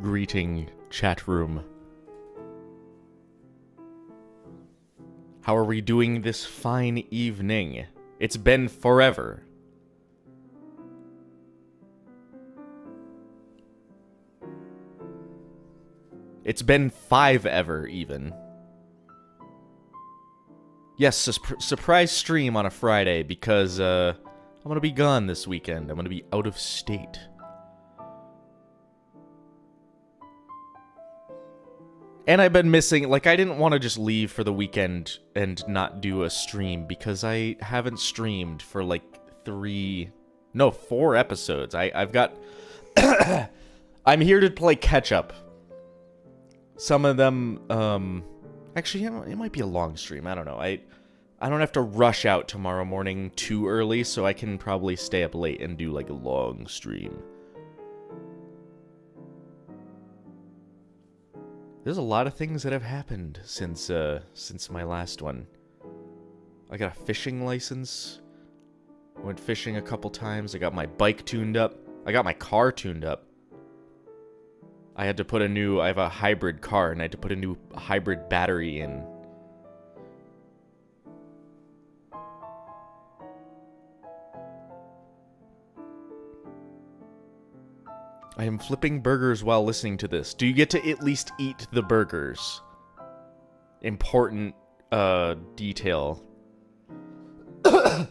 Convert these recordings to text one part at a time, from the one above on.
greeting, chat room. How are we doing this fine evening? It's been forever. It's been 5 ever, even. Yes, surprise stream on a Friday, because, I'm gonna be gone this weekend. I'm gonna be out of state. And I've been missing, like, I didn't want to just leave for the weekend and not do a stream, because I haven't streamed for, like, 4 episodes. I've got... I'm here to play catch-up. Some of them, actually, it might be a long stream, I don't know. I don't have to rush out tomorrow morning too early, so I can probably stay up late and do, like, a long stream. There's a lot of things that have happened since my last one. I got a fishing license. Went fishing a couple times. I got my bike tuned up. I got my car tuned up. I had to put I have a hybrid car, and I had to put a new hybrid battery in. I am flipping burgers while listening to this. Do you get to at least eat the burgers? Important, detail. Oh,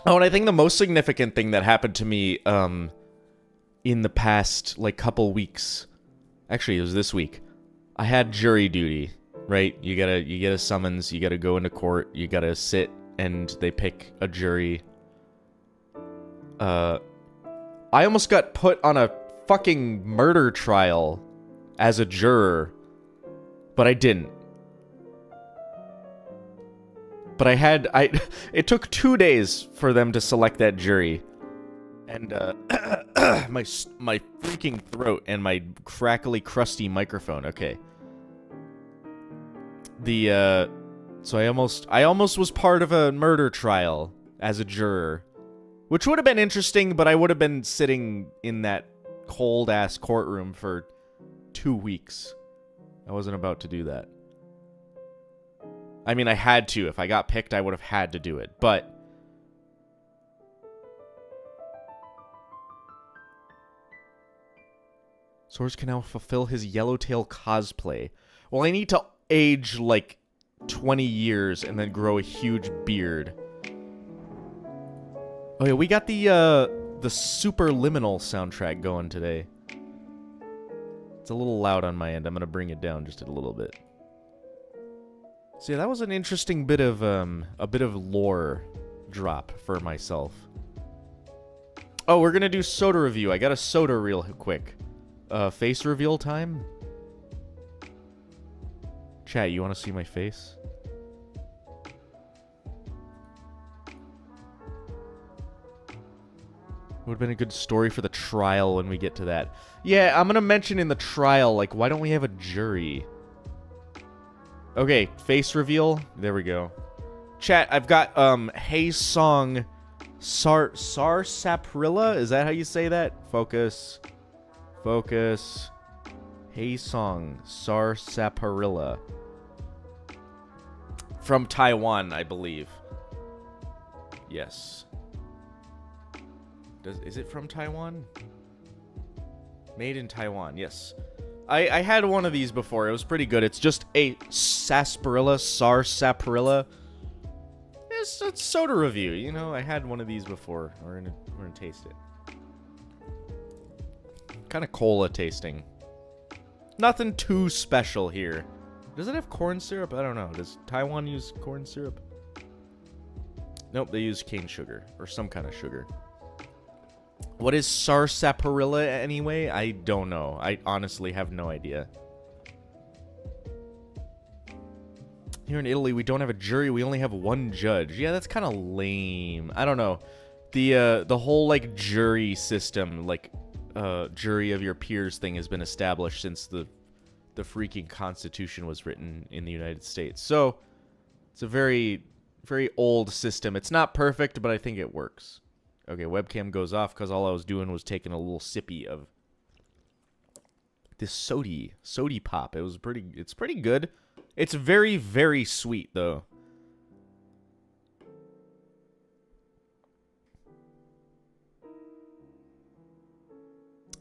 and I think the most significant thing that happened to me, in the past, like, couple weeks... Actually, it was this week. I had jury duty, right? You get a summons, you gotta go into court, you gotta sit, and they pick a jury. I almost got put on a fucking murder trial as a juror, but I didn't. But it took 2 days for them to select that jury. And, my freaking throat and my crackly, crusty microphone. Okay. So I almost was part of a murder trial as a juror. Which would have been interesting, but I would have been sitting in that cold-ass courtroom for 2 weeks. I wasn't about to do that. I mean, I had to. If I got picked, I would have had to do it. But... Source can now fulfill his Yellowtail cosplay. Well, I need to age, like, 20 years and then grow a huge beard. Oh yeah, we got the Superliminal soundtrack going today. It's a little loud on my end. I'm gonna bring it down just a little bit. So yeah, that was an interesting bit of lore drop for myself. Oh, we're gonna do soda review. I got a soda real quick. Face reveal time? Chat, you wanna see my face? Would have been a good story for the trial when we get to that. Yeah, I'm gonna mention in the trial, like, why don't we have a jury? Okay, face reveal. There we go. Chat, I've got, Hey Song Sarsaparilla? Is that how you say that? Focus. Focus. Hey Song Sarsaparilla. From Taiwan, I believe. Yes. Is it from Taiwan? Made in Taiwan, yes. I had one of these before. It was pretty good. It's just a sarsaparilla. It's soda review, you know. I had one of these before. We're gonna taste it. Kind of cola tasting. Nothing too special here. Does it have corn syrup? I don't know. Does Taiwan use corn syrup? Nope, they use cane sugar or some kind of sugar. What is sarsaparilla anyway? I don't know. I honestly have no idea. Here in Italy, we don't have a jury. We only have one judge. Yeah, that's kind of lame. I don't know. The whole, like, jury system, like, jury of your peers thing has been established since the freaking Constitution was written in the United States. So, it's a very, very old system. It's not perfect, but I think it works. Okay, webcam goes off because all I was doing was taking a little sippy of this sody pop. It's pretty good. It's very, very sweet though.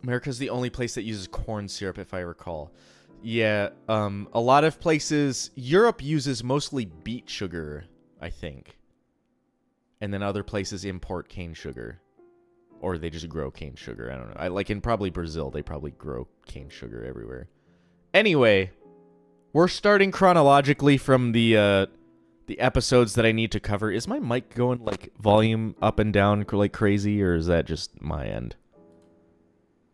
America's the only place that uses corn syrup, if I recall. Yeah, a lot of places... Europe uses mostly beet sugar, I think. And then other places import cane sugar. Or they just grow cane sugar, I don't know. Like in probably Brazil, they probably grow cane sugar everywhere. Anyway, we're starting chronologically from the episodes that I need to cover. Is my mic going, like, volume up and down like crazy, or is that just my end?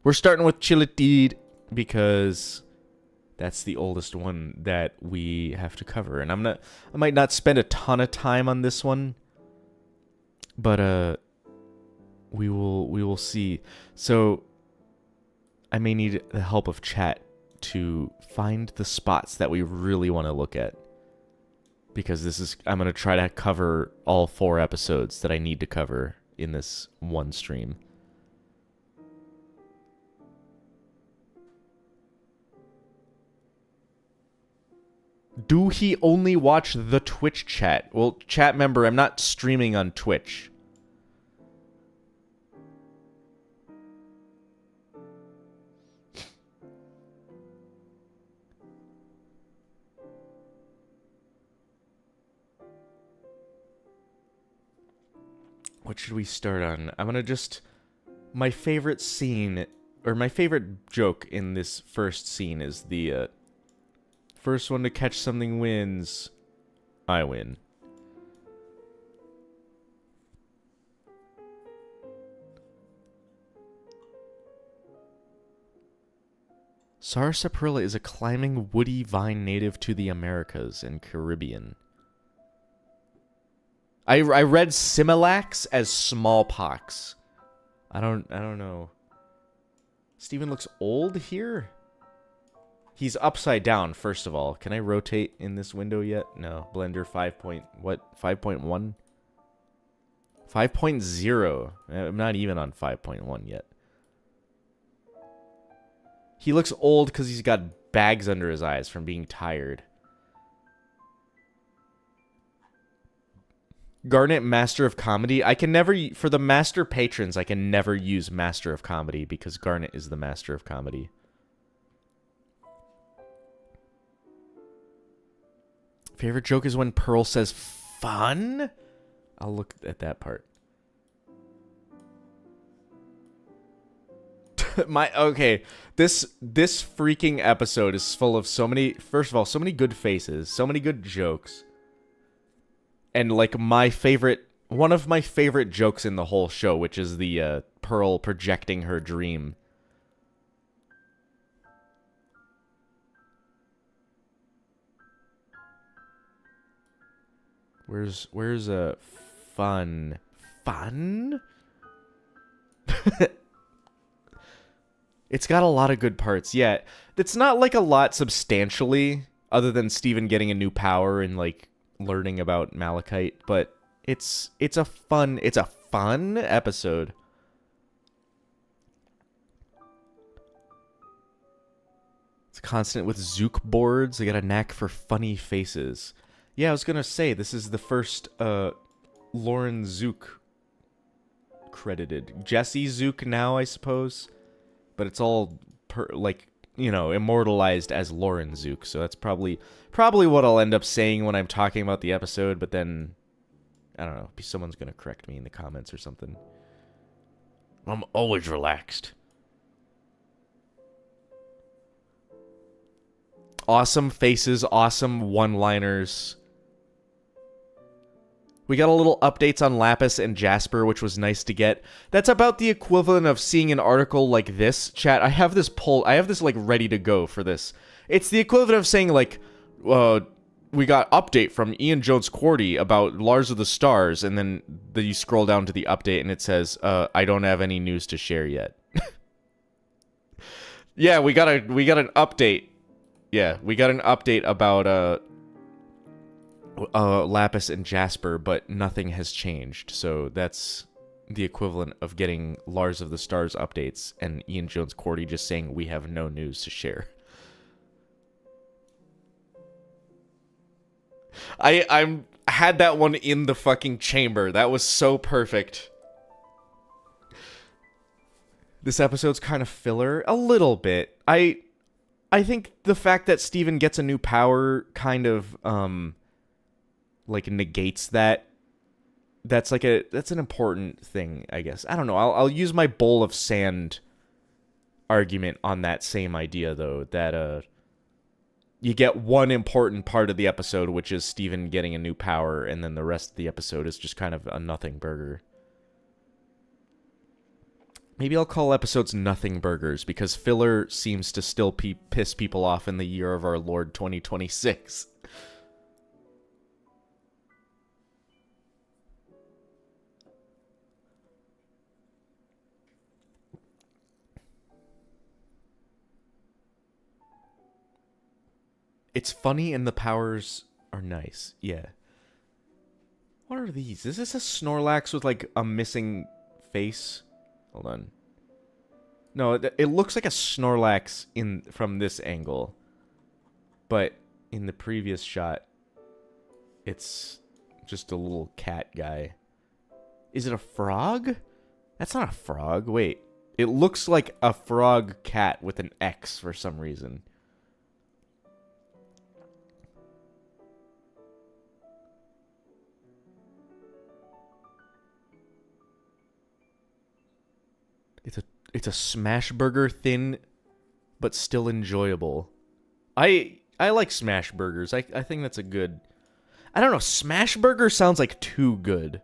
We're starting with Chille because that's the oldest one that we have to cover, and I might not spend a ton of time on this one, but we will see. So I may need the help of chat to find the spots that we really want to look at, because I'm going to try to cover all 4 episodes that I need to cover in this one stream. Do he only watch the Twitch chat? Well, chat member, I'm not streaming on Twitch. What should we start on? I'm gonna just... My favorite scene, or my favorite joke in this first scene is the... First one to catch something wins. I win. Sarsaparilla is a climbing woody vine native to the Americas and Caribbean. I read Similax as smallpox. I don't know. Steven looks old here. He's upside down, first of all. Can I rotate in this window yet? No. Blender 5.1? 5.0. I'm not even on 5.1 yet. He looks old because he's got bags under his eyes from being tired. Garnet, Master of Comedy. I can never... For the Master patrons, I can never use Master of Comedy because Garnet is the Master of Comedy. Favorite joke is when Pearl says fun? I'll look at that part. Okay, this freaking episode is full of so many, first of all, so many good faces, so many good jokes. And like one of my favorite jokes in the whole show, which is the Pearl projecting her dream. Where's a fun? It's got a lot of good parts. Yeah, it's not like a lot substantially, other than Steven getting a new power and like learning about Malachite. But it's a fun episode. It's constant with Zook boards. They got a knack for funny faces. Yeah, I was gonna say, this is the first Lauren Zook credited. Jesse Zook now, I suppose. But it's all, immortalized as Lauren Zook. So that's probably what I'll end up saying when I'm talking about the episode. But then, I don't know, someone's gonna correct me in the comments or something. I'm always relaxed. Awesome faces, awesome one-liners. We got a little updates on Lapis and Jasper, which was nice to get. That's about the equivalent of seeing an article like this. Chat, I have this like ready to go for this. It's the equivalent of saying like, we got update from Ian Jones Quarty about Lars of the Stars, and then you scroll down to the update and it says, I don't have any news to share yet. Yeah, we got an update. Yeah, we got an update about Lapis and Jasper, but nothing has changed. So that's the equivalent of getting Lars of the Stars updates and Ian Jones Cordy just saying we have no news to share. I had that one in the fucking chamber. That was so perfect. This episode's kind of filler a little bit. I think the fact that Steven gets a new power kind of like negates that. That's an important thing, I guess. I don't know. I'll use my bowl of sand argument on that same idea though, that you get one important part of the episode, which is Steven getting a new power, and then the rest of the episode is just kind of a nothing burger. Maybe I'll call episodes nothing burgers, because filler seems to still piss people off in the year of our Lord 2026. It's funny and the powers are nice. Yeah. What are these? Is this a Snorlax with like a missing face? Hold on. No, it looks like a Snorlax from this angle. But in the previous shot, it's just a little cat guy. Is it a frog? That's not a frog. Wait. It looks like a frog cat with an X for some reason. It's a smash burger, thin but still enjoyable. I like smash burgers. I think that's a good... I don't know, smash burger sounds like too good.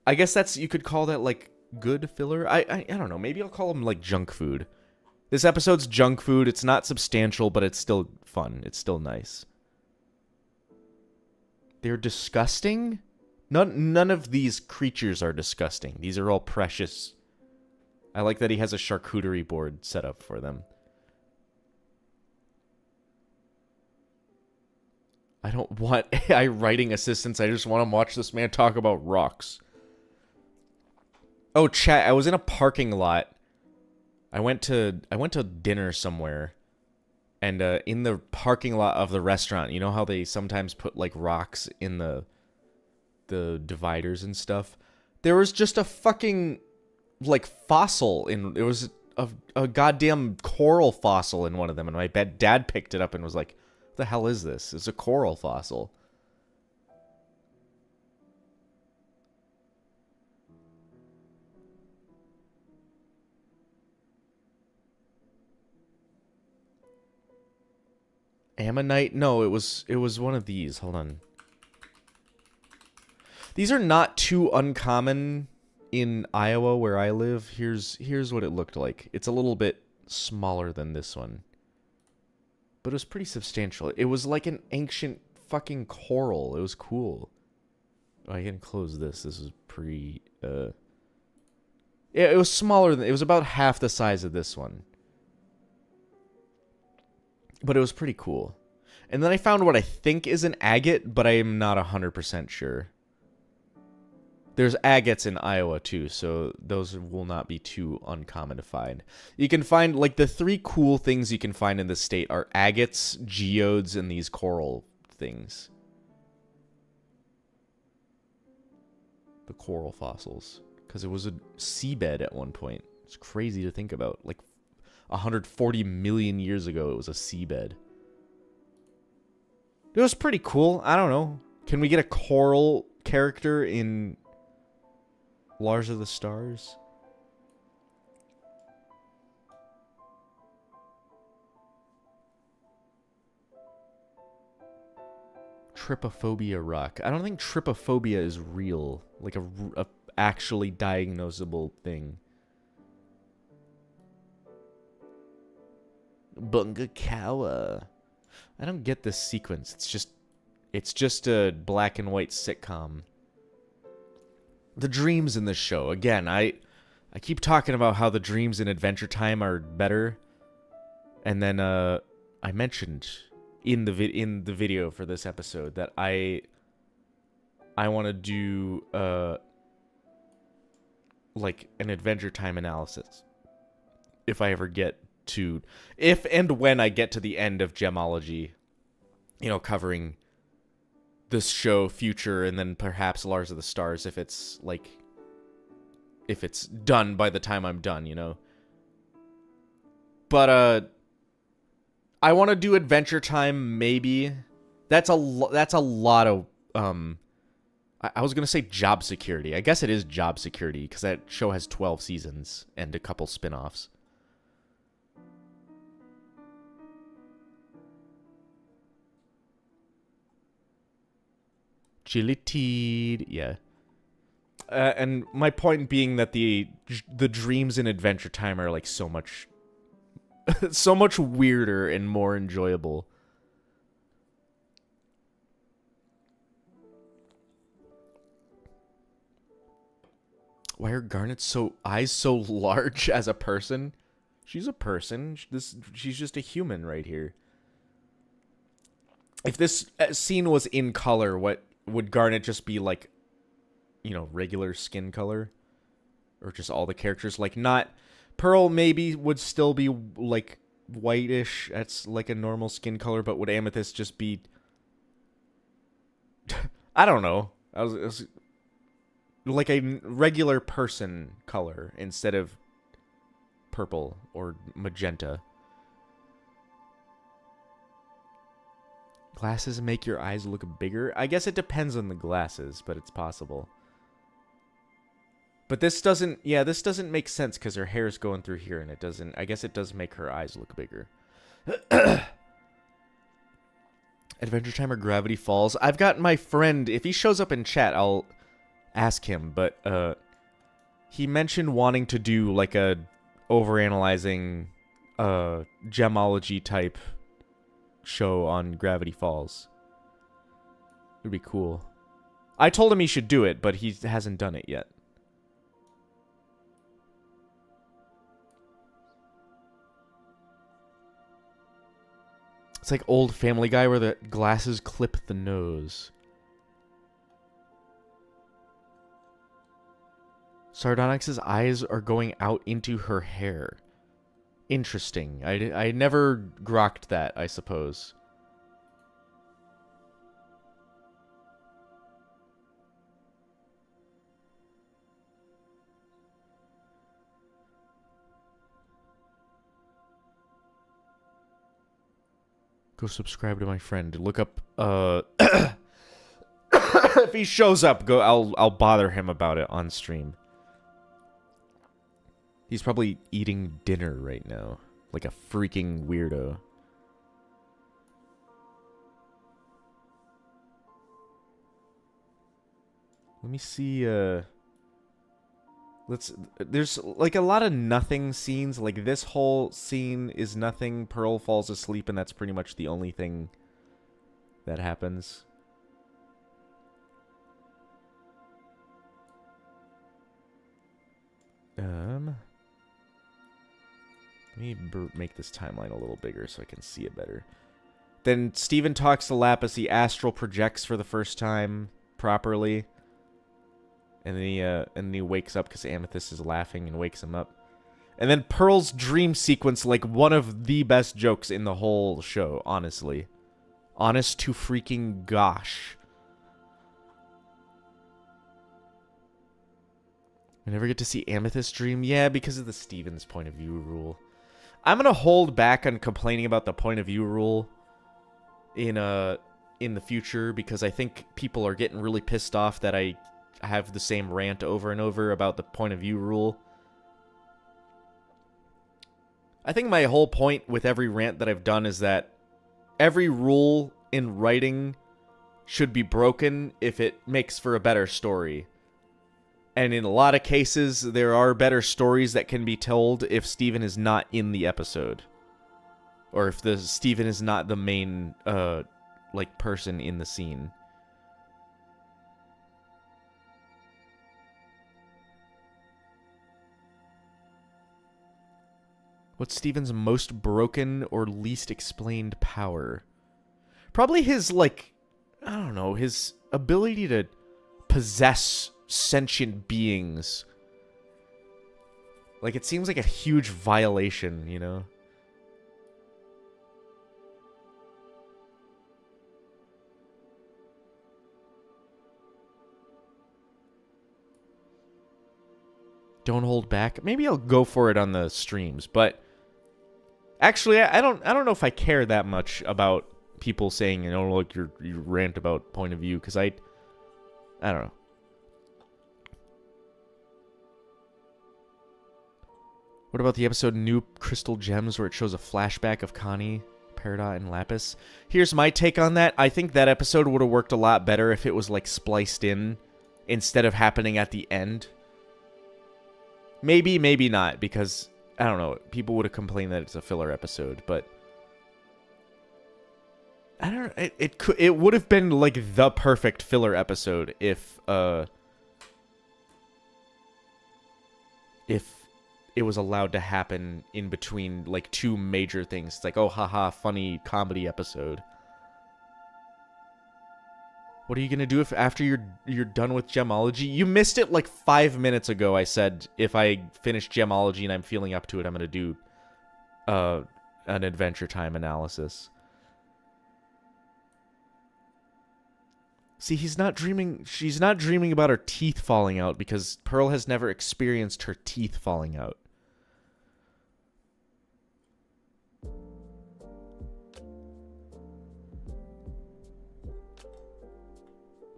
I guess you could call that like good filler. I don't know, maybe I'll call them like junk food. This episode's junk food. It's not substantial, but it's still fun. It's still nice. They're disgusting? None of these creatures are disgusting. These are all precious. I like that he has a charcuterie board set up for them. I don't want AI writing assistants. I just want to watch this man talk about rocks. Oh, chat. I was in a parking lot. I went to dinner somewhere. And in the parking lot of the restaurant, you know how they sometimes put like rocks in the dividers and stuff? There was just a fucking like fossil it was a goddamn coral fossil in one of them, and my dad picked it up and was like, what the hell is this? It's a coral fossil. Ammonite? No, it was one of these. Hold on. These are not too uncommon in Iowa where I live. Here's what it looked like. It's a little bit smaller than this one. But it was pretty substantial. It was like an ancient fucking coral. It was cool. Oh, I can close this. This is yeah, it was smaller it was about half the size of this one. But it was pretty cool. And then I found what I think is an agate, but I am not 100% sure. There's agates in Iowa too, so those will not be too uncommon to find. You can find, like, the three cool things you can find in the state are agates, geodes, and these coral things. The coral fossils. Because it was a seabed at one point. It's crazy to think about. Like, 140 million years ago, it was a seabed. It was pretty cool. I don't know. Can we get a coral character in Lars of the Stars? Trypophobia rock. I don't think trypophobia is real. Like a actually diagnosable thing. Bunga Kawa. I don't get this sequence. It's just a black and white sitcom. The dreams in this show. Again, I keep talking about how the dreams in Adventure Time are better. And then I mentioned in the video for this episode that I want to do like an Adventure Time analysis. If I ever get to, if and when I get to the end of Gemology, you know, covering this show, future, and then perhaps Lars of the Stars, if it's like, if it's done by the time I'm done, you know. But I want to do Adventure Time, maybe. That's a lot of I was gonna say job security. I guess it is job security because that show has 12 seasons and a couple spin-offs. Chille, yeah. And my point being that the dreams in Adventure Time are like so much so much weirder and more enjoyable. Why are Garnet's eyes so large as a person? She's a person. She's just a human right here. If this scene was in color, what would Garnet just be like, you know, regular skin color? Or just all the characters? Like, not... Pearl maybe would still be, like, whitish. That's, like, a normal skin color. But would Amethyst just be... I don't know. I was like a regular person color instead of purple or magenta. Glasses make your eyes look bigger? I guess it depends on the glasses, but it's possible. But this doesn't, yeah, this doesn't make sense because her hair's going through here and it doesn't, I guess it does make her eyes look bigger. Adventure Time or Gravity Falls? I've got my friend, if he shows up in chat, I'll ask him, but he mentioned wanting to do like a overanalyzing gemology type show on Gravity Falls. It'd be cool. I told him he should do it, but he hasn't done it yet. It's like old Family Guy where the glasses clip the nose. Sardonyx's eyes are going out into her hair. Interesting. I never grokked that, I suppose. Go subscribe to my friend. Look up if he shows up, I'll bother him about it on stream. He's probably eating dinner right now. Like a freaking weirdo. Let me see, there's like a lot of nothing scenes. Like this whole scene is nothing. Pearl falls asleep and that's pretty much the only thing that happens. Let me make this timeline a little bigger so I can see it better. Then Steven talks to Lapis. He astral projects for the first time properly. And then he wakes up because Amethyst is laughing and wakes him up. And then Pearl's dream sequence, like one of the best jokes in the whole show, honestly. Honest to freaking gosh. I never get to see Amethyst dream. Yeah, because of the Steven's point of view rule. I'm gonna hold back on complaining about the point of view rule in the future because I think people are getting really pissed off that I have the same rant over and over about the point of view rule. I think my whole point with every rant that I've done is that every rule in writing should be broken if it makes for a better story. And in a lot of cases, there are better stories that can be told if Steven is not in the episode. Or if Steven is not the main, like, person in the scene. What's Steven's most broken or least explained power? Probably his, like, I don't know, his ability to possess sentient beings Like, it seems like a huge violation, you know? Don't hold back. Maybe I'll go for it on the streams, but actually, I don't know if I care that much about people saying, you know, like you rant about point of view, because I don't know. What about the episode New Crystal Gems, where it shows a flashback of Connie, Peridot, and Lapis? Here's my take on that. I think that episode would have worked a lot better if it was, like, spliced in instead of happening at the end. Maybe, maybe not, because, I don't know, people would have complained that it's a filler episode, but I don't know, it would have been, like, the perfect filler episode if it was allowed to happen in between, like, two major things. It's like, oh, haha, funny comedy episode. What are you gonna do if after you're done with Gemology? You missed it like 5 minutes ago. I said if I finish Gemology and I'm feeling up to it, I'm gonna do an Adventure Time analysis. See, he's not dreaming. She's not dreaming about her teeth falling out because Pearl has never experienced her teeth falling out.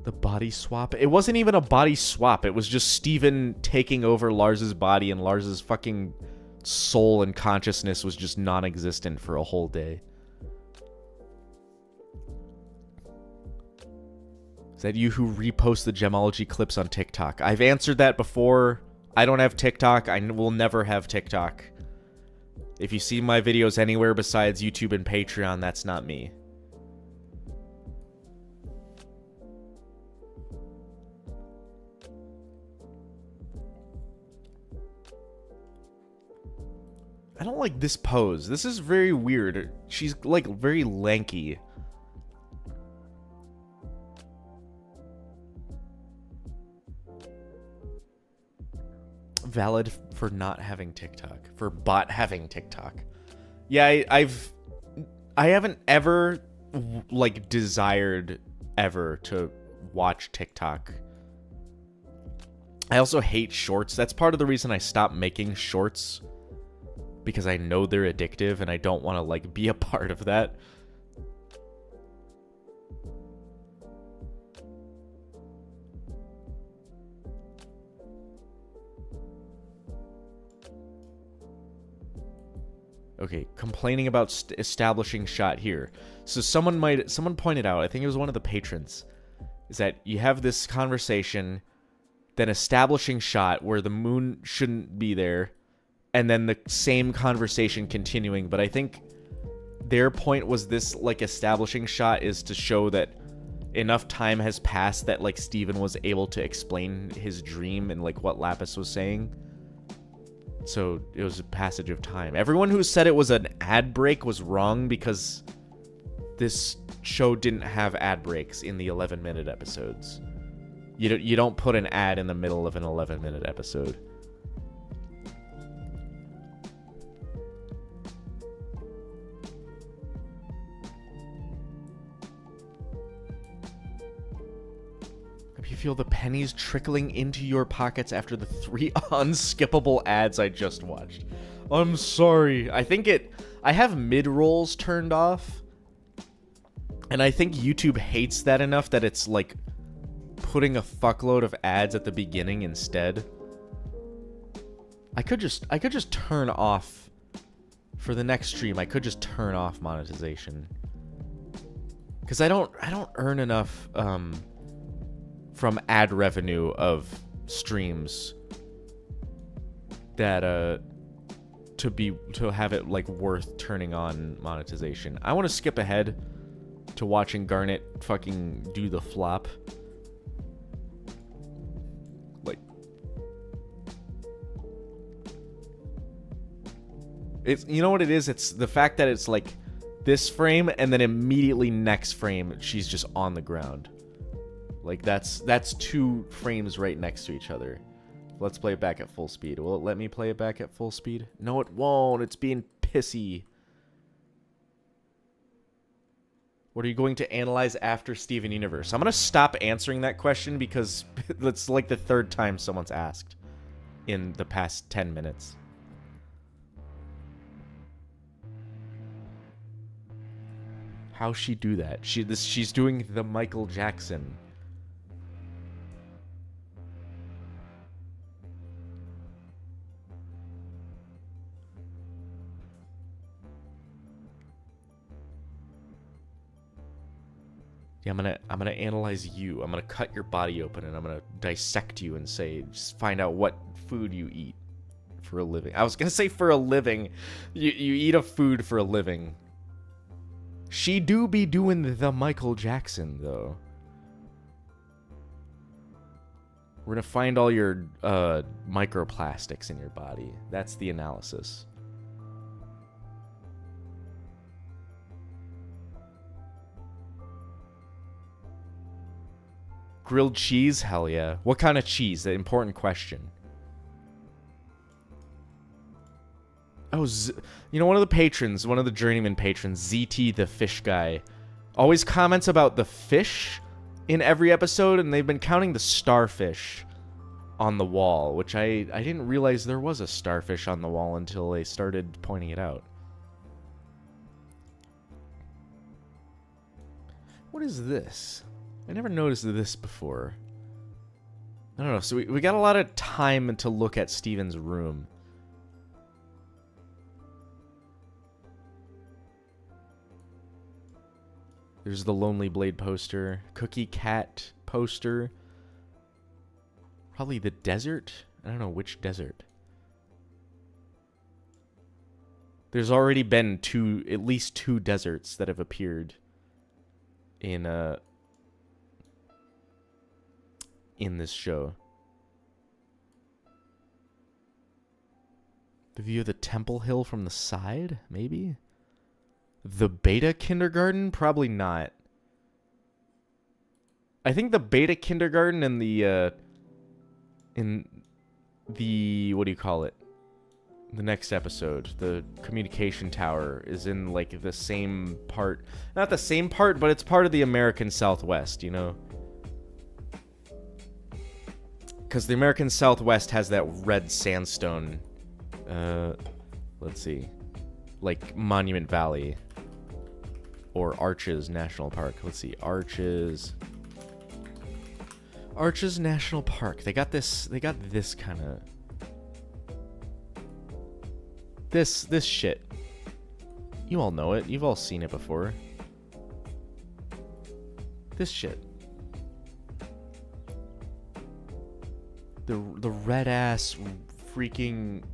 The body swap? It wasn't even a body swap. It was just Steven taking over Lars's body, and Lars's fucking soul and consciousness was just non-existent for a whole day. Is that you who repost the Gemology clips on TikTok? I've answered that before. I don't have TikTok. I will never have TikTok. If you see my videos anywhere besides YouTube and Patreon, that's not me. I don't like this pose. This is very weird. She's, like, very lanky. Valid for not having TikTok. For bot having TikTok. Yeah, I haven't ever, like, desired ever to watch TikTok. I also hate shorts. That's part of the reason I stopped making shorts. Because I know they're addictive and I don't want to, like, be a part of that. Okay, complaining about establishing shot here. So someone pointed out, I think it was one of the patrons, is that you have this conversation, then establishing shot where the moon shouldn't be there, and then the same conversation continuing. But I think their point was this, like, establishing shot is to show that enough time has passed that, like, Steven was able to explain his dream and, like, what Lapis was saying. So it was a passage of time. Everyone who said it was an ad break was wrong, because this show didn't have ad breaks in the 11-minute episodes. You don't put an ad in the middle of an 11-minute episode. You feel the pennies trickling into your pockets after the 3 unskippable ads I just watched. I'm sorry. I have mid-rolls turned off. And I think YouTube hates that enough that it's, like, putting a fuckload of ads at the beginning instead. I could just turn off, for the next stream, I could just turn off monetization. Because I don't earn enough, from ad revenue of streams that to have it, like, worth turning on monetization. I want to skip ahead to watching Garnet fucking do the flop. Like, it's, you know what it is? It's the fact that it's like this frame and then immediately next frame she's just on the ground. Like, that's 2 frames right next to each other. Let's play it back at full speed. Will it let me play it back at full speed? No, it won't. It's being pissy. What are you going to analyze after Steven Universe? I'm going to stop answering that question because it's like the third time someone's asked in the past 10 minutes. How's she do that? She's doing the Michael Jackson. Yeah, I'm gonna analyze you. I'm gonna cut your body open and I'm gonna dissect you and say, just find out what food you eat for a living. I was gonna say for a living. You eat a food for a living. She do be doing the Michael Jackson though. We're gonna find all your microplastics in your body. That's the analysis. Grilled cheese? Hell yeah. What kind of cheese? The important question. Oh, you know, one of the patrons, one of the journeyman patrons, ZT the fish guy, always comments about the fish in every episode, and they've been counting the starfish on the wall, which I didn't realize there was a starfish on the wall until they started pointing it out. What is this? I never noticed this before. I don't know. So we got a lot of time to look at Steven's room. There's the Lonely Blade poster. Cookie Cat poster. Probably the desert? I don't know which desert. There's already been at least two deserts that have appeared in this show. The view of the Temple Hill from the side? Maybe? The Beta Kindergarten? Probably not. I think the Beta Kindergarten and the what do you call it? The next episode, the communication tower, is in like the same part. Not the same part, but it's part of the American Southwest, you know? Because the American Southwest has that red sandstone, let's see, like Monument Valley or Arches National Park. Let's see, Arches National Park. They got this kind of, this shit. You all know it. You've all seen it before. This shit. The red ass freaking,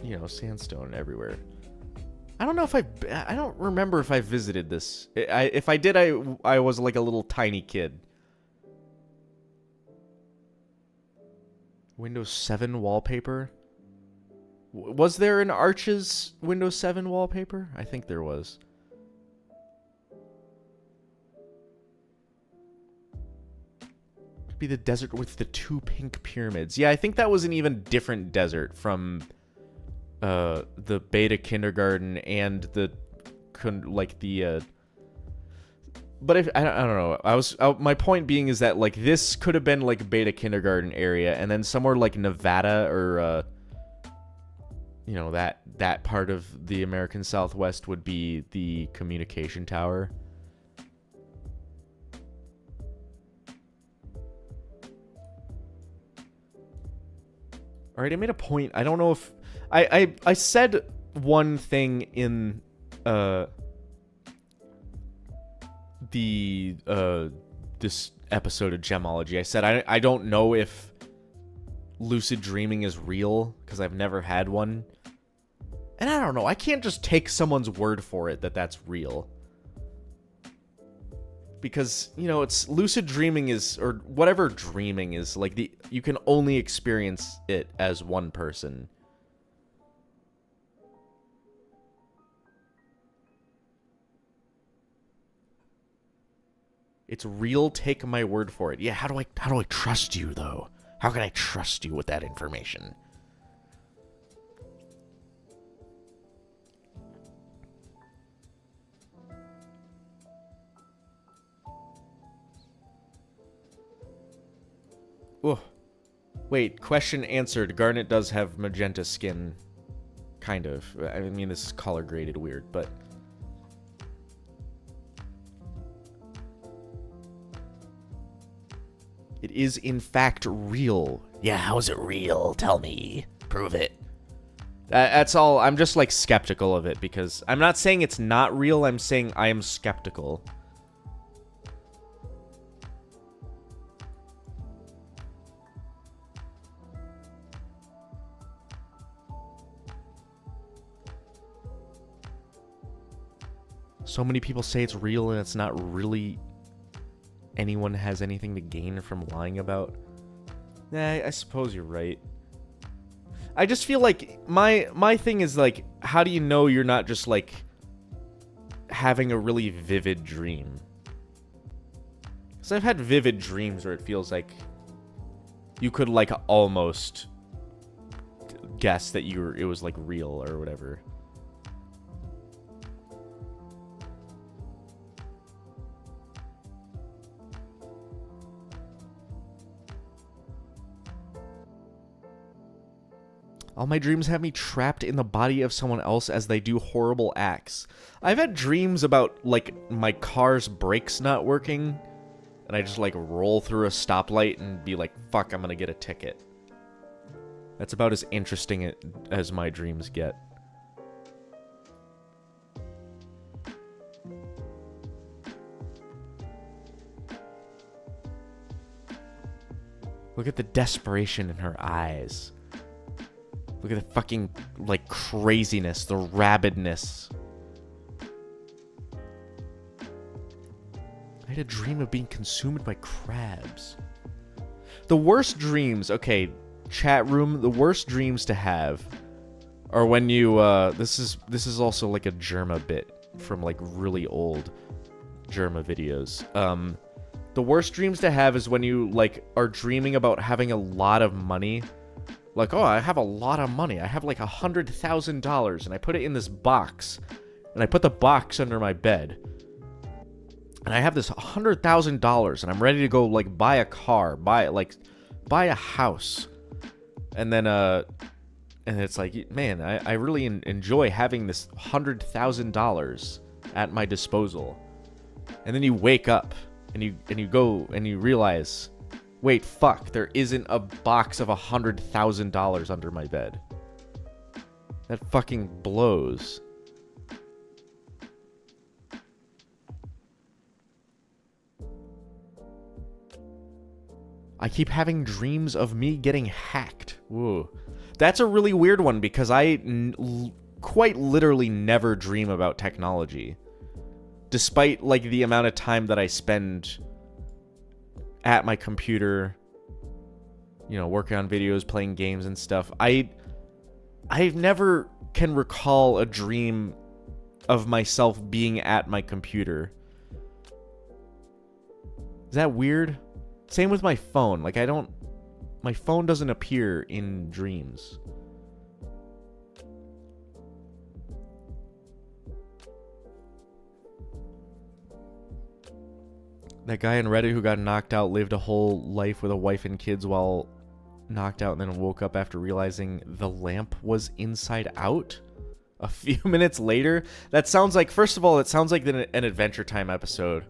you know, sandstone everywhere. I don't know if I don't remember if I visited this. If I did, I was like a little tiny kid. Windows 7 wallpaper. Was there an Arches Windows 7 wallpaper? I think there was. Be the desert with the two pink pyramids. Yeah, I think that was an even different desert from the Beta Kindergarten and the but if I don't know. My point being is that like this could have been like Beta Kindergarten area, and then somewhere like Nevada or you know, that part of the American Southwest would be the communication tower. All right, I made a point. I don't know if I said one thing in this episode of Gemology. I said I don't know if lucid dreaming is real because I've never had one. And I don't know. I can't just take someone's word for it that that's real. Because, you know, it's lucid dreaming is, or whatever dreaming is, like you can only experience it as one person. It's real, take my word for it. Yeah, how do I trust you, though? How can I trust you with that information? Oh. Wait, question answered. Garnet does have magenta skin. Kind of. I mean, this is color graded weird, but... It is, in fact, real. Yeah, how is it real? Tell me. Prove it. That's all. I'm just, like, skeptical of it, because... I'm not saying it's not real, I'm saying I am skeptical. So many people say it's real, and it's not really... anyone has anything to gain from lying about. Nah, I suppose you're right. I just feel like my thing is like, how do you know you're not just like having a really vivid dream? Because I've had vivid dreams where it feels like you could like almost guess that it was like real or whatever. All my dreams have me trapped in the body of someone else as they do horrible acts. I've had dreams about, like, my car's brakes not working, and I just, like, roll through a stoplight and be like, fuck, I'm gonna get a ticket. That's about as interesting as my dreams get. Look at the desperation in her eyes. Look at the fucking, like, craziness, the rabidness. I had a dream of being consumed by crabs. The worst dreams, okay, chat room, the worst dreams to have are when you, this is also like a Germa bit from, like, really old Germa videos. The worst dreams to have is when you, like, are dreaming about having a lot of money. Like, oh, I have a lot of money. I have like $100,000, and I put it in this box, and I put the box under my bed, and I have this $100,000, and I'm ready to go like buy a car, buy a house, and then and it's like, man, I really enjoy having this $100,000 at my disposal, and then you wake up, and you go and you realize, wait, fuck, there isn't a box of $100,000 under my bed. That fucking blows. I keep having dreams of me getting hacked. Whoa. That's a really weird one because I quite literally never dream about technology. Despite, like, the amount of time that I spend at my computer, you know, working on videos, playing games and stuff. I never can recall a dream of myself being at my computer. Is that weird? Same with my phone. Like, my phone doesn't appear in dreams. That guy on Reddit who got knocked out lived a whole life with a wife and kids while knocked out and then woke up after realizing the lamp was inside out a few minutes later. That sounds like, first of all, it sounds like an Adventure Time episode.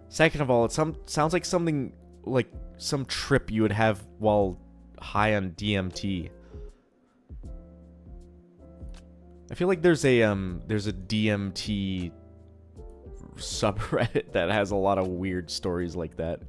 Second of all, it sounds like something, like some trip you would have while high on DMT. I feel like there's a DMT subreddit that has a lot of weird stories like that.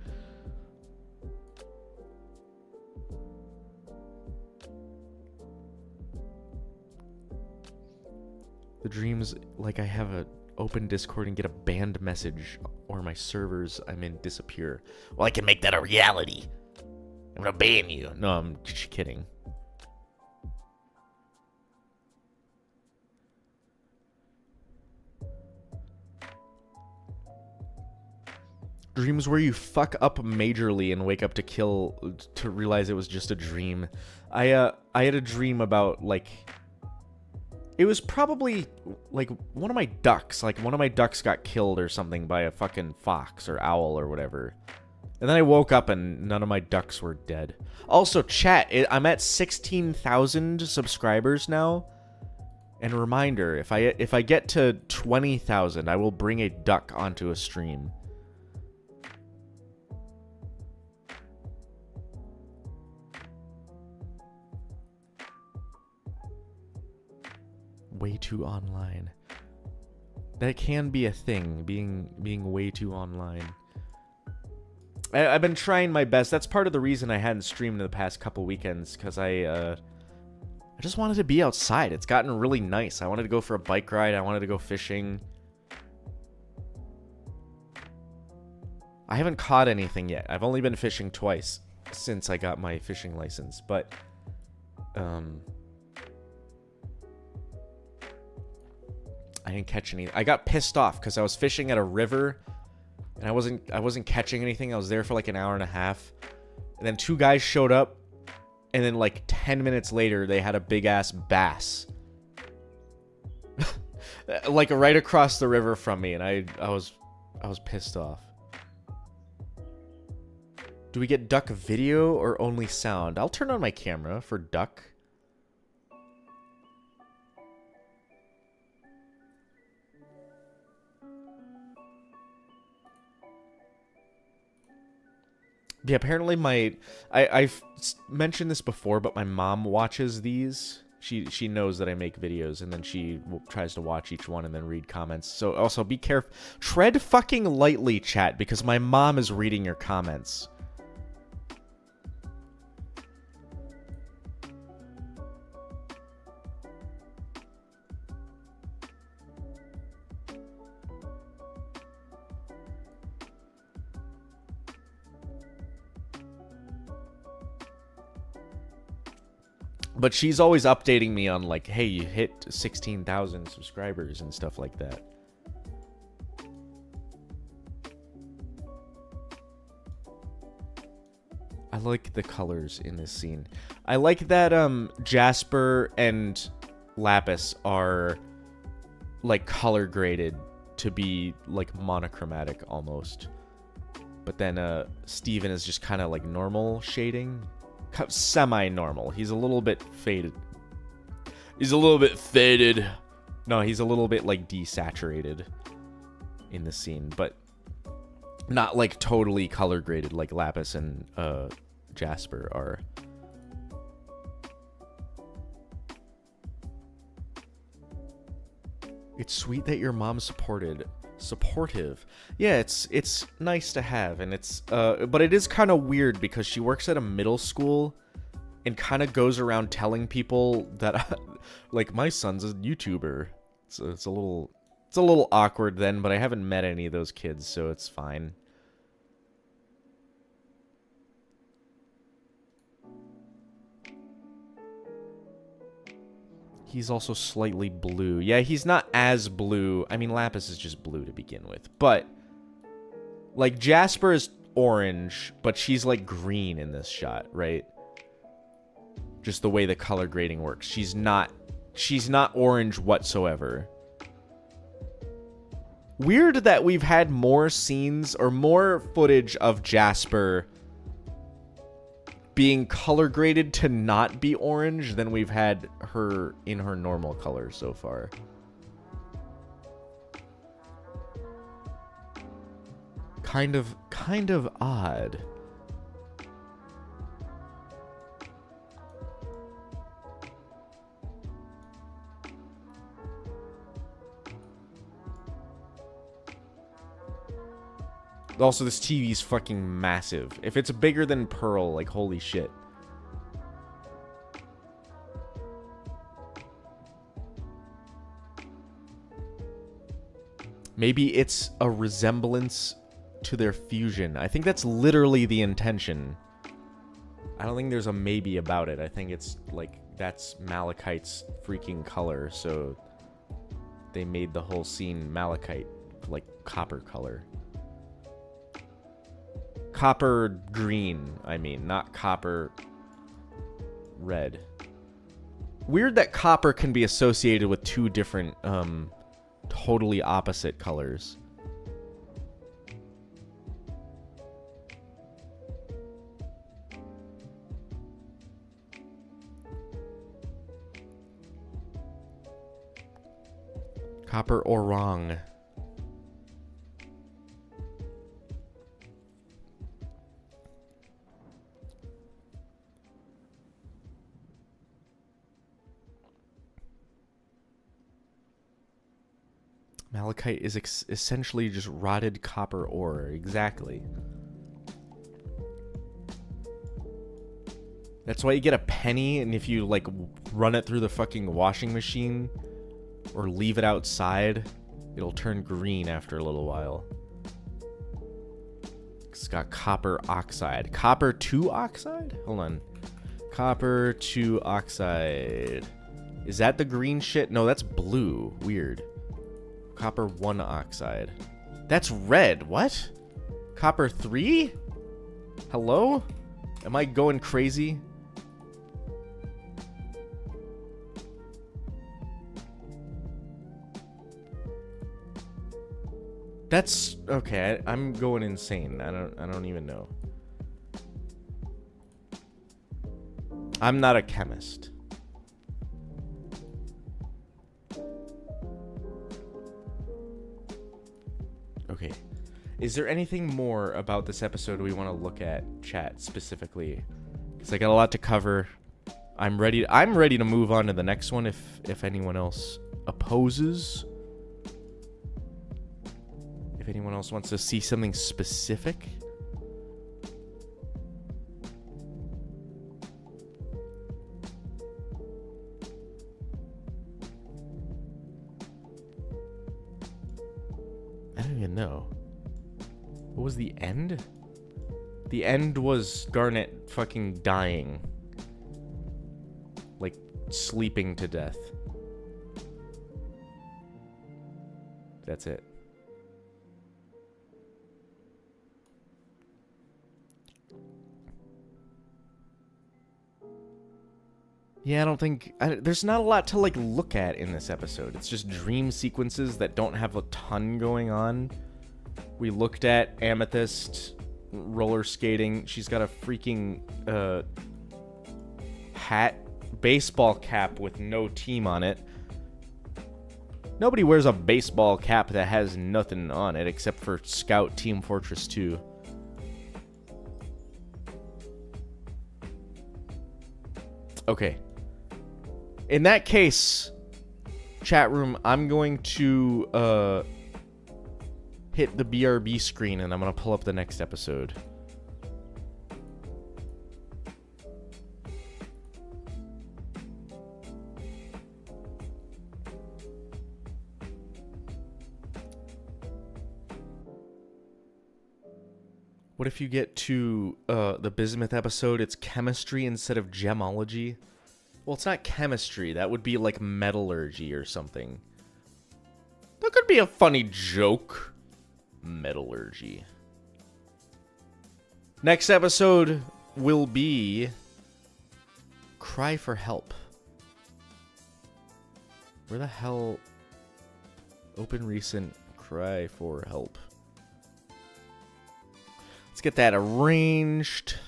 The dreams, like I have a open Discord and get a banned message, or my servers I'm in disappear. Well, I can make that a reality. I'm gonna ban you. No, I'm just kidding. Dreams where you fuck up majorly and wake up to realize it was just a dream. I had a dream about, like, it was probably, like, one of my ducks. Like, one of my ducks got killed or something by a fucking fox or owl or whatever. And then I woke up and none of my ducks were dead. Also, chat, I'm at 16,000 subscribers now. And a reminder, if I get to 20,000, I will bring a duck onto a stream. Way too online. That can be a thing, being way too online. I've been trying my best. That's part of the reason I hadn't streamed in the past couple weekends, because I just wanted to be outside. It's gotten really nice. I wanted to go for a bike ride. I wanted to go fishing. I haven't caught anything yet. I've only been fishing twice since I got my fishing license, but I didn't catch any. I got pissed off because I was fishing at a river and I wasn't catching anything. I was there for like an hour and a half. And then two guys showed up, and then like 10 minutes later they had a big ass bass. Like right across the river from me, and I was pissed off. Do we get duck video or only sound? I'll turn on my camera for duck. Yeah, apparently I've mentioned this before, but my mom watches these. She knows that I make videos, and then she tries to watch each one and then read comments. So also be careful. Tread fucking lightly, chat, because my mom is reading your comments. But she's always updating me on, like, hey, you hit 16,000 subscribers and stuff like that. I like the colors in this scene. I like that Jasper and Lapis are, like, color graded to be, like, monochromatic almost. But then Steven is just kind of, like, normal shading. Semi-normal. He's a little bit faded. He's a little bit faded. No, he's a little bit, like, desaturated in the scene, but not, like, totally color graded like Lapis and Jasper are. It's sweet that your mom's supportive. Yeah, it's nice to have, and it's but it is kind of weird because she works at a middle school and kind of goes around telling people that like, my son's a YouTuber. So it's a little awkward then, but I haven't met any of those kids, so it's fine. He's also slightly blue. Yeah, he's not as blue. I mean, Lapis is just blue to begin with. But, like, Jasper is orange, but she's, like, green in this shot, right? Just the way the color grading works. She's not orange whatsoever. Weird that we've had more scenes or more footage of Jasper being color graded to not be orange than we've had her in her normal color so far. Kind of odd. Also, this TV's fucking massive. If it's bigger than Pearl, like, holy shit. Maybe it's a resemblance to their fusion. I think that's literally the intention. I don't think there's a maybe about it. I think it's, like, that's Malachite's freaking color, so they made the whole scene Malachite, like, copper color. Copper green, I mean, not copper red. Weird that copper can be associated with two different, totally opposite colors. Copper orang. Malachite is essentially just rotted copper ore. Exactly. That's why you get a penny, and if you, like, run it through the fucking washing machine or leave it outside, it'll turn green after a little while. It's got copper oxide. Copper 2 oxide? Hold on. Copper 2 oxide. Is that the green shit? No, that's blue. Weird. Copper 1 oxide. That's red. What? Copper 3? Hello? Am I going crazy? That's okay. I'm going insane. I don't even know. I'm not a chemist. Okay. Is there anything more about this episode we want to look at, chat, specifically? Because I got a lot to cover. I'm ready to move on to the next one if anyone else opposes. If anyone else wants to see something specific. I don't even know. What was the end? The end was Garnet fucking dying. Like, sleeping to death. That's it. Yeah, I don't think... there's not a lot to, like, look at in this episode. It's just dream sequences that don't have a ton going on. We looked at Amethyst roller skating. She's got a freaking hat, baseball cap with no team on it. Nobody wears a baseball cap that has nothing on it except for Scout Team Fortress 2. Okay. In that case, chat room, I'm going to hit the BRB screen and I'm going to pull up the next episode. What if you get to the Bismuth episode, it's chemistry instead of gemology? Well, it's not chemistry. That would be like metallurgy or something. That could be a funny joke. Metallurgy. Next episode will be Cry for Help. Where the hell? Open recent Cry for Help. Let's get that arranged.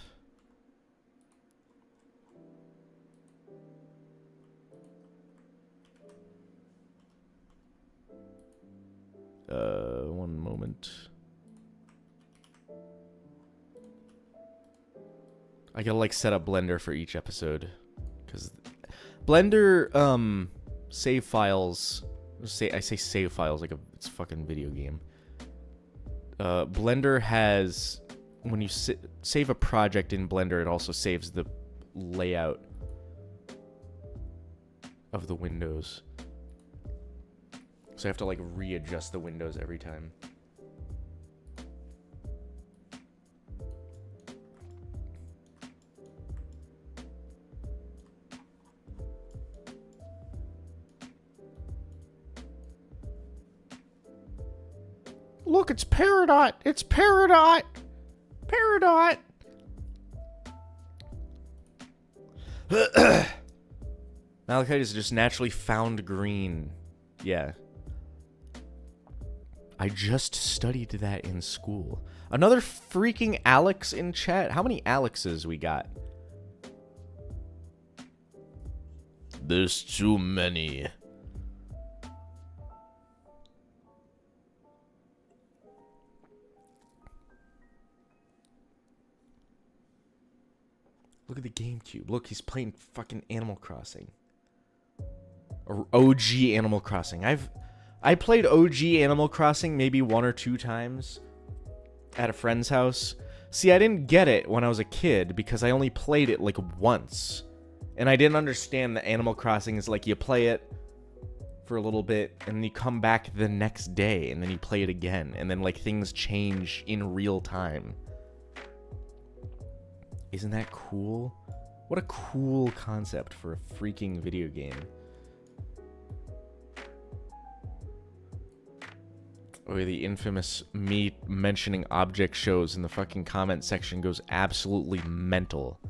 One moment. I gotta like set up Blender for each episode, because Blender save files. I say save files like it's a fucking video game. Blender has, when you save a project in Blender, it also saves the layout of the windows. So I have to like readjust the windows every time. Look, it's Peridot. It's Peridot. Peridot. not. Malachite is just naturally found green. Yeah. I just studied that in school. Another freaking Alex in chat. How many Alexes we got? There's too many. Look at the GameCube. Look, he's playing fucking Animal Crossing. Or OG Animal Crossing. I played OG Animal Crossing maybe 1 or 2 times at a friend's house. See, I didn't get it when I was a kid because I only played it like once. And I didn't understand that Animal Crossing is like you play it for a little bit and then you come back the next day and then you play it again. And then like things change in real time. Isn't that cool? What a cool concept for a freaking video game. Oh, the infamous me mentioning object shows in the fucking comment section goes absolutely mental.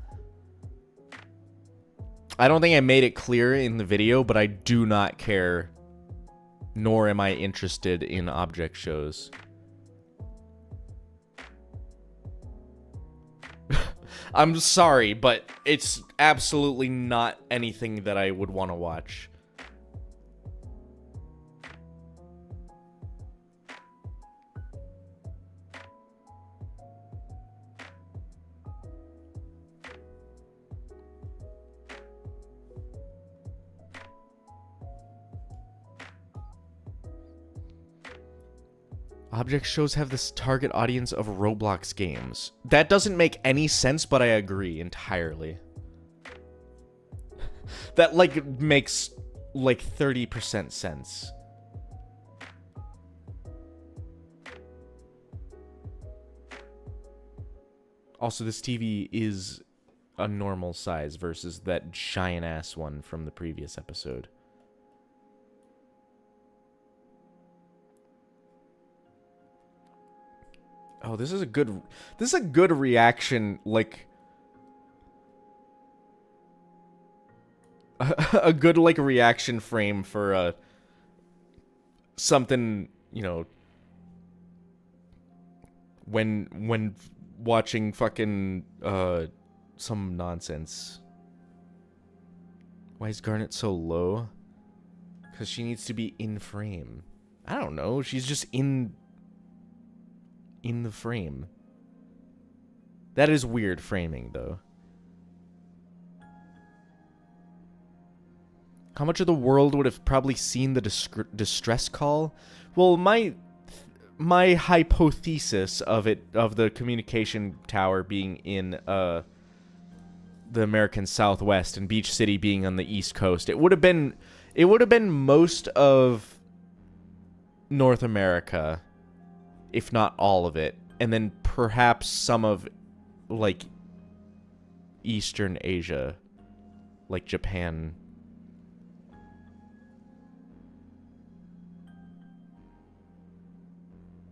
I don't think I made it clear in the video, but I do not care, nor am I interested in object shows. I'm sorry, but it's absolutely not anything that I would want to watch. Object shows have this target audience of Roblox games. That doesn't make any sense, but I agree entirely. That, like, makes, like, 30% sense. Also, this TV is a normal size versus that giant-ass one from the previous episode. Oh, this is a good reaction, like a good like reaction frame for something, you know, when watching fucking some nonsense. Why is Garnet so low? Cuz she needs to be in frame. I don't know, she's just in the frame. That is weird framing, though. How much of the world would have probably seen the distress call? Well, my hypothesis of the communication tower being in the American Southwest and Beach City being on the East Coast, it would have been most of North America, if not all of it, and then perhaps some of, like, Eastern Asia, like Japan.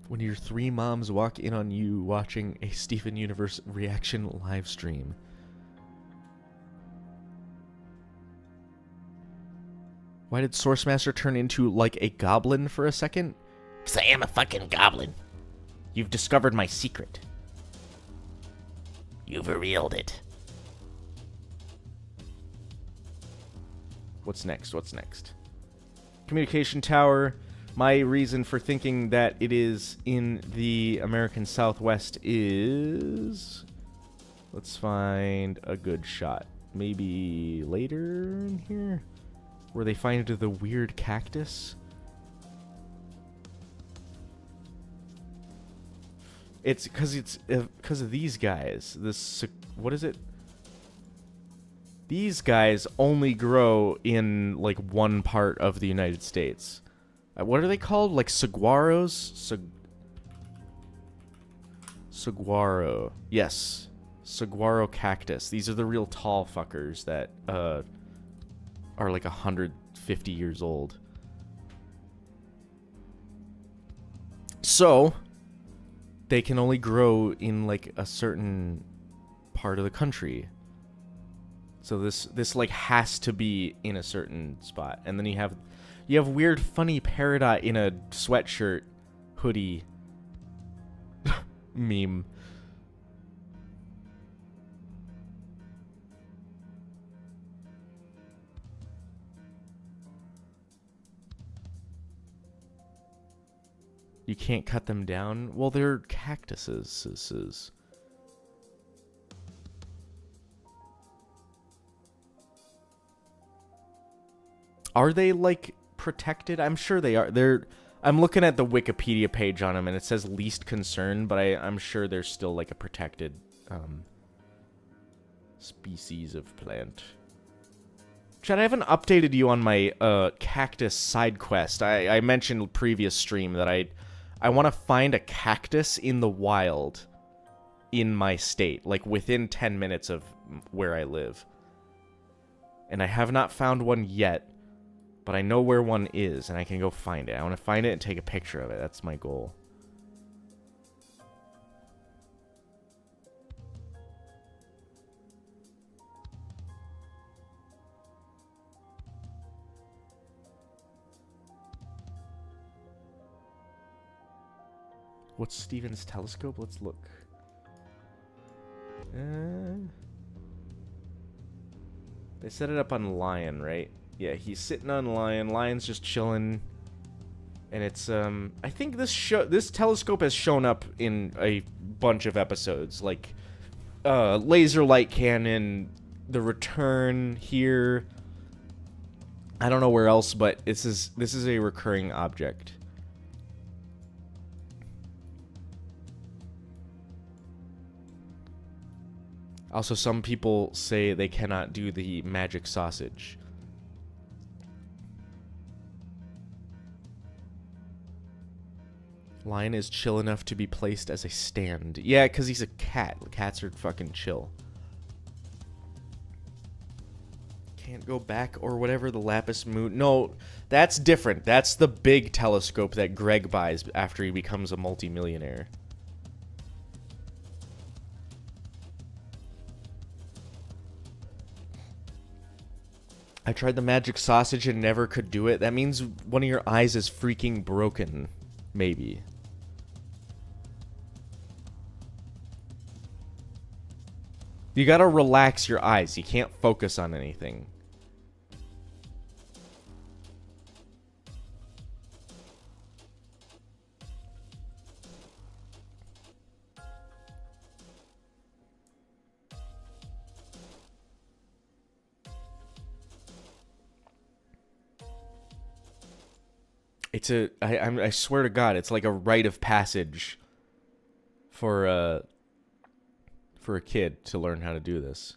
When your 3 moms walk in on you watching a Steven Universe reaction live stream. Why did Sourcemaster turn into, like, a goblin for a second? 'Cause I am a fucking goblin. You've discovered my secret. You've revealed it. What's next? What's next? Communication tower. My reason for thinking that it is in the American Southwest is... Let's find a good shot. Maybe later in here? Where they find the weird cactus? It's because of these guys. What is it? These guys only grow in like one part of the United States. What are they called? Like saguaros? Saguaro. Yes. Saguaro cactus. These are the real tall fuckers that are like 150 years old. So they can only grow in like a certain part of the country. So this like has to be in a certain spot. And then you have weird funny Peridot in a sweatshirt hoodie meme. You can't cut them down? Well, they're cactuses. Are they, like, protected? I'm sure they are. I'm looking at the Wikipedia page on them, and it says least concern, but I'm sure they're still, like, a protected species of plant. Chad, I haven't updated you on my cactus side quest. I mentioned previous stream that I want to find a cactus in the wild in my state, like within 10 minutes of where I live. And I have not found one yet, but I know where one is, and I can go find it. I want to find it and take a picture of it. That's my goal. What's Steven's telescope? Let's look. They set it up on Lion, right? Yeah, he's sitting on Lion. Lion's just chilling. And it's, I think this telescope has shown up in a bunch of episodes. Like, Laser Light Cannon, The Return here. I don't know where else, but this is a recurring object. Also, some people say they cannot do the magic sausage. Lion is chill enough to be placed as a stand. Yeah, because he's a cat. Cats are fucking chill. Can't go back or whatever, the lapis moon. No, that's different. That's the big telescope that Greg buys after he becomes a multimillionaire. I tried the magic sausage and never could do it. That means one of your eyes is freaking broken. Maybe. You gotta relax your eyes. You can't focus on anything. It's I swear to God, it's like a rite of passage for a kid to learn how to do this.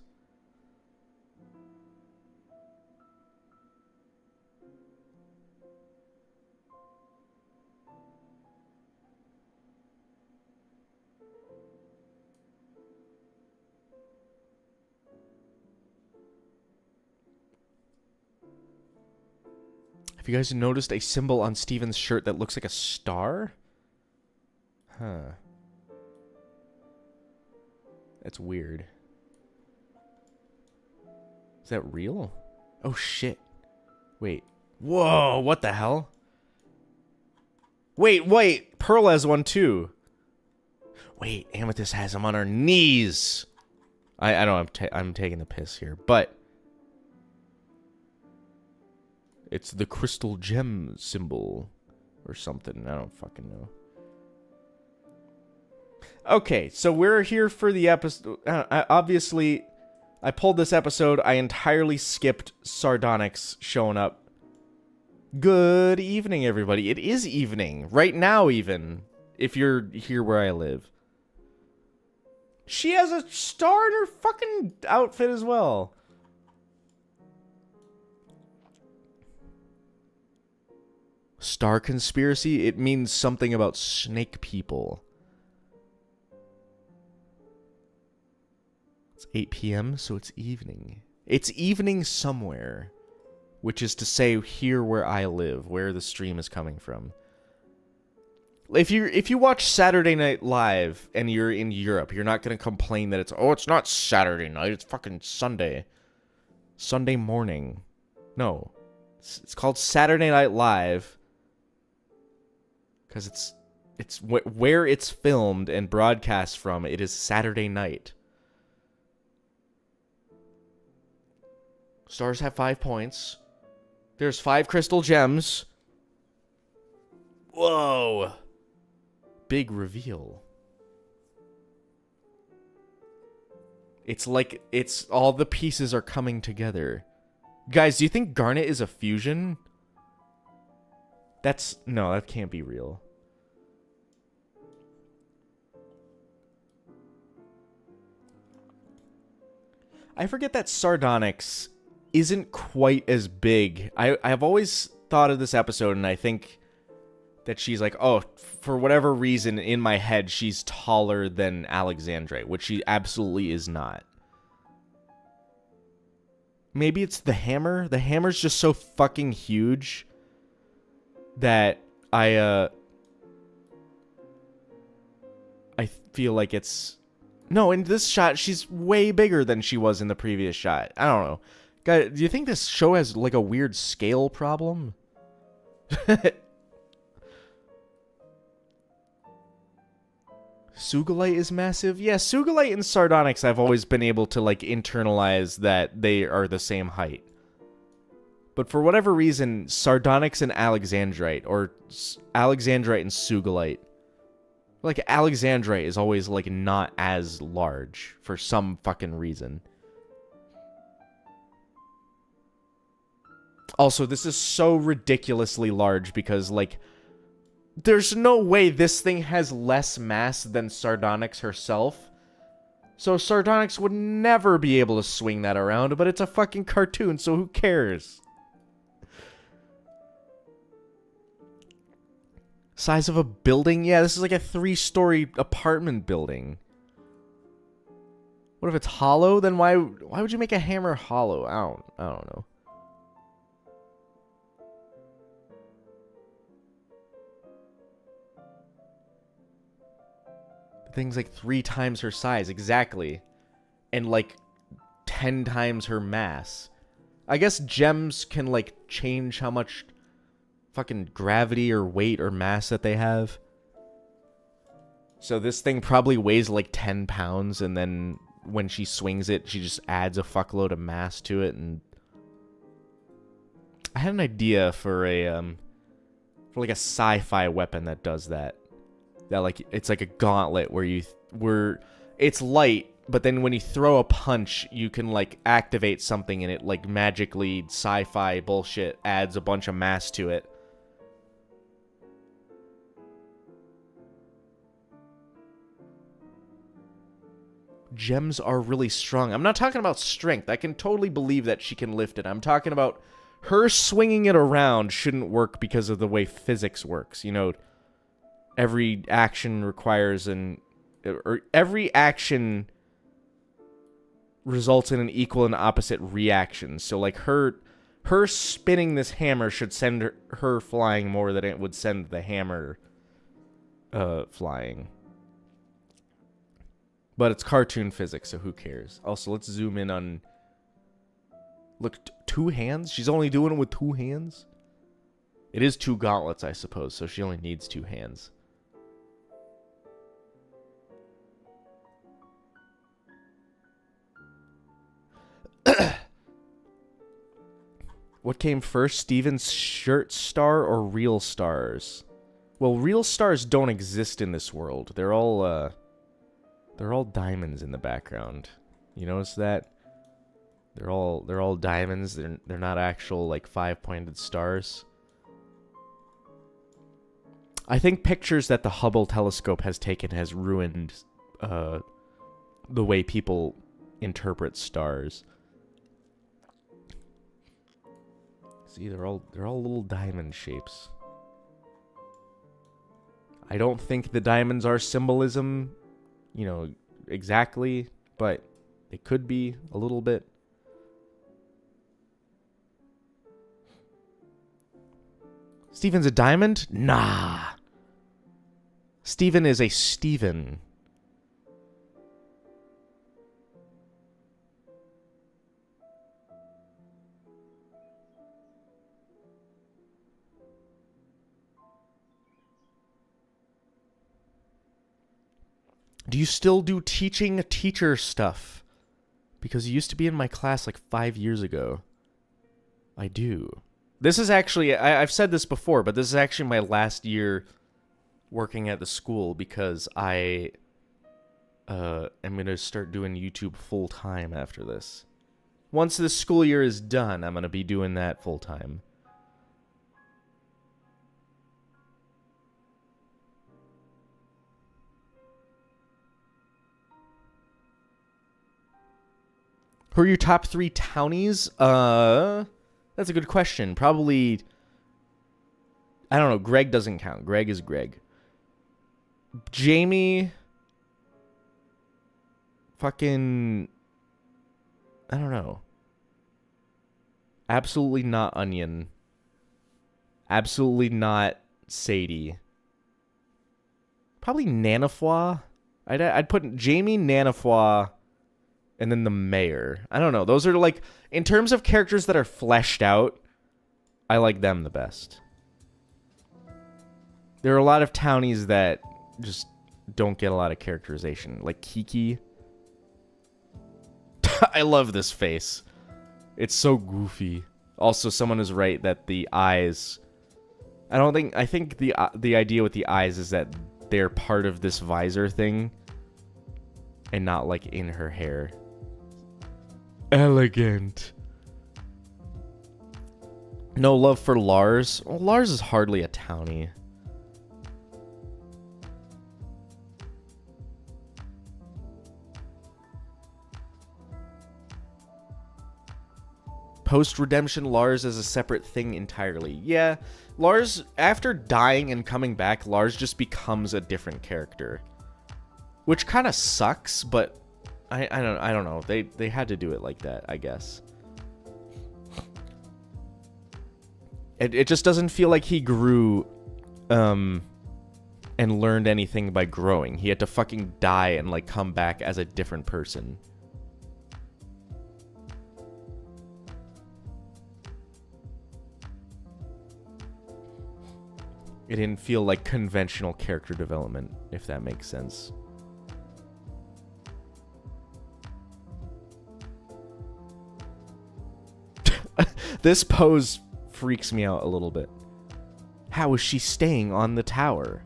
Have you guys noticed a symbol on Steven's shirt that looks like a star? Huh. That's weird. Is that real? Oh, shit. Wait. Whoa, what the hell? Wait. Pearl has one, too. Wait, Amethyst has them on her knees. I know I'm taking the piss here, but... it's the crystal gem symbol. Or something. I don't fucking know. Okay, so we're here for the episode. Obviously, I pulled this episode. I entirely skipped Sardonyx showing up. Good evening, everybody. It is evening. Right now, even. If you're here where I live. She has a star in her fucking outfit as well. Star conspiracy? It means something about snake people. It's 8 p.m., so it's evening. It's evening somewhere. Which is to say, here where I live, where the stream is coming from. If you watch Saturday Night Live and you're in Europe, you're not gonna complain that it's not Saturday night, it's fucking Sunday. Sunday morning. No. It's called Saturday Night Live because it's where it's filmed and broadcast from. It is Saturday night. Stars have 5 points. There's 5 crystal gems. Whoa. Big reveal. It's like all the pieces are coming together. Guys, do you think Garnet is a fusion? No, that can't be real. I forget that Sardonyx isn't quite as big. I've always thought of this episode, and I think that she's like, oh, for whatever reason, in my head, she's taller than Alexandrite, which she absolutely is not. Maybe it's the hammer? The hammer's just so fucking huge that I feel like it's... No, in this shot, she's way bigger than she was in the previous shot. I don't know. Guys, do you think this show has, like, a weird scale problem? Sugilite is massive? Yeah, Sugilite and Sardonyx I've always been able to, like, internalize that they are the same height. But for whatever reason, Sardonyx and Alexandrite, or Alexandrite and Sugilite, like, Alexandrite is always, like, not as large for some fucking reason. Also, this is so ridiculously large because, like, there's no way this thing has less mass than Sardonyx herself. So Sardonyx would never be able to swing that around, but it's a fucking cartoon, so who cares? Size of a building? Yeah, this is like a 3-story apartment building. What if it's hollow? Then why would you make a hammer hollow? I don't know. The thing's like 3 times her size, exactly. And like 10 times her mass. I guess gems can like change how much fucking gravity or weight or mass that they have. So this thing probably weighs like 10 pounds, and then when she swings it, she just adds a fuckload of mass to it. And I had an idea for like a sci-fi weapon that does that. That like it's like a gauntlet where it's light, but then when you throw a punch, you can like activate something, and it like magically sci-fi bullshit adds a bunch of mass to it. Gems are really strong. I'm not talking about strength. I can totally believe that she can lift it. I'm talking about her swinging it around shouldn't work because of the way physics works. You know, every action requires or every action results in an equal and opposite reaction. So like her spinning this hammer should send her flying more than it would send the hammer flying. But it's cartoon physics, so who cares? Also, let's zoom in on... Look, 2 hands? She's only doing it with 2 hands? It is 2 gauntlets, I suppose, so she only needs 2 hands. What came first, Steven's shirt star or real stars? Well, real stars don't exist in this world. They're all diamonds in the background. You notice that? They're all diamonds. They're not actual like 5-pointed stars. I think pictures that the Hubble telescope has taken has ruined the way people interpret stars. See, they're all little diamond shapes. I don't think the diamonds are symbolism, you know, exactly, but it could be a little bit. Steven's a diamond? Nah. Steven is a Steven. Do you still do teacher stuff? Because you used to be in my class like 5 years ago. I do. This is actually, I've said this before, but this is actually my last year working at the school because I am going to start doing YouTube full time after this. Once this school year is done, I'm going to be doing that full time. Who are your top 3 townies? That's a good question. Probably, I don't know. Greg doesn't count. Greg is Greg. Jamie. Fucking, I don't know. Absolutely not Onion. Absolutely not Sadie. Probably Nanafwa. I'd put Jamie, Nanafwa, and then the mayor. I don't know. Those are like, in terms of characters that are fleshed out, I like them the best. There are a lot of townies that just don't get a lot of characterization. Like Kiki. I love this face. It's so goofy. Also, someone is right that the eyes... I think the idea with the eyes is that they're part of this visor thing. And not like in her hair. Elegant. No love for Lars. Well, Lars is hardly a townie. Post-redemption, Lars is a separate thing entirely. Yeah, Lars, after dying and coming back, Lars just becomes a different character. Which kind of sucks, but I don't know. They had to do it like that, I guess. It just doesn't feel like he grew and learned anything by growing. He had to fucking die and like come back as a different person. It didn't feel like conventional character development, if that makes sense. This pose freaks me out a little bit. How is she staying on the tower?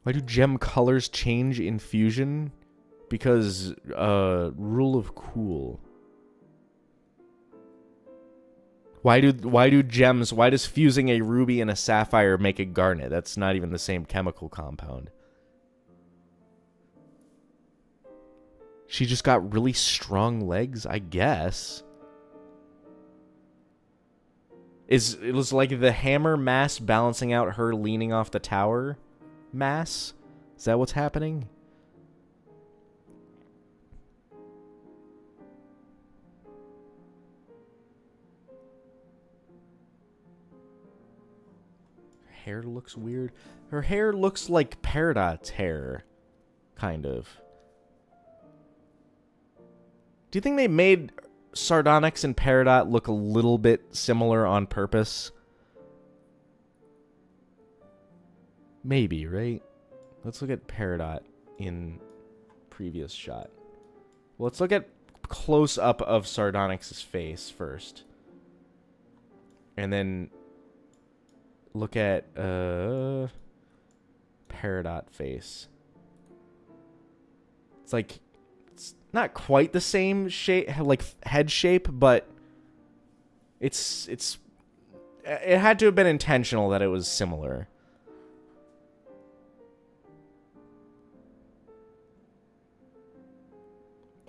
Why do gem colors change in fusion? Because, rule of cool. Why does fusing a ruby and a sapphire make a garnet? That's not even the same chemical compound. She just got really strong legs, I guess. It was like the hammer mass balancing out her leaning off the tower mass? Is that what's happening? Hair looks weird. Her hair looks like Peridot's hair. Kind of. Do you think they made Sardonyx and Peridot look a little bit similar on purpose? Maybe, right? Let's look at Peridot in previous shot. Well, let's look at close-up of Sardonyx's face first. And then look at Peridot face. It's like, it's not quite the same shape, like head shape, but it had to have been intentional that it was similar.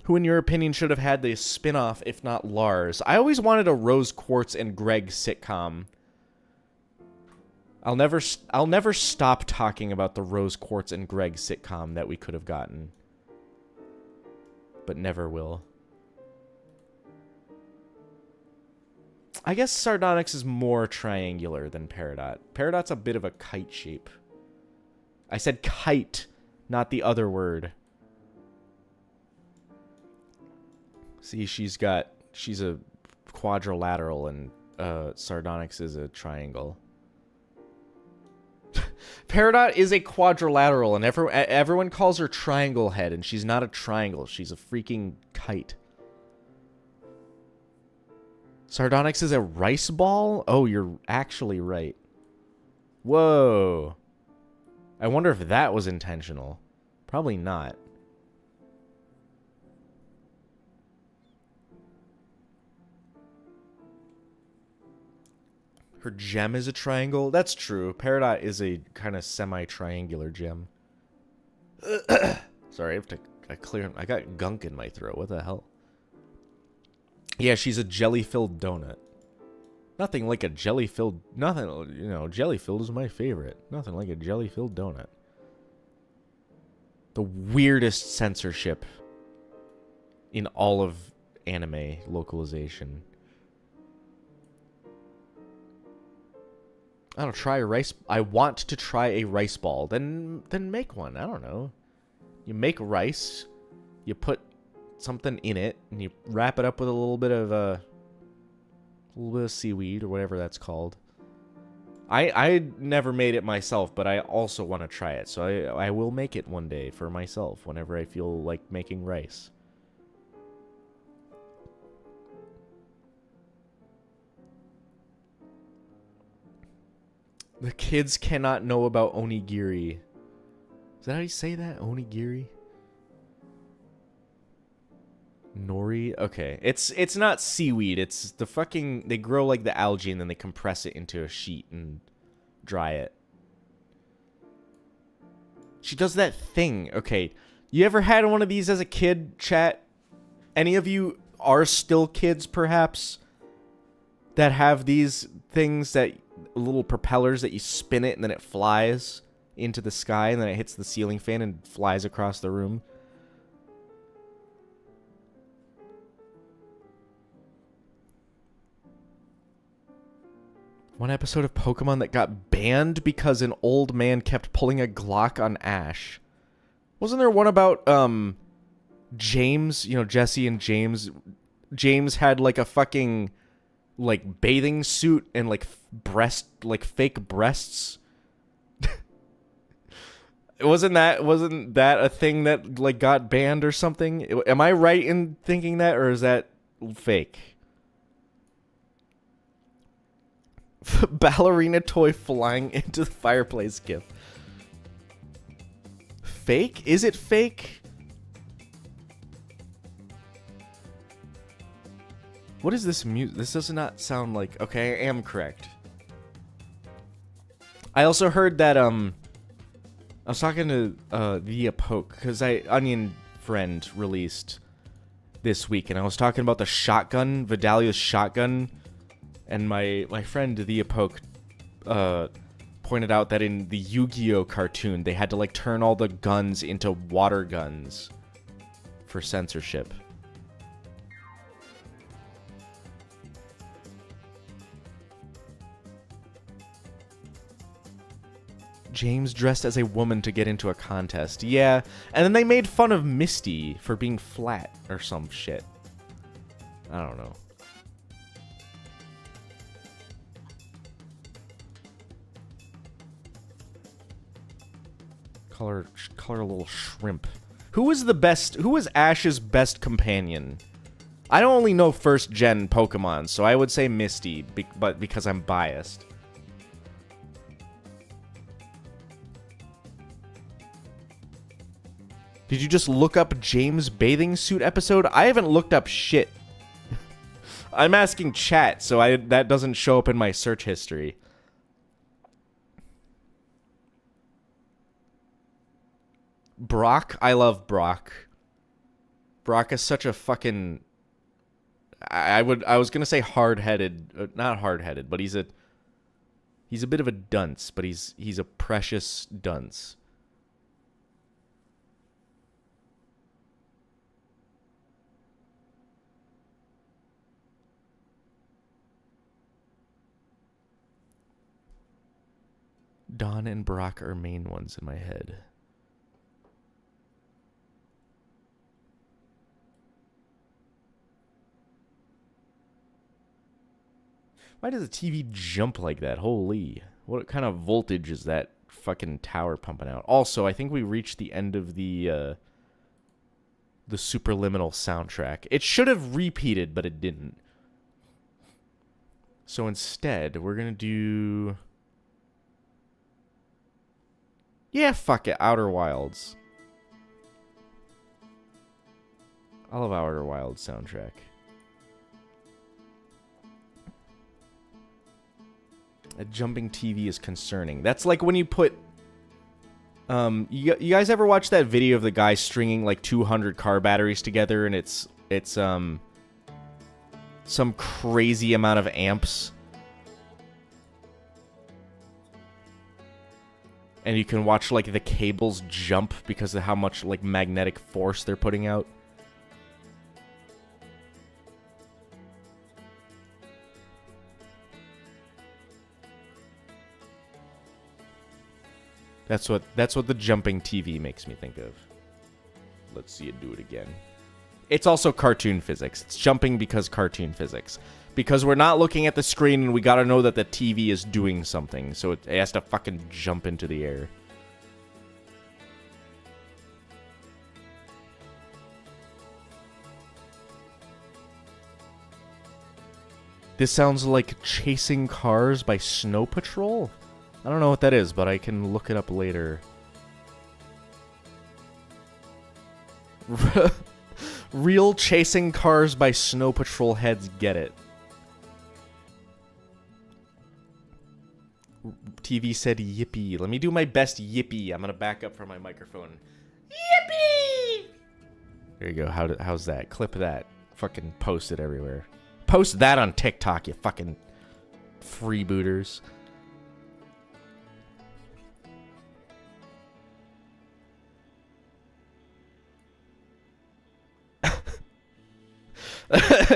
Who, in your opinion, should have had the spin-off if not Lars? I always wanted a Rose Quartz and Greg sitcom. I'll never stop talking about the Rose Quartz and Greg sitcom that we could have gotten. But never will. I guess Sardonyx is more triangular than Peridot. Peridot's a bit of a kite shape. I said kite, not the other word. See, she's a quadrilateral, and Sardonyx is a triangle. Peridot is a quadrilateral, and everyone calls her Triangle Head, and she's not a triangle. She's a freaking kite. Sardonyx is a rice ball? Oh, you're actually right. Whoa. I wonder if that was intentional. Probably not. Her gem is a triangle? That's true. Peridot is a kind of semi-triangular gem. Sorry, I have to clear... I got gunk in my throat. What the hell? Yeah, she's a jelly-filled donut. Nothing like a jelly-filled... Nothing, you know, jelly-filled is my favorite. Nothing like a jelly-filled donut. The weirdest censorship in all of anime localization. I don't know, try a rice... I want to try a rice ball. Then make one. I don't know. You make rice. You put something in it, and you wrap it up with a little bit of seaweed or whatever that's called. I never made it myself, but I also want to try it. So I will make it one day for myself whenever I feel like making rice. The kids cannot know about onigiri. Is that how you say that? Onigiri? Nori? Okay. It's not seaweed. It's the fucking... They grow like the algae and then they compress it into a sheet and dry it. She does that thing. Okay. You ever had one of these as a kid, chat? Any of you are still kids, perhaps? That have these things that... Little propellers that you spin it and then it flies into the sky and then it hits the ceiling fan and flies across the room. One episode of Pokemon that got banned because an old man kept pulling a Glock on Ash. Wasn't there one about James, you know, Jesse and James? James had like a fucking like bathing suit and like fake breasts. Wasn't that a thing that like got banned or something? Am I right in thinking that, or is that fake? Ballerina toy flying into the fireplace gif. Fake? Is it fake? What is this music? This does not sound like... Okay, I am correct. I also heard that, I was talking to, Via Poke, because Onion Friend released this week, and I was talking about the shotgun, Vidalia's shotgun, and my friend Via Poke, pointed out that in the Yu-Gi-Oh cartoon, they had to, like, turn all the guns into water guns for censorship. James dressed as a woman to get into a contest. Yeah, and then they made fun of Misty for being flat or some shit. I don't know. Color a little shrimp. Who was Ash's best companion? I only know first gen Pokemon, so I would say Misty, but because I'm biased. Did you just look up James bathing suit episode? I haven't looked up shit. I'm asking chat, so that doesn't show up in my search history. Brock, I love Brock. Brock is such a fucking... I was gonna say hard-headed, not hard-headed, but he's a bit of a dunce, but he's a precious dunce. Don and Brock are main ones in my head. Why does the TV jump like that? Holy. What kind of voltage is that fucking tower pumping out? Also, I think we reached the end of the Superliminal soundtrack. It should have repeated, but it didn't. So instead, we're going to do... Yeah, fuck it. Outer Wilds. I love Outer Wilds soundtrack. A jumping TV is concerning. That's like when you put... You guys ever watch that video of the guy stringing like 200 car batteries together and it's some crazy amount of amps? And you can watch like the cables jump because of how much like magnetic force they're putting out. That's what the jumping TV makes me think of. Let's see it do it again. It's also cartoon physics. It's jumping because cartoon physics. Because we're not looking at the screen and we gotta know that the TV is doing something. So it has to fucking jump into the air. This sounds like Chasing Cars by Snow Patrol? I don't know what that is, but I can look it up later. Real Chasing Cars by Snow Patrol heads get it. TV said yippee. Let me do my best yippee. I'm gonna back up from my microphone. Yippee! There you go. How's that? Clip that. Fucking post it everywhere. Post that on TikTok, you fucking freebooters.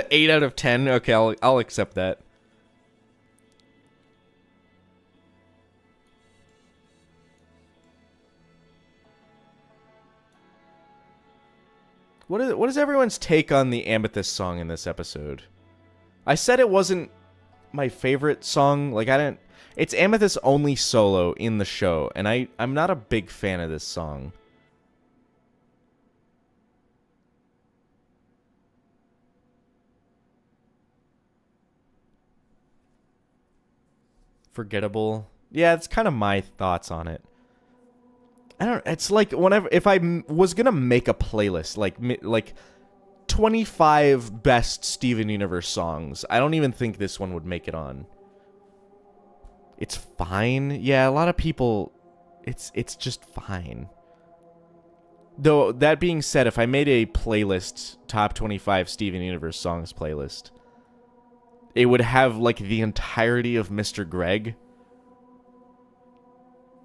8 out of 10. Okay, I'll accept that. What is everyone's take on the Amethyst song in this episode? I said it wasn't my favorite song. Like, I didn't... It's Amethyst's only solo in the show, and I'm not a big fan of this song. Forgettable. Yeah, it's kind of my thoughts on it. I don't... It's like, whenever... If I was gonna make a playlist, like 25 best Steven Universe songs, I don't even think this one would make it on. It's fine. Yeah, a lot of people... It's just fine. Though, that being said, if I made a playlist, top 25 Steven Universe songs playlist, it would have, like, the entirety of Mr. Greg.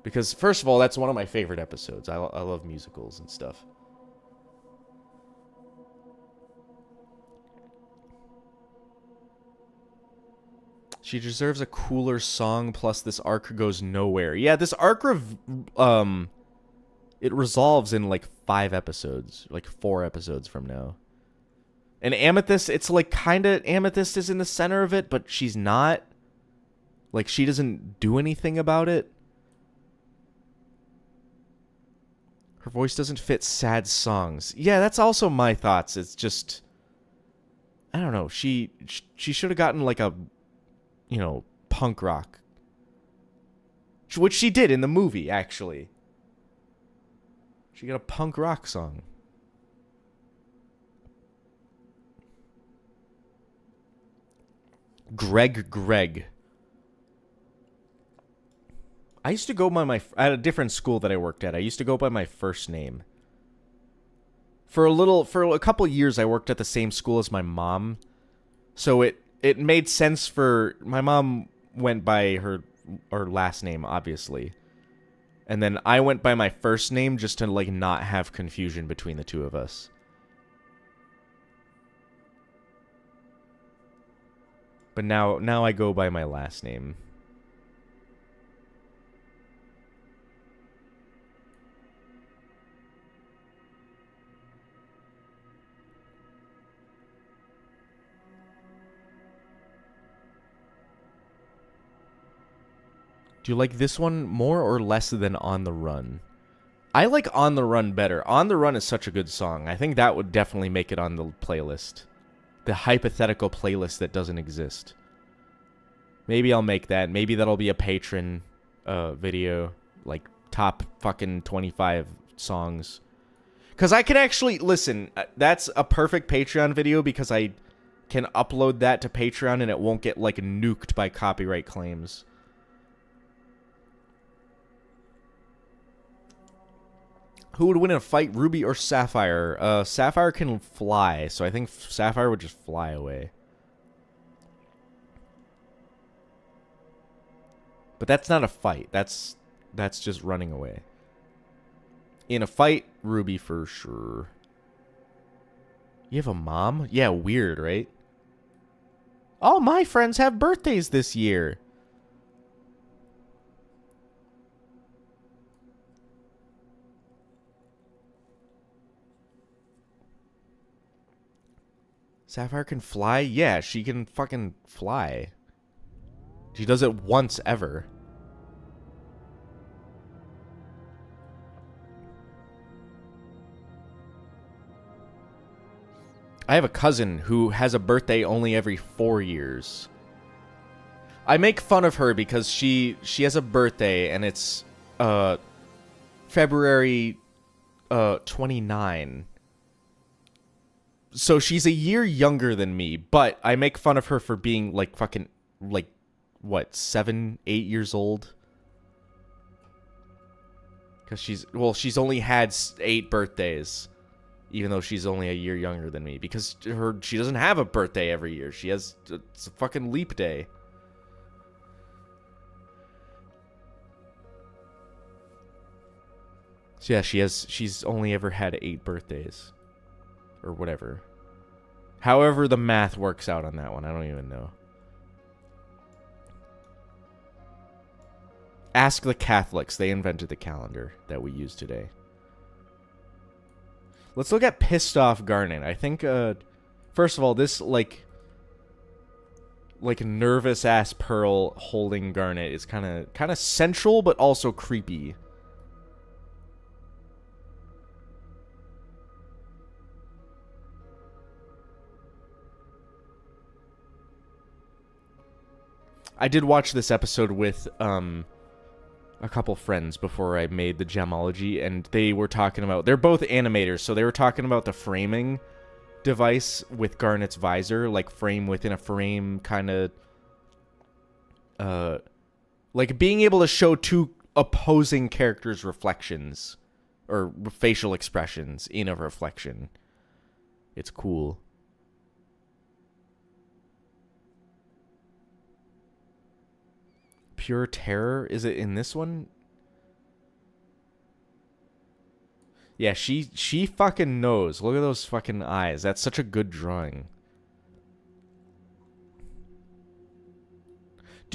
Because, first of all, that's one of my favorite episodes. I love musicals and stuff. She deserves a cooler song, plus this arc goes nowhere. Yeah, this arc, it resolves in, like, 5 episodes. Like, 4 episodes from now. And Amethyst, it's like kind of Amethyst is in the center of it, but she's not. Like, she doesn't do anything about it. Her voice doesn't fit sad songs. Yeah, that's also my thoughts. It's just... I don't know. She should have gotten, like, a, you know, punk rock. Which she did in the movie, actually. She got a punk rock song. Greg. I used to go by at a different school that I worked at. I used to go by my first name. For a couple years, I worked at the same school as my mom. So it made sense for... My mom went by her last name, obviously. And then I went by my first name just to, like, not have confusion between the two of us. But now I go by my last name. Do you like this one more or less than On the Run? I like On the Run better. On the Run is such a good song. I think that would definitely make it on the playlist. The hypothetical playlist that doesn't exist. Maybe I'll make that. Maybe that'll be a patron video. Like, top fucking 25 songs. Because I can actually... Listen, that's a perfect Patreon video because I can upload that to Patreon and it won't get, like, nuked by copyright claims. Who would win in a fight, Ruby or Sapphire? Sapphire can fly, so I think Sapphire would just fly away. But that's not a fight. That's just running away. In a fight, Ruby for sure. You have a mom? Yeah, weird, right? All my friends have birthdays this year. Sapphire can fly? Yeah, she can fucking fly. She does it once ever. I have a cousin who has a birthday only every 4 years. I make fun of her because she has a birthday and it's February 29. So she's a year younger than me, but I make fun of her for being like fucking like what, 7, 8 years old? Because she's only had 8 birthdays, even though she's only a year younger than me. Because she doesn't have a birthday every year. It's a fucking leap day. So yeah, she's only ever had 8 birthdays. Or whatever. However the math works out on that one, I don't even know. Ask the Catholics. They invented the calendar that we use today. Let's look at Pissed Off Garnet. I think, first of all, this, like nervous-ass Pearl holding Garnet is kind of central, but also creepy. I did watch this episode with a couple friends before I made the Gemology, and they were talking about... They're both animators, so they were talking about the framing device with Garnet's visor, like frame within a frame, kind of... like being able to show 2 opposing characters' reflections, or facial expressions in a reflection. It's cool. Pure Terror? Is it in this one? Yeah, she fucking knows. Look at those fucking eyes. That's such a good drawing.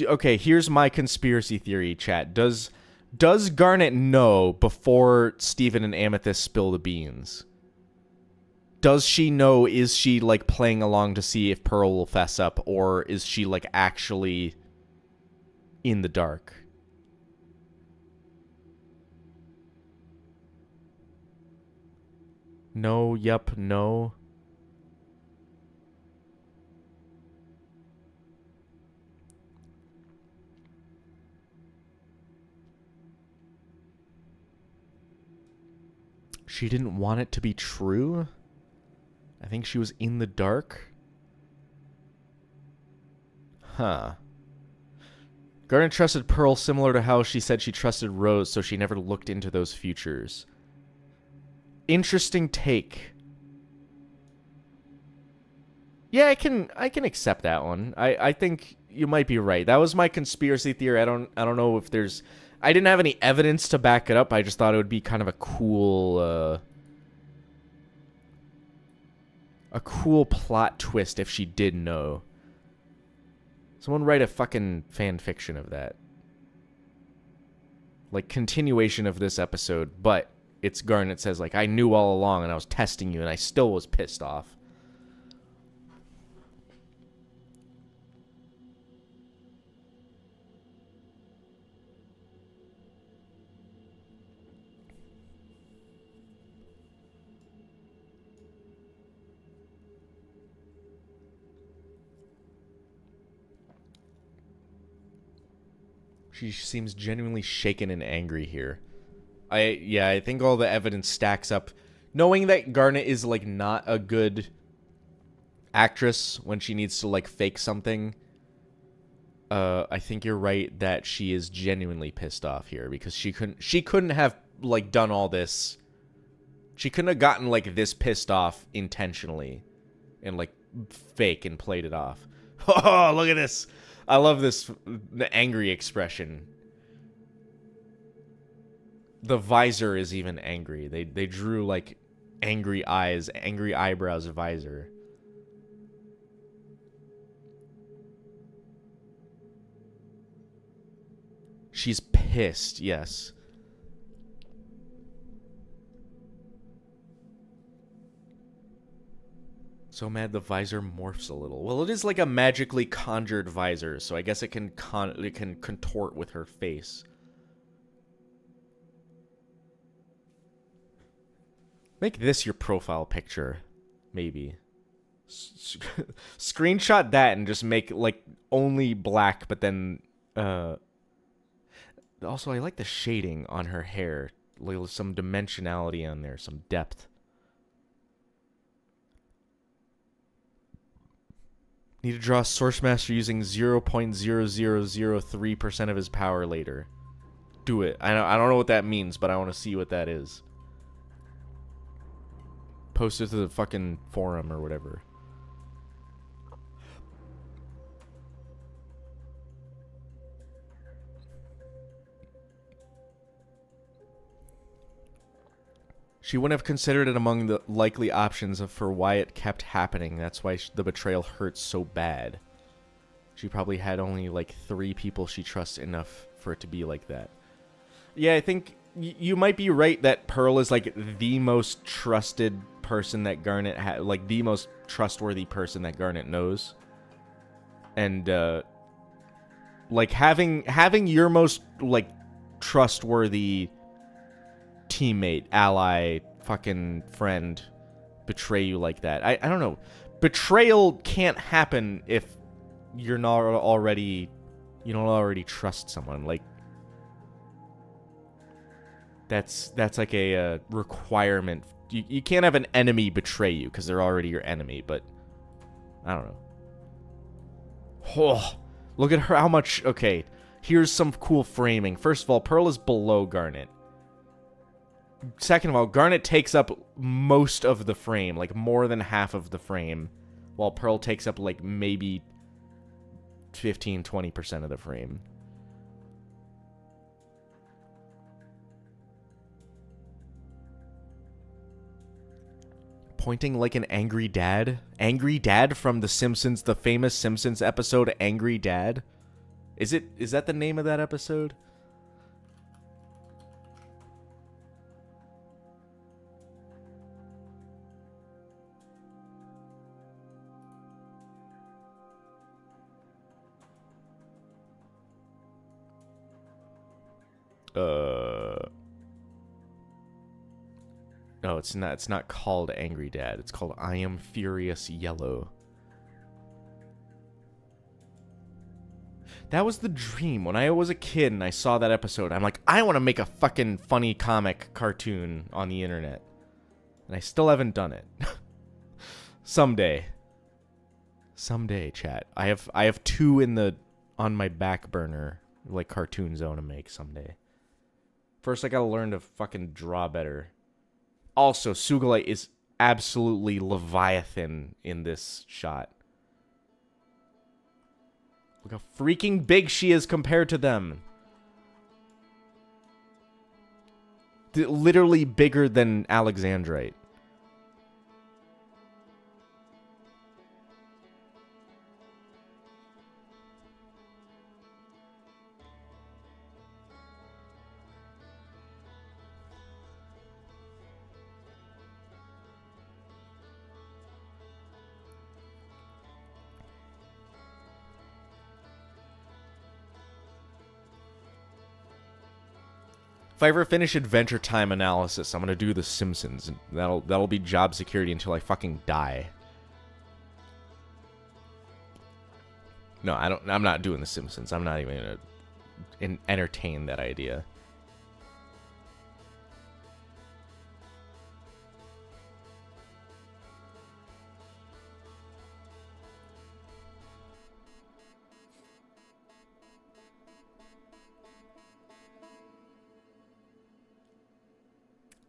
Okay, here's my conspiracy theory, chat. Does Garnet know before Steven and Amethyst spill the beans? Does she know? Is she, like, playing along to see if Pearl will fess up? Or is she, like, actually... in the dark? No, yup, no. She didn't want it to be true? I think she was in the dark? Huh. Garnet trusted Pearl similar to how she said she trusted Rose, so she never looked into those futures. Interesting take. Yeah, I can accept that one. I think you might be right. That was my conspiracy theory. I don't know if there's... I didn't have any evidence to back it up. I just thought it would be kind of a cool plot twist if she did know. Someone write a fucking fan fiction of that. Like, continuation of this episode, but it's Garnet says, like, I knew all along and I was testing you and I still was pissed off. She seems genuinely shaken and angry here. I think all the evidence stacks up. Knowing that Garnet is, like, not a good actress when she needs to, like, fake something, I think you're right that she is genuinely pissed off here, because she couldn't have, like, done all this. She couldn't have gotten, like, this pissed off intentionally and, like, fake and played it off. Oh, look at this. I love this, the angry expression. The visor is even angry. They drew, like, angry eyes, angry eyebrows visor. She's pissed, yes. So mad the visor morphs a little. Well, it is like a magically conjured visor, so I guess it can contort with her face. Make this your profile picture, maybe. Screenshot that and just make, like, only black, but then, also, I like the shading on her hair. Like, some dimensionality on there, some depth. Need to draw Source Master using 0.0003% of his power later. Do it. I don't know what that means, but I want to see what that is. Post it to the fucking forum or whatever. She wouldn't have considered it among the likely options for why it kept happening. That's why the betrayal hurts so bad. She probably had only, like, 3 people she trusts enough for it to be like that. Yeah, I think you might be right that Pearl is, like, the most trusted person that Garnet had, like, the most trustworthy person that Garnet knows. And, like, having your most, like, trustworthy teammate, ally, fucking friend betray you like that. I don't know. Betrayal can't happen if you don't already trust someone. Like, that's like a requirement. You can't have an enemy betray you because they're already your enemy, but I don't know. Oh, look at her, how much. Okay, here's some cool framing. First of all, Pearl is below Garnet. Second of all, Garnet takes up most of the frame, like more than half of the frame, while Pearl takes up like maybe 15-20% of the frame. Pointing like an angry dad? Angry Dad from The Simpsons, the famous Simpsons episode Angry Dad? Is that the name of that episode? No, it's not. It's not called Angry Dad. It's called I Am Furious Yellow. That was the dream. When I was a kid and I saw that episode, I'm like, I want to make a fucking funny comic cartoon on the internet. And I still haven't done it. Someday. Someday, chat. I have 2 on my back burner, like, cartoons I want to make someday. First, I gotta learn to fucking draw better. Also, Sugalite is absolutely Leviathan in this shot. Look how freaking big she is compared to them. Literally bigger than Alexandrite. If I ever finish Adventure Time analysis, I'm gonna do The Simpsons. That'll be job security until I fucking die. No, I'm not doing The Simpsons. I'm not even gonna entertain that idea.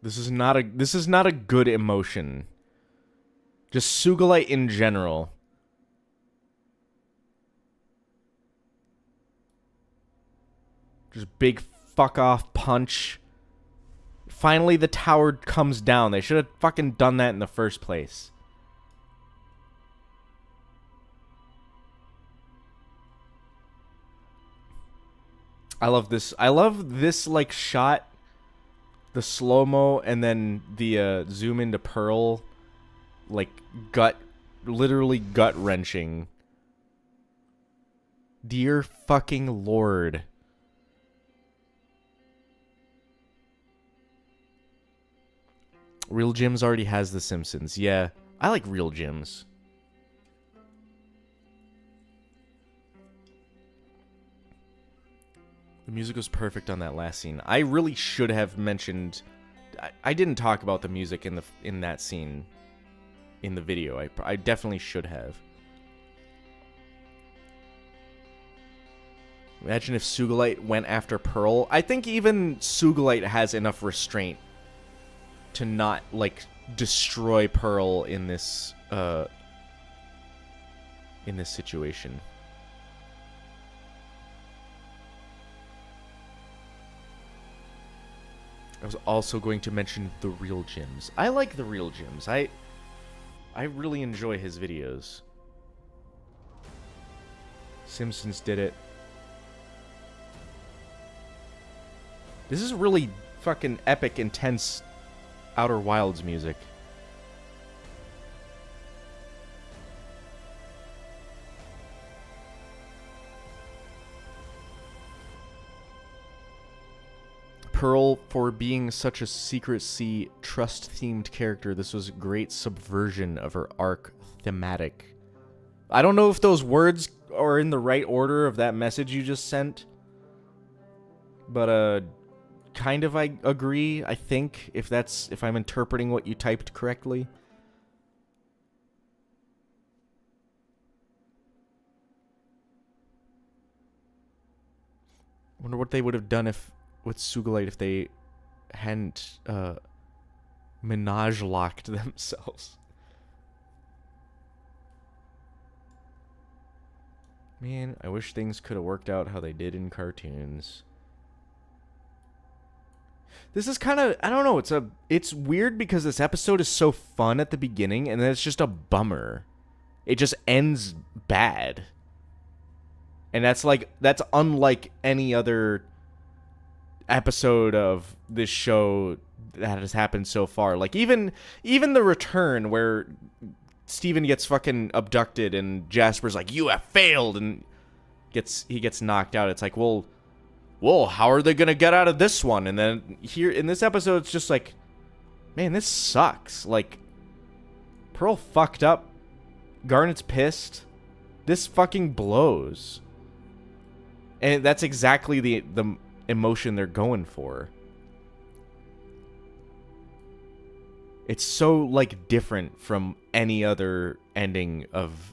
This is not a good emotion. Just Sugilite in general. Just big fuck off punch. Finally the tower comes down. They should have fucking done that in the first place. I love this. I love this like shot. The slow-mo and then the zoom into Pearl, like literally gut-wrenching. Dear fucking Lord. Real Gyms already has The Simpsons. Yeah, I like Real Gyms. The music was perfect on that last scene. I really should have mentioned... I didn't talk about the music in that scene in the video. I definitely should have. Imagine if Sugilite went after Pearl. I think even Sugilite has enough restraint to not, like, destroy Pearl in this situation. I was also going to mention the Real Gyms. I like the Real Gyms. I really enjoy his videos. Simpsons did it. This is really fucking epic, intense Outer Wilds music. Pearl, for being such a secrecy, trust-themed character, this was a great subversion of her arc thematic. I don't know if those words are in the right order of that message you just sent, but kind of I agree, I think, if I'm interpreting what you typed correctly. I wonder what they would have done with Sugilite if they hadn't menage-locked themselves. Man, I wish things could have worked out how they did in cartoons. This is kind of, I don't know, it's weird because this episode is so fun at the beginning and then it's just a bummer. It just ends bad. And that's unlike any other episode of this show that has happened so far. Like even the return where Steven gets fucking abducted and Jasper's like, "You have failed," and he gets knocked out. It's like, well, how are they gonna get out of this one? And then here in this episode, it's just like, man, this sucks. Like, Pearl fucked up. Garnet's pissed. This fucking blows. And that's exactly the emotion they're going for. It's so, like, different from any other ending of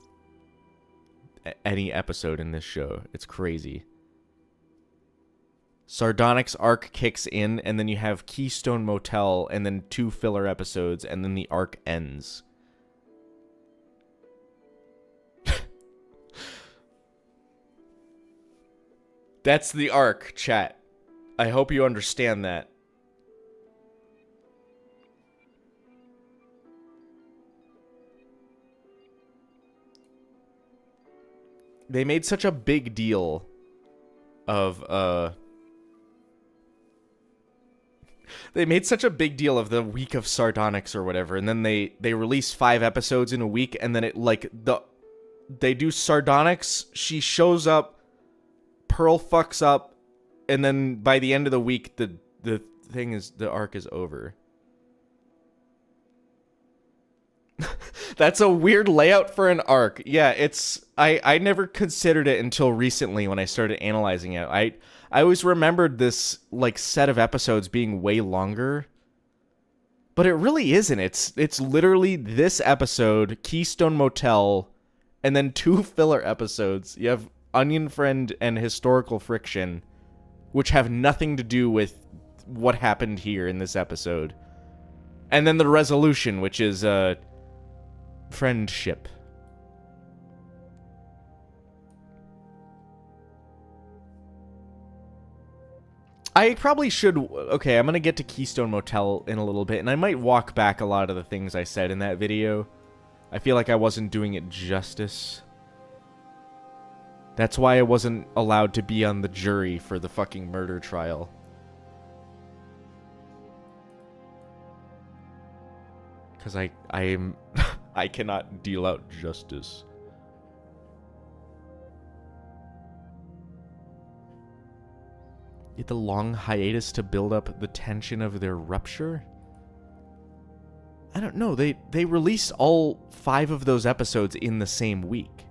any episode in this show. It's crazy. Sardonyx arc kicks in, and then you have Keystone Motel, and then 2 filler episodes, and then the arc ends. That's the arc, chat. I hope you understand that. They made such a big deal of, they made such a big deal of the week of Sardonyx or whatever, and then they release 5 episodes in a week, and then they do Sardonyx, she shows up, Pearl fucks up, and then by the end of the week, the arc is over. That's a weird layout for an arc. Yeah, I never considered it until recently when I started analyzing it. I I always remembered this, like, set of episodes being way longer. But it really isn't. It's literally this episode, Keystone Motel, and then 2 filler episodes. You have Onion Friend and Historical Friction, which have nothing to do with what happened here in this episode. And then the resolution, which is, friendship. I probably should... Okay, I'm gonna get to Keystone Motel in a little bit, and I might walk back a lot of the things I said in that video. I feel like I wasn't doing it justice. That's why I wasn't allowed to be on the jury for the fucking murder trial. Because I am... I cannot deal out justice. Get the long hiatus to build up the tension of their rupture? I don't know. They released all 5 of those episodes in the same week.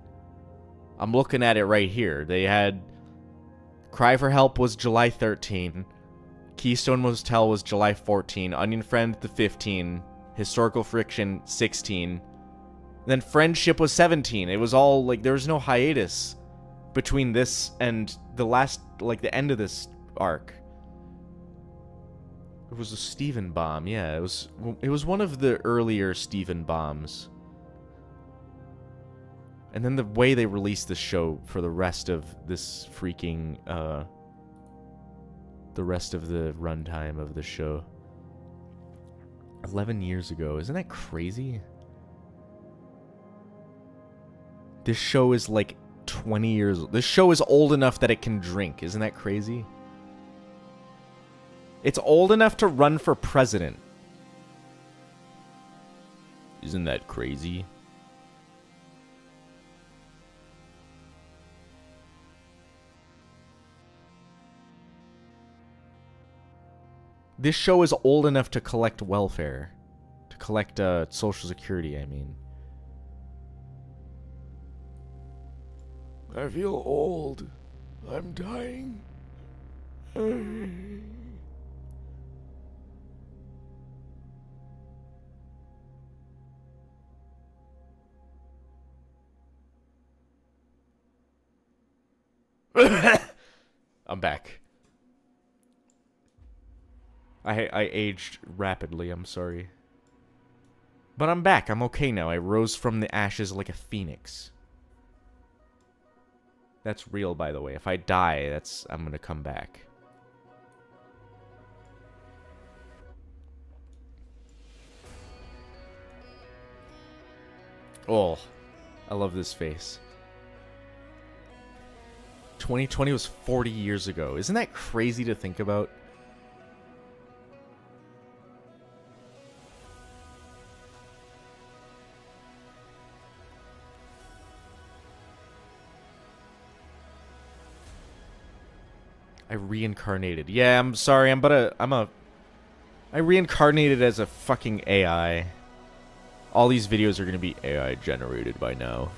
I'm looking at it right here. They had... Cry for Help was July 13. Keystone Motel was July 14. Onion Friend, the 15. Historical Friction, 16. Then Friendship was 17. It was all, like, there was no hiatus between this and the last, like, the end of this arc. It was a Steven bomb. Yeah, it was one of the earlier Steven bombs. And then the way they released the show for the rest of this freaking, the rest of the runtime of the show. 11 years ago. Isn't that crazy? This show is like 20 years old. This show is old enough that it can drink. Isn't that crazy? It's old enough to run for president. Isn't that crazy? This show is old enough to collect welfare. To collect, Social Security, I mean. I feel old. I'm dying. I'm back. I aged rapidly, I'm sorry. But I'm back, I'm okay now. I rose from the ashes like a phoenix. That's real, by the way. If I die, I'm gonna come back. Oh, I love this face. 2020 was 40 years ago. Isn't that crazy to think about? I reincarnated. Yeah, I'm sorry. I reincarnated as a fucking AI. All these videos are gonna be AI generated by now.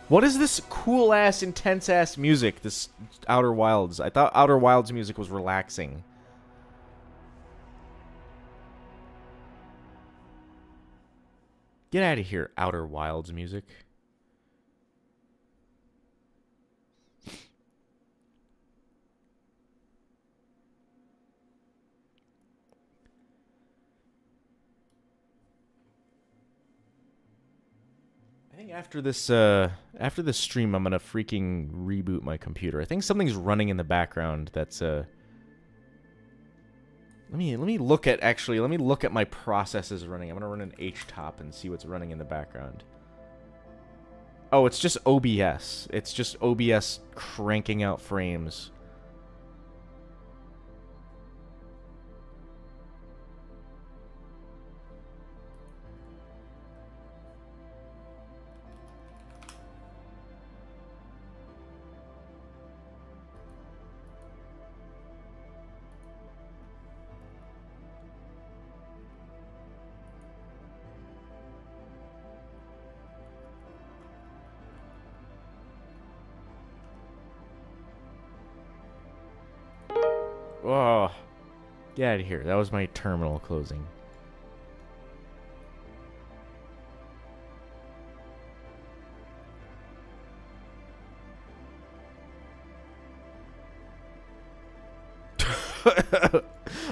What is this cool-ass, intense-ass music, this Outer Wilds? I thought Outer Wilds music was relaxing. Get out of here, Outer Wilds music. I think after this stream, I'm gonna freaking reboot my computer. I think something's running in the background. That's Let me look at my processes running. I'm gonna run an HTOP and see what's running in the background. Oh, it's just OBS. It's just OBS cranking out frames. Oh, get out of here. That was my terminal closing.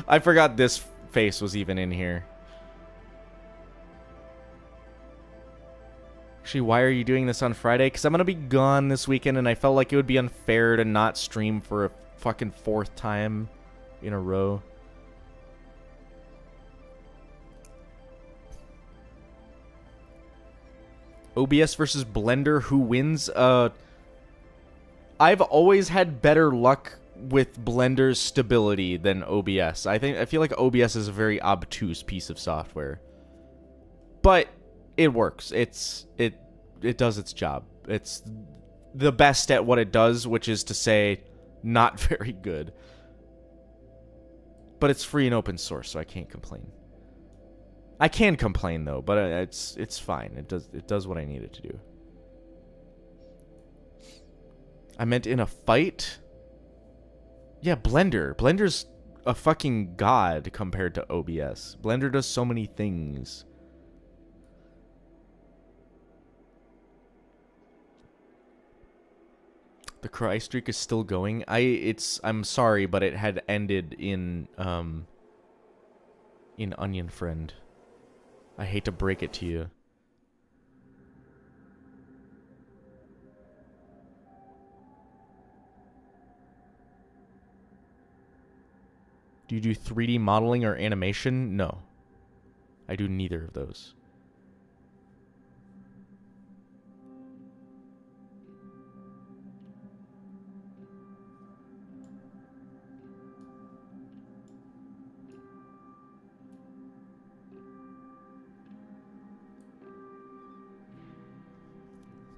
I forgot this face was even in here. Actually, why are you doing this on Friday? Because I'm going to be gone this weekend, and I felt like it would be unfair to not stream for a fucking 4th time in a row. OBS versus Blender, who wins? I've always had better luck with Blender's stability than OBS. I feel like OBS is a very obtuse piece of software. But it works. It does its job. It's the best at what it does, which is to say not very good. But it's free and open source, so I can't complain. I can complain though, but it's fine. It does what I need it to do. I meant in a fight? Yeah, Blender. Blender's a fucking god compared to OBS. Blender does so many things. The cry streak is still going. I'm sorry, but it had ended in Onion Friend. I hate to break it to you. Do you do 3D modeling or animation? No. I do neither of those.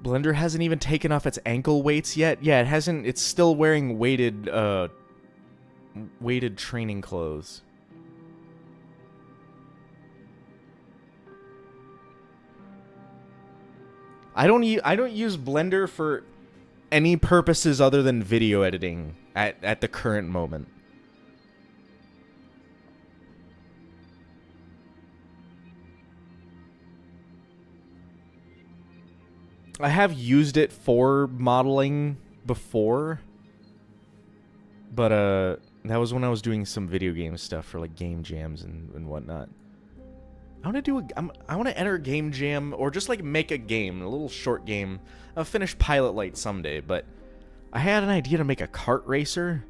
Blender hasn't even taken off its ankle weights yet. Yeah, it hasn't. It's still wearing weighted training clothes. I don't use Blender for any purposes other than video editing at the current moment. I have used it for modeling before, but that was when I was doing some video game stuff for like game jams and whatnot. I want to enter a game jam or just like make a game, a little short game. I'll finish Pilot Light someday, but I had an idea to make a kart racer.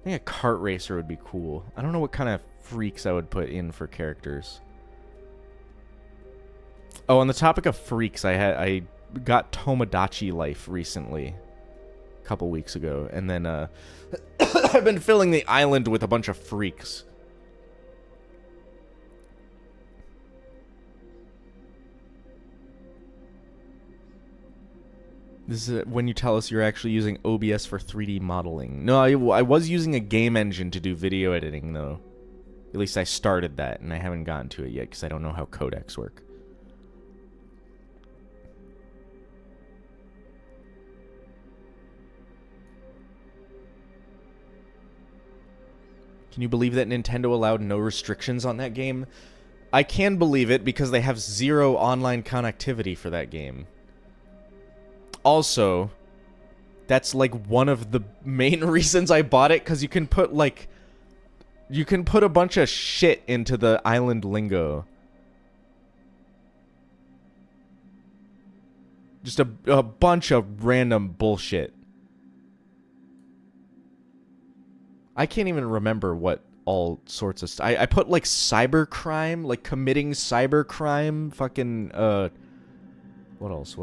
I think a kart racer would be cool. I don't know what kind of freaks I would put in for characters. Oh, on the topic of freaks, I got Tomodachi Life recently, a couple weeks ago, and then I've been filling the island with a bunch of freaks. This is when you tell us you're actually using OBS for 3D modeling. No, I was using a game engine to do video editing, though. At least I started that, and I haven't gotten to it yet because I don't know how codecs work. Can you believe that Nintendo allowed no restrictions on that game? I can believe it because they have 0 online connectivity for that game. Also, that's like one of the main reasons I bought it, because you can put a bunch of shit into the island lingo. Just a bunch of random bullshit. I can't even remember what all sorts of stuff. I put like cybercrime, like committing cybercrime, fucking what else?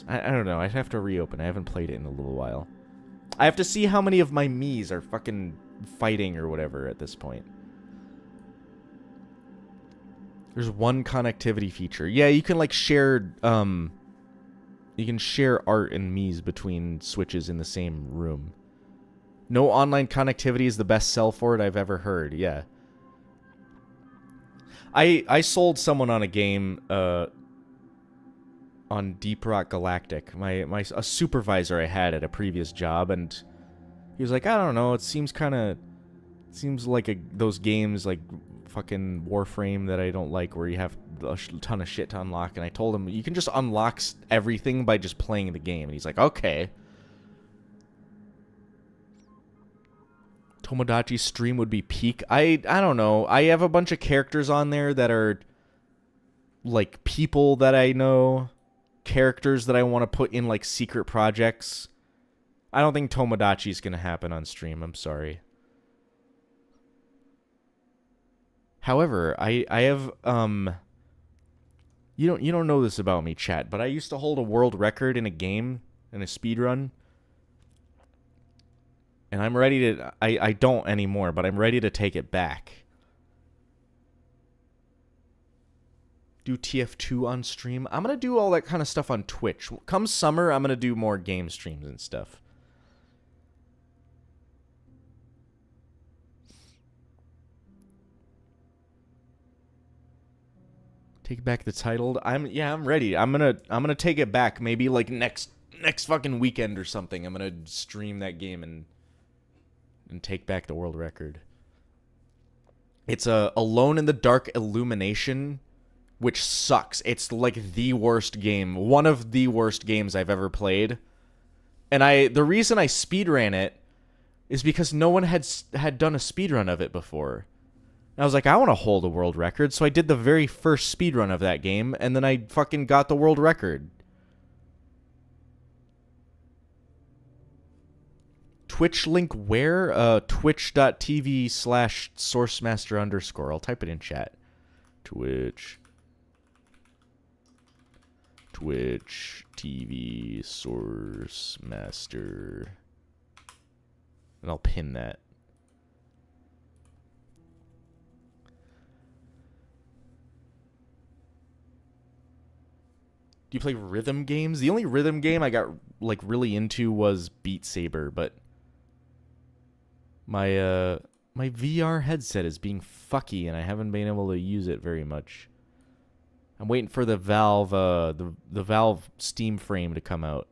I don't know. I'd have to reopen. I haven't played it in a little while. I have to see how many of my Miis are fucking fighting or whatever at this point. There's one connectivity feature. Yeah, you can like share you can share art and Miis between Switches in the same room. No online connectivity is the best sell for it I've ever heard. Yeah. I sold someone on a game on Deep Rock Galactic. A supervisor I had at a previous job, and he was like, I don't know, it seems kind of Seems like those games like fucking Warframe that I don't like, where you have a ton of shit to unlock. And I told him, you can just unlock everything by just playing the game. And he's like, okay. Tomodachi's stream would be peak. I don't know. I have a bunch of characters on there that are like people that I know, characters that I want to put in like secret projects. I don't think Tomodachi's gonna happen on stream. I'm sorry. However, I have you don't know this about me, chat, but I used to hold a world record in a game, in a speed run. And I'm ready to I don't anymore, but I'm ready to take it back. Do TF2 on stream. I'm going to do all that kind of stuff on Twitch. Come summer, I'm going to do more game streams and stuff. Take back the title. I'm ready. I'm gonna take it back. Maybe like next fucking weekend or something. I'm gonna stream that game and take back the world record. It's a Alone in the Dark Illumination, which sucks. It's like the worst game. One of the worst games I've ever played. And the reason I speedran it is because no one had done a speedrun of it before. And I was like, I want to hold a world record, so I did the very first speedrun of that game, and then I fucking got the world record. Twitch link where? Twitch.tv/sourcemaster_. I'll type it in chat. Twitch TV Sourcemaster. And I'll pin that. Do you play rhythm games? The only rhythm game I got like really into was Beat Saber, but my my VR headset is being fucky and I haven't been able to use it very much. I'm waiting for the Valve the Valve Steam frame to come out.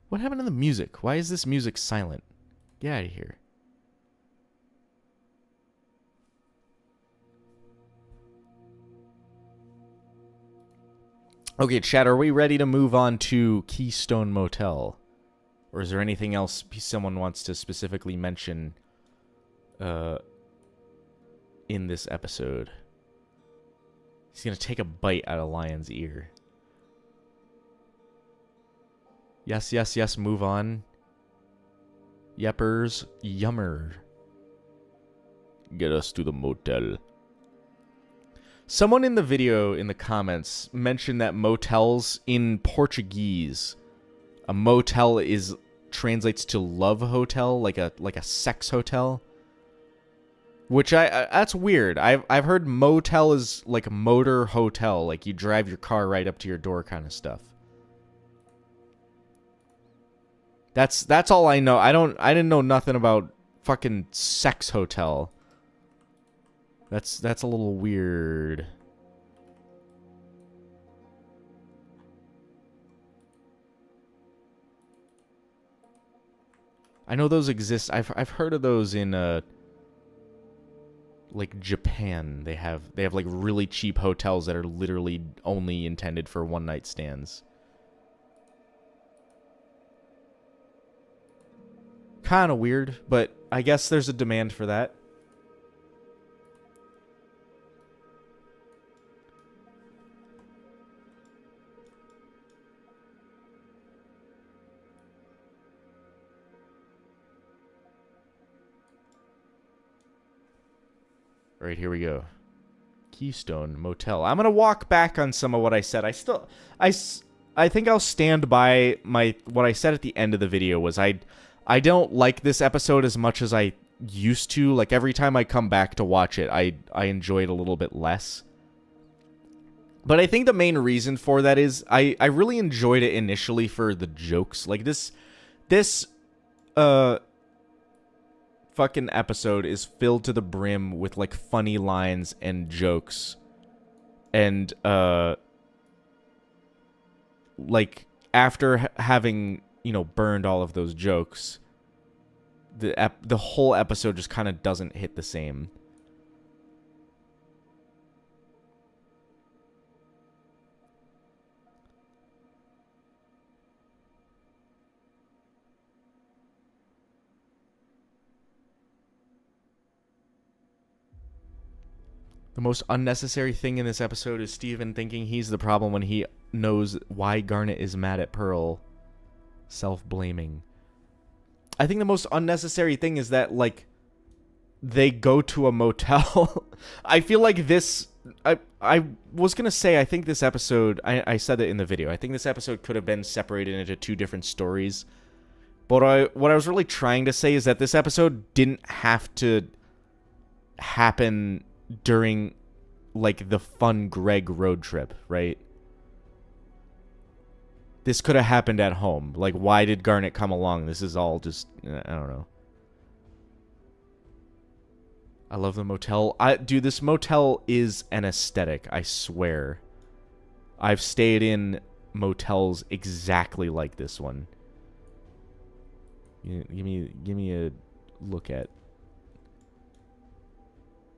What happened to the music? Why is this music silent? Get out of here. Okay, chat, are we ready to move on to Keystone Motel? Or is there anything else someone wants to specifically mention in this episode? He's going to take a bite out of Lion's ear. Yes, yes, yes, move on. Yeppers, yummer. Get us to the motel. Someone in the video, in the comments, mentioned that motels in Portuguese, a motel translates to love hotel, like a sex hotel. Which that's weird. I've heard motel is like a motor hotel, like you drive your car right up to your door kind of stuff. That's all I know. I didn't know nothing about fucking sex hotel. That's a little weird. I know those exist. I've heard of those in like Japan. They have like really cheap hotels that are literally only intended for one night stands. Kind of weird, but I guess there's a demand for that. All right, here we go. Keystone Motel. I'm going to walk back on some of what I said. I think I'll stand by what I said at the end of the video was I don't like this episode as much as I used to. Like every time I come back to watch it, I enjoy it a little bit less. But I think the main reason for that is I really enjoyed it initially for the jokes. Like this fucking episode is filled to the brim with like funny lines and jokes. And like, after having, you know, burned all of those jokes, the whole episode just kind of doesn't hit the same. The most unnecessary thing in this episode is Steven thinking he's the problem when he knows why Garnet is mad at Pearl. Self-blaming. I think the most unnecessary thing is that, like, they go to a motel. I feel like this... I was going to say, I think this episode... I said it in the video. I think this episode could have been separated into 2 different stories. But what I was really trying to say is that this episode didn't have to happen during, like, the fun Greg road trip, right? This could have happened at home. Like, why did Garnet come along? This is all just, I don't know. I love the motel. Dude, this motel is an aesthetic, I swear. I've stayed in motels exactly like this one. Give me a look at.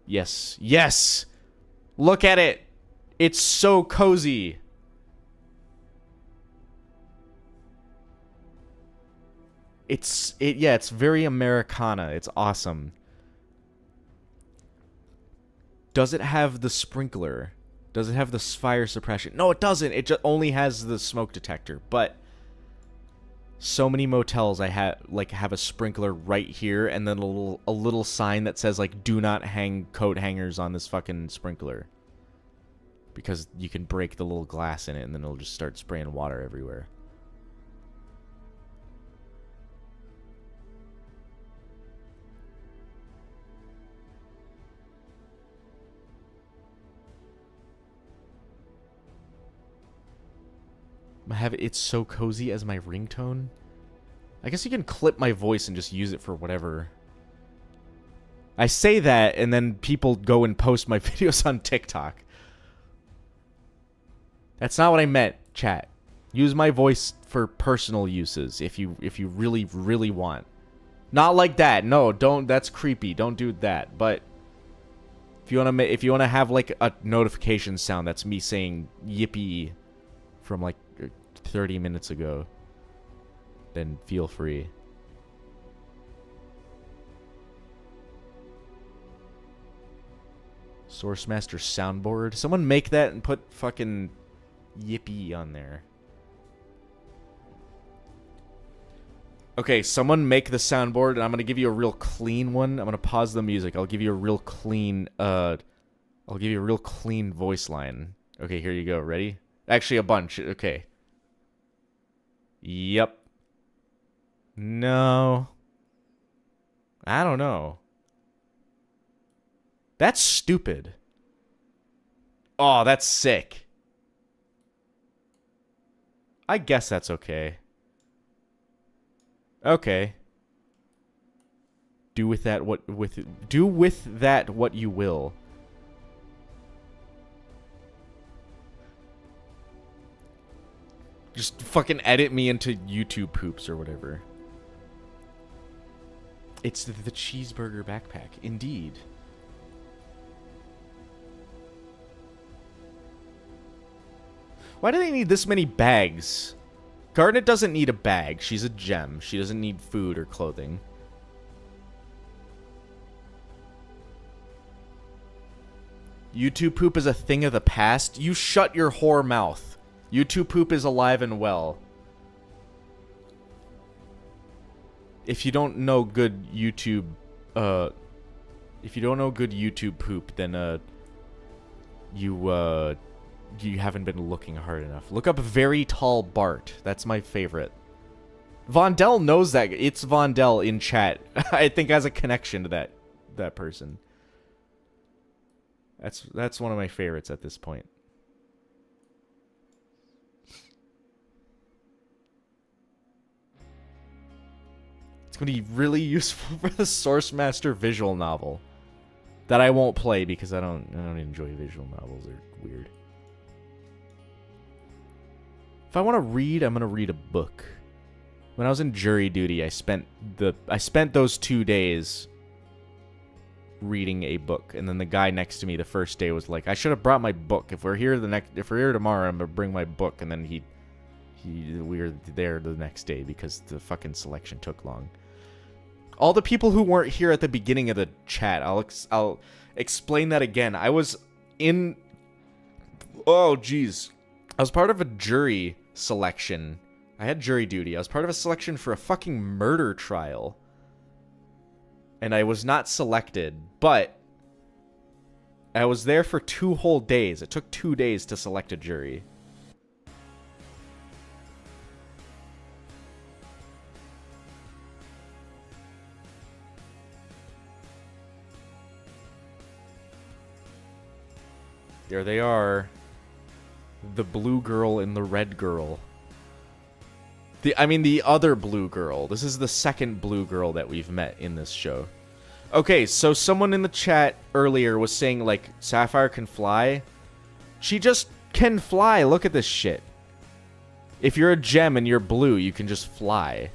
Yes. Yes! Look at it! It's so cozy. Yeah, it's very Americana. It's awesome. Does it have the sprinkler? Does it have the fire suppression? No, it doesn't. It just only has the smoke detector. But so many motels have a sprinkler right here, and then a little sign that says, like, do not hang coat hangers on this fucking sprinkler, because you can break the little glass in it, and then it'll just start spraying water everywhere. Have It's So Cozy as my ringtone? I guess you can clip my voice and just use it for whatever. I say that, and then people go and post my videos on TikTok. That's not what I meant, chat. Use my voice for personal uses if you really, really want. Not like that. No, don't. That's creepy. Don't do that. But if you wanna have, like, a notification sound, that's me saying yippee from, like, 30 minutes ago, then feel free. Source Master soundboard. Someone make that and put fucking yippee on there. Okay, someone make the soundboard, and I'm gonna give you a real clean one. I'm gonna pause the music. I'll give you a real clean voice line. Okay, here you go. Ready? Actually, a bunch. Okay. Yep. No. I don't know. That's stupid. Oh, that's sick. I guess that's okay. Okay. Do with that what you will. Just fucking edit me into YouTube poops or whatever. It's the cheeseburger backpack. Indeed. Why do they need this many bags? Garnet doesn't need a bag. She's a gem. She doesn't need food or clothing. YouTube poop is a thing of the past? You shut your whore mouth. YouTube poop is alive and well. If you don't know good YouTube poop, then you haven't been looking hard enough. Look up Very Tall Bart. That's my favorite. Vondell knows that. It's Vondell in chat. I think has a connection to that person. That's one of my favorites at this point. It's going to be really useful for the Source Master visual novel that I won't play because I don't enjoy visual novels. They're weird. If I want to read, I'm going to read a book. When I was in jury duty, I spent those 2 days reading a book, and then the guy next to me the first day was like, I should have brought my book. If we're here tomorrow, I'm going to bring my book. And then we were there the next day because the fucking selection took long. All the people who weren't here at the beginning of the chat, I'll explain that again. I was in... Oh, jeez. I was part of a jury selection. I had jury duty. I was part of a selection for a fucking murder trial. And I was not selected, but I was there for 2 whole days. It took 2 days to select a jury. There they are. The blue girl and the red girl. The other blue girl. This is the second blue girl that we've met in this show. Okay, so someone in the chat earlier was saying, like, Sapphire can fly. She just can fly. Look at this shit. If you're a gem and you're blue, you can just fly.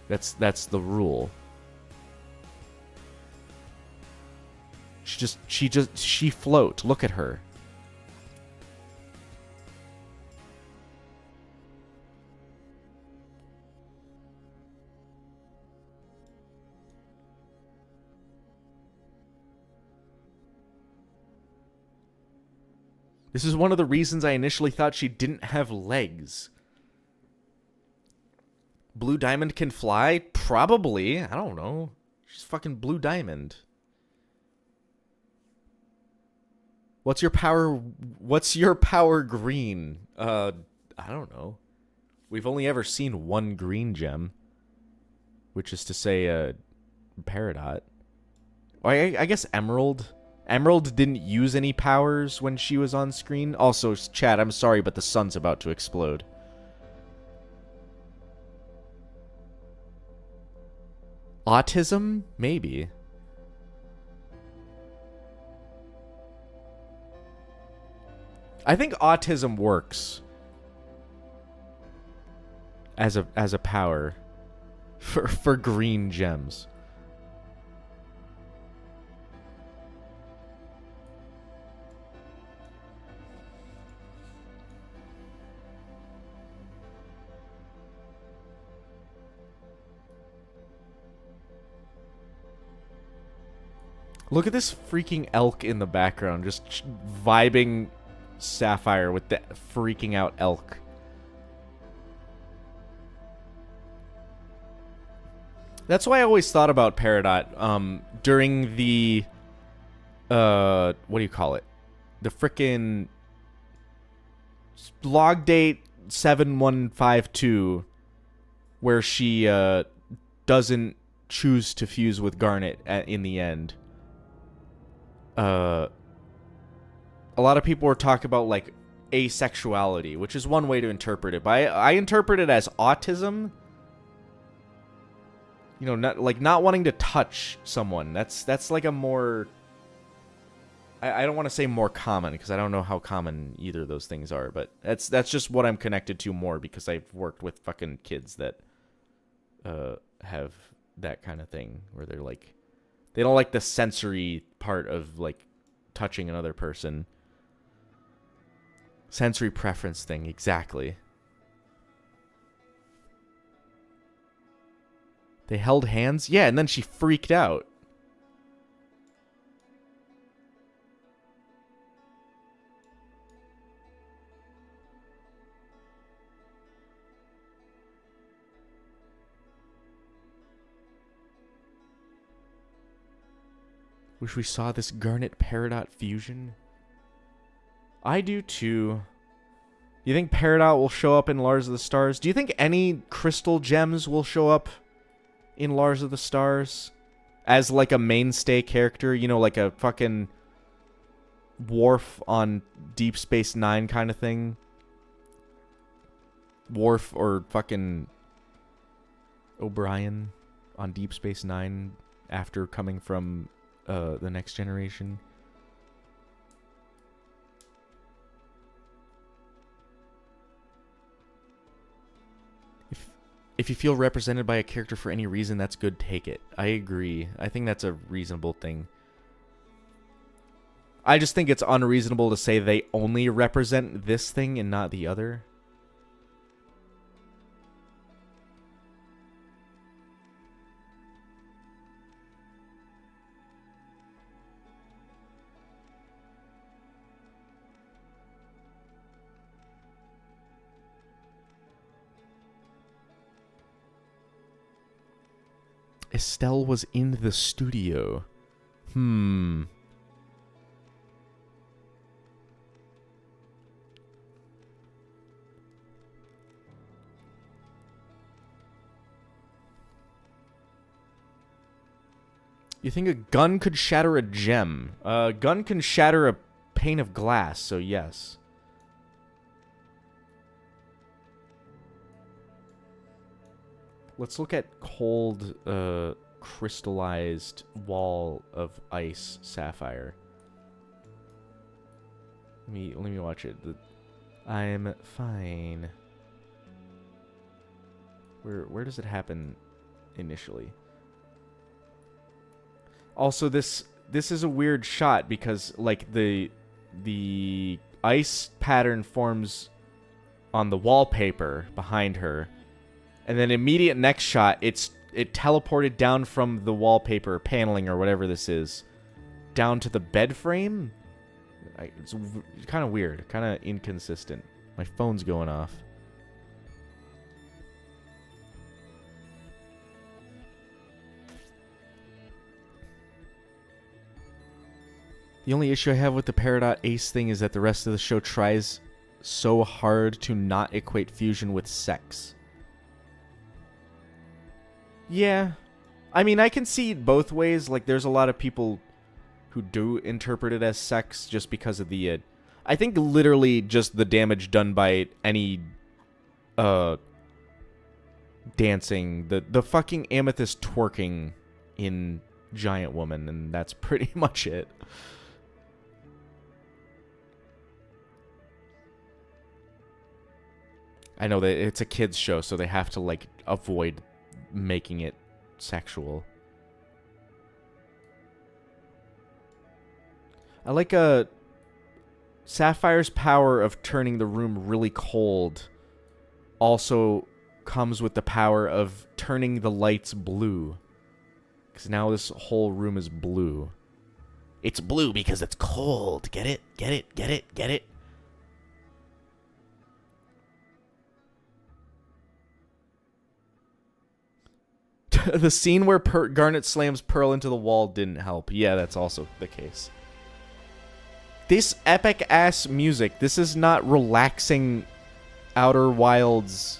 That's the rule. She float. Look at her. This is one of the reasons I initially thought she didn't have legs. Blue Diamond can fly? Probably. I don't know. She's fucking Blue Diamond. What's your power green? I don't know. We've only ever seen one green gem. Which is to say, Peridot. I guess Emerald. Emerald didn't use any powers when she was on screen. Also, chat, I'm sorry, but the sun's about to explode. Autism? Maybe. I think autism works as a power for green gems. Look at this freaking elk in the background, just vibing Sapphire with the freaking out elk. That's why I always thought about Peridot during the what do you call it? The frickin' log date 7152 where she doesn't choose to fuse with Garnet in the end. A lot of people were talking about, like, asexuality, which is one way to interpret it. But I interpret it as autism. You know, not wanting to touch someone. That's like a more... I don't want to say more common, because I don't know how common either of those things are. But that's just what I'm connected to more, because I've worked with fucking kids that have that kind of thing, where they're like... They don't like the sensory part of, like, touching another person. Sensory preference thing, exactly. They held hands? Yeah, and then she freaked out. Wish we saw this Garnet Peridot fusion. I do too. You think Peridot will show up in Lars of the Stars? Do you think any crystal gems will show up in Lars of the Stars? As like a mainstay character? You know, like a fucking Worf on Deep Space Nine kind of thing? Worf or fucking O'Brien on Deep Space Nine after coming from... the Next Generation. If you feel represented by a character for any reason, that's good, take it. I agree. I think that's a reasonable thing. I just think it's unreasonable to say they only represent this thing and not the other. Estelle was in the studio. You think a gun could shatter a gem? A gun can shatter a pane of glass, so yes. Let's look at cold, crystallized wall of ice sapphire. Let me watch it. I'm fine. Where does it happen initially? Also, this is a weird shot because like the ice pattern forms on the wallpaper behind her. And then immediate next shot, it teleported down from the wallpaper paneling or whatever this is, down to the bed frame. It's kind of weird, kind of inconsistent. My phone's going off. The only issue I have with the Peridot Ace thing is that the rest of the show tries so hard to not equate fusion with sex. Yeah. I mean, I can see it both ways. Like, there's a lot of people who do interpret it as sex just because of the... I think literally just the damage done by any... dancing. The fucking amethyst twerking in Giant Woman, and that's pretty much it. I know that it's a kids show, so they have to, like, avoid making it sexual. I like Sapphire's power of turning the room really cold also comes with the power of turning the lights blue. Because now this whole room is blue. It's blue because it's cold. Get it? Get it? Get it? Get it? The scene where Garnet slams Pearl into the wall didn't help. Yeah, that's also the case. This epic-ass music, this is not relaxing Outer Wilds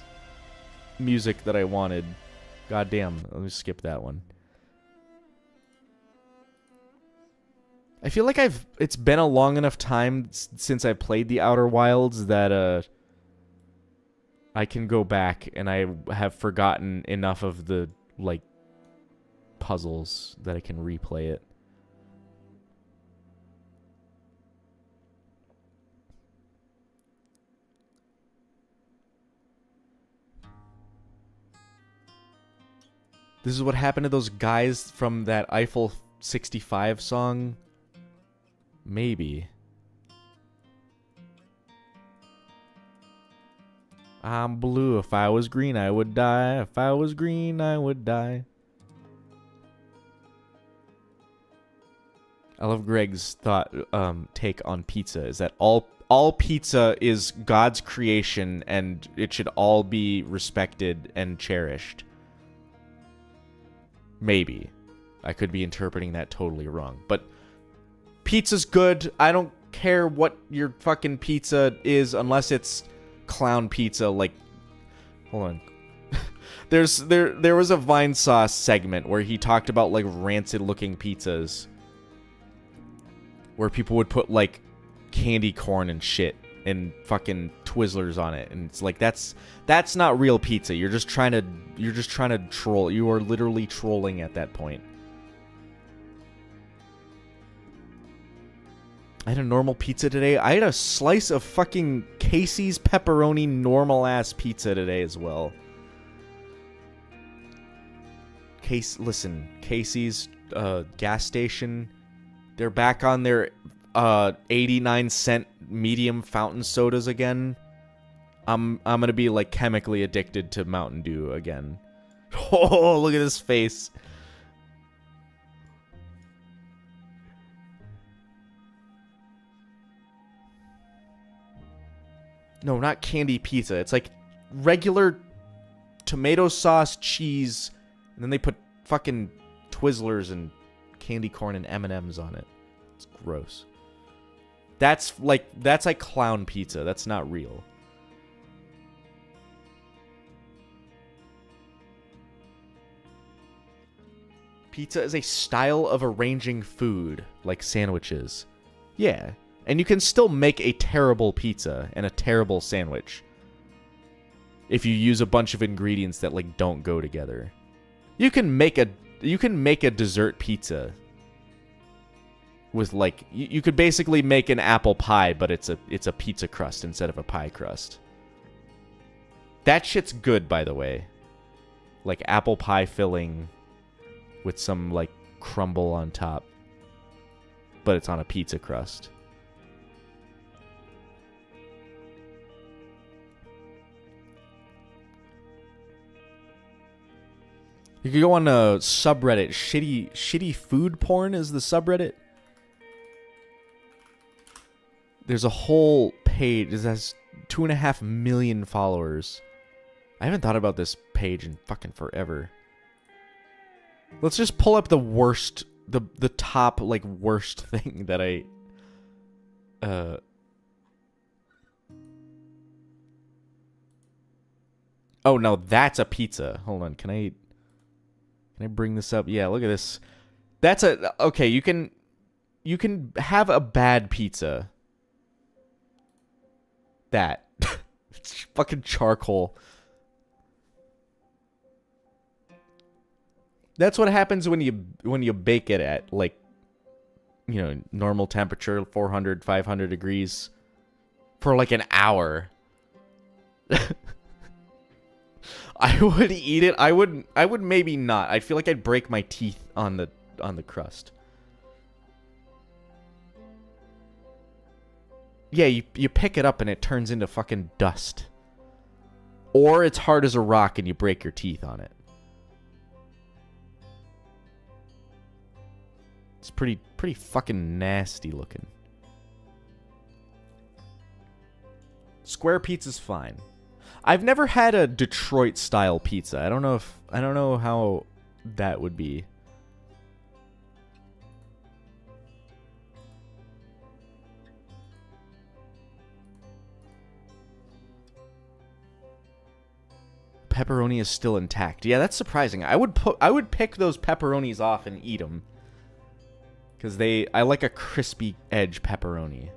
music that I wanted. Goddamn, let me skip that one. I feel like it's been a long enough time since I played the Outer Wilds that I can go back and I have forgotten enough of the like puzzles that I can replay it. This is what happened to those guys from that Eiffel 65 song? Maybe. I'm blue. If I was green, I would die. If I was green, I would die. I love Greg's take on pizza. Is that all pizza is God's creation, and it should all be respected and cherished. Maybe. I could be interpreting that totally wrong. But pizza's good. I don't care what your fucking pizza is unless it's clown pizza. Like, hold on. There was a Vine Sauce segment where he talked about like rancid looking pizzas where people would put like candy corn and shit and fucking Twizzlers on it, and it's like that's not real pizza. You're just trying to troll. You are literally trolling at that point. I had a normal pizza today. I had a slice of fucking Casey's pepperoni normal ass pizza today as well. Casey's gas station. They're back on their 89-cent medium fountain sodas again. I'm gonna be like chemically addicted to Mountain Dew again. Oh, look at his face. No, not candy pizza. It's like regular tomato sauce, cheese, and then they put fucking Twizzlers and candy corn and M&Ms on it. It's gross. That's like clown pizza. That's not real. Pizza is a style of arranging food, like sandwiches. Yeah. And you can still make a terrible pizza and a terrible sandwich if you use a bunch of ingredients that like don't go together. You can make a dessert pizza with like you could basically make an apple pie, but it's a pizza crust instead of a pie crust. That shit's good, by the way. Like apple pie filling with some like crumble on top, but it's on a pizza crust. You could go on a subreddit. Shitty food porn is the subreddit. There's a whole page. It has 2.5 million followers. I haven't thought about this page in fucking forever. Let's just pull up the worst, the top like worst thing that I. Oh no, that's a pizza. Hold on, can I bring this up? Yeah, look at this. That's okay, you can have a bad pizza. That. It's fucking charcoal. That's what happens when you bake it at like, you know, normal temperature, 400, 500 degrees for like an hour. I would eat it. I would maybe not. I feel like I'd break my teeth on the crust. Yeah, you pick it up and it turns into fucking dust. Or it's hard as a rock and you break your teeth on it. It's pretty fucking nasty looking. Square pizza's fine. I've never had a Detroit style pizza. I don't know how that would be. Pepperoni is still intact. Yeah, that's surprising. I would pick those pepperonis off and eat them. Cuz I like a crispy edge pepperoni.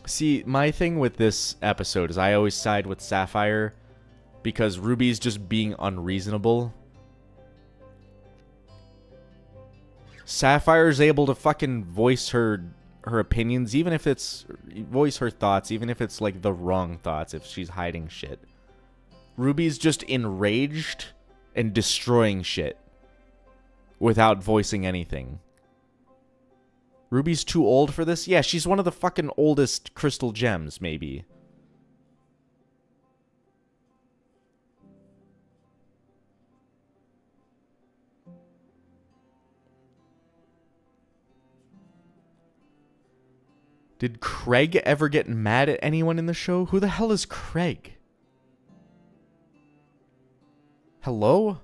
See, my thing with this episode is I always side with Sapphire because Ruby's just being unreasonable. Sapphire's able to fucking voice her opinions, even if it's voice her thoughts, even if it's like the wrong thoughts, if she's hiding shit. Ruby's just enraged and destroying shit without voicing anything. Ruby's too old for this? Yeah, she's one of the fucking oldest crystal gems, maybe. Did Craig ever get mad at anyone in the show? Who the hell is Craig? Hello?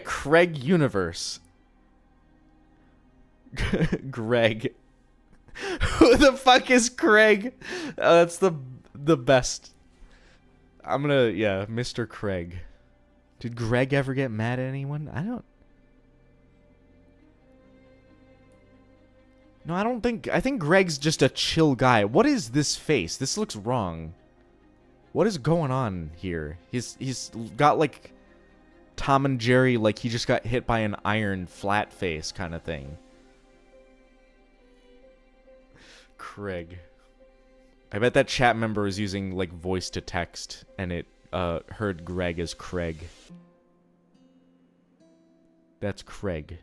Craig Universe. Greg. Who the fuck is Craig? That's the best. I'm gonna, Mr. Craig. Did Greg ever get mad at anyone? No, I don't think... I think Greg's just a chill guy. What is this face? This looks wrong. What is going on here? He's got like Tom and Jerry, like he just got hit by an iron flat face kind of thing. Craig. I bet that chat member was using like voice to text and it heard Greg as Craig. That's Craig.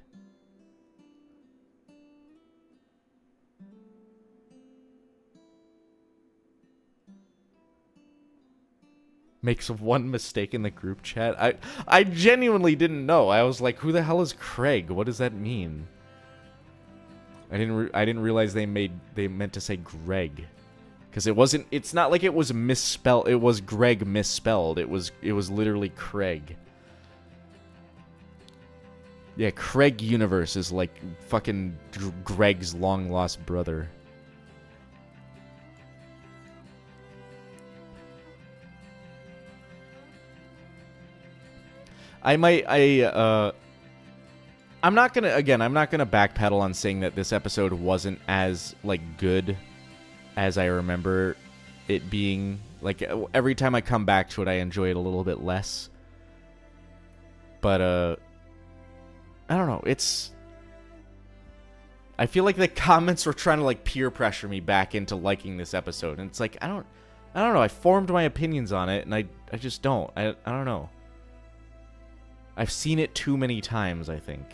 Makes one mistake in the group chat. I genuinely didn't know. I was like, who the hell is Craig? What does that mean? I didn't realize they meant to say Greg. Cuz it's not like it was misspelled. It was Greg misspelled. It was literally Craig. Yeah, Craig Universe is like fucking Greg's long lost brother. I'm not gonna backpedal on saying that this episode wasn't as like good as I remember it being. Like every time I come back to it, I enjoy it a little bit less. But I don't know. I feel like the comments were trying to like peer pressure me back into liking this episode, and it's like I don't know. I formed my opinions on it, and I just don't. I don't know. I've seen it too many times, I think.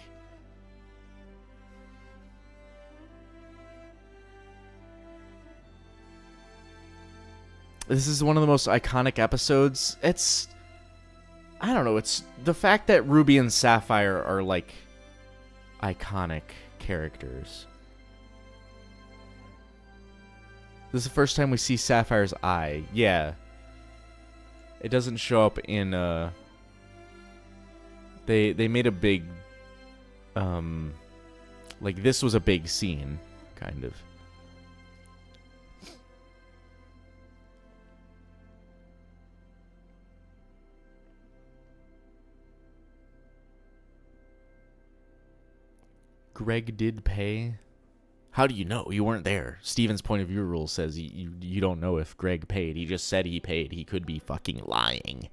This is one of the most iconic episodes. I don't know, it's the fact that Ruby and Sapphire are, like, iconic characters. This is the first time we see Sapphire's eye. Yeah. It doesn't show up in, They made a big, like this was a big scene, kind of. Greg did pay. How do you know? You weren't there. Steven's point of view rule says you don't know if Greg paid. He just said he paid. He could be fucking lying.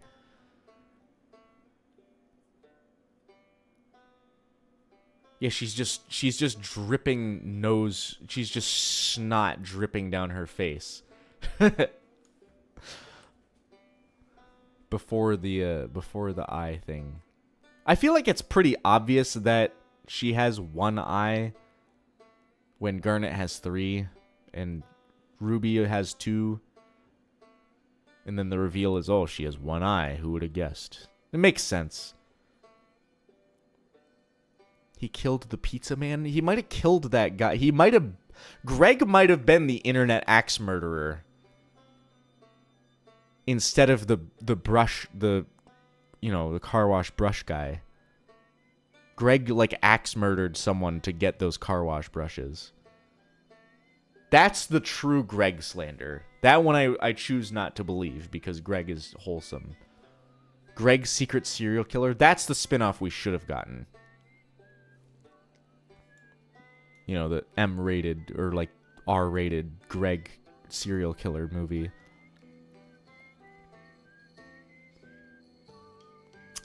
Yeah, she's just dripping nose. She's just snot dripping down her face. before the eye thing. I feel like it's pretty obvious that she has one eye when Garnet has 3 and Ruby has 2. And then the reveal is, oh, she has one eye. Who would have guessed? It makes sense. He killed the pizza man? He might have killed that guy. Greg might have been the internet axe murderer. Instead of the car wash brush guy. Greg, like, axe murdered someone to get those car wash brushes. That's the true Greg slander. That one I choose not to believe because Greg is wholesome. Greg's secret serial killer? That's the spinoff we should have gotten. You know, the M-rated or, like, R-rated Greg serial killer movie.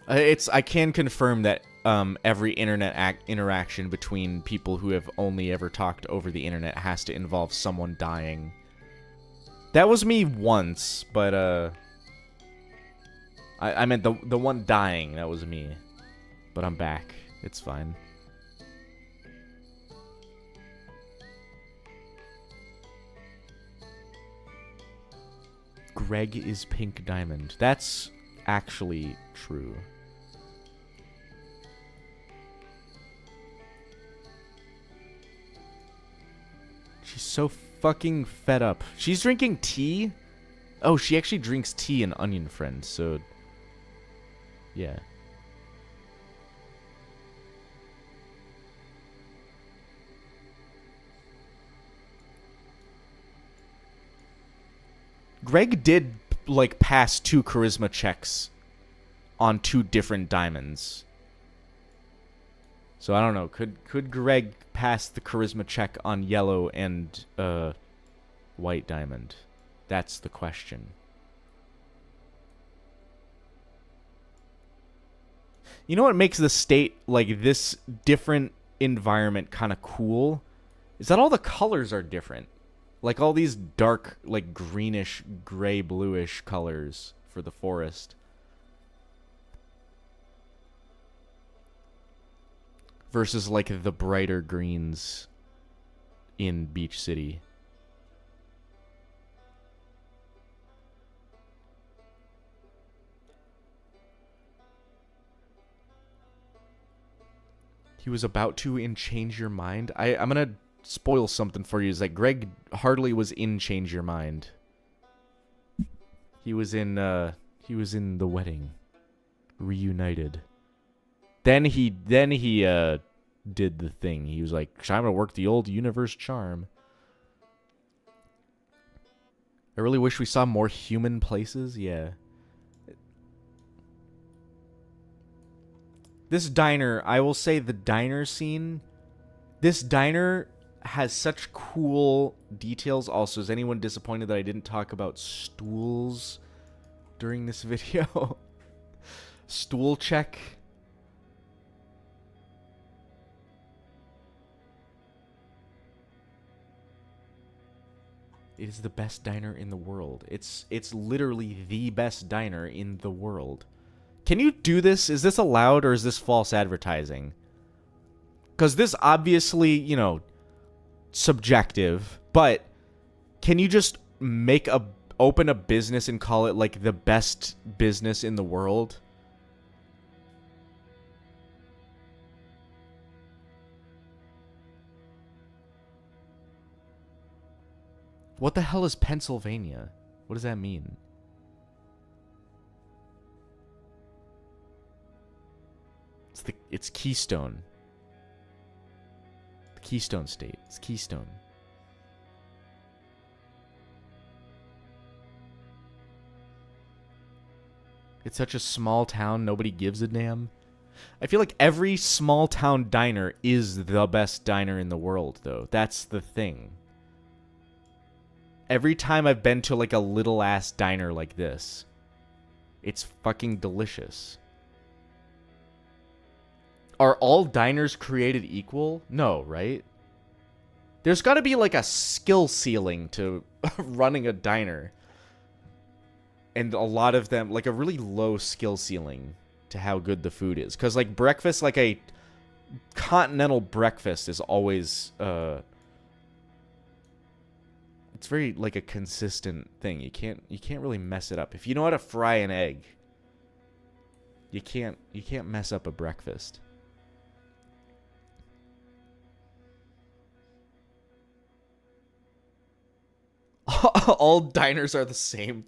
I can confirm that every internet interaction between people who have only ever talked over the internet has to involve someone dying. That was me once, but I meant the one dying. That was me, but I'm back. It's fine. Greg is Pink Diamond. That's actually true. She's so fucking fed up. She's drinking tea? Oh, she actually drinks tea in Onion Friends, so... yeah. Greg did, like, pass 2 charisma checks on 2 different diamonds. So I don't know. Could Greg pass the charisma check on yellow and white diamond? That's the question. You know what makes the state, like, this different environment kind of cool? Is that all the colors are different. Like, all these dark, like, greenish, gray, bluish colors for the forest. Versus, like, the brighter greens in Beach City. He was about to in Change Your Mind. I'm gonna spoil something for you. Is that Greg Hardley was in Change Your Mind. He was in The Wedding. Reunited. Then he did the thing. He was like, I'm gonna work the old universe charm. I really wish we saw more human places. Yeah. This diner, I will say the diner scene, this diner has such cool details. Also, is anyone disappointed that I didn't talk about stools during this video? Stool check. It is the best diner in the world. It's literally the best diner in the world. Can you do this? Is this allowed or is this false advertising? Because this obviously, you know, subjective, but can you just open a business and call it like the best business in the world? What the hell is Pennsylvania? What does that mean? It's Keystone. The Keystone State. It's Keystone. It's such a small town, nobody gives a damn. I feel like every small town diner is the best diner in the world, though. That's the thing. Every time I've been to like a little ass diner like this, it's fucking delicious. Are all diners created equal? No, right? There's got to be like a skill ceiling to running a diner. And a lot of them, like a really low skill ceiling to how good the food is. Because like breakfast, like a continental breakfast is always, it's very like a consistent thing. You can't really mess it up. If you know how to fry an egg, you can't mess up a breakfast. All diners are the same.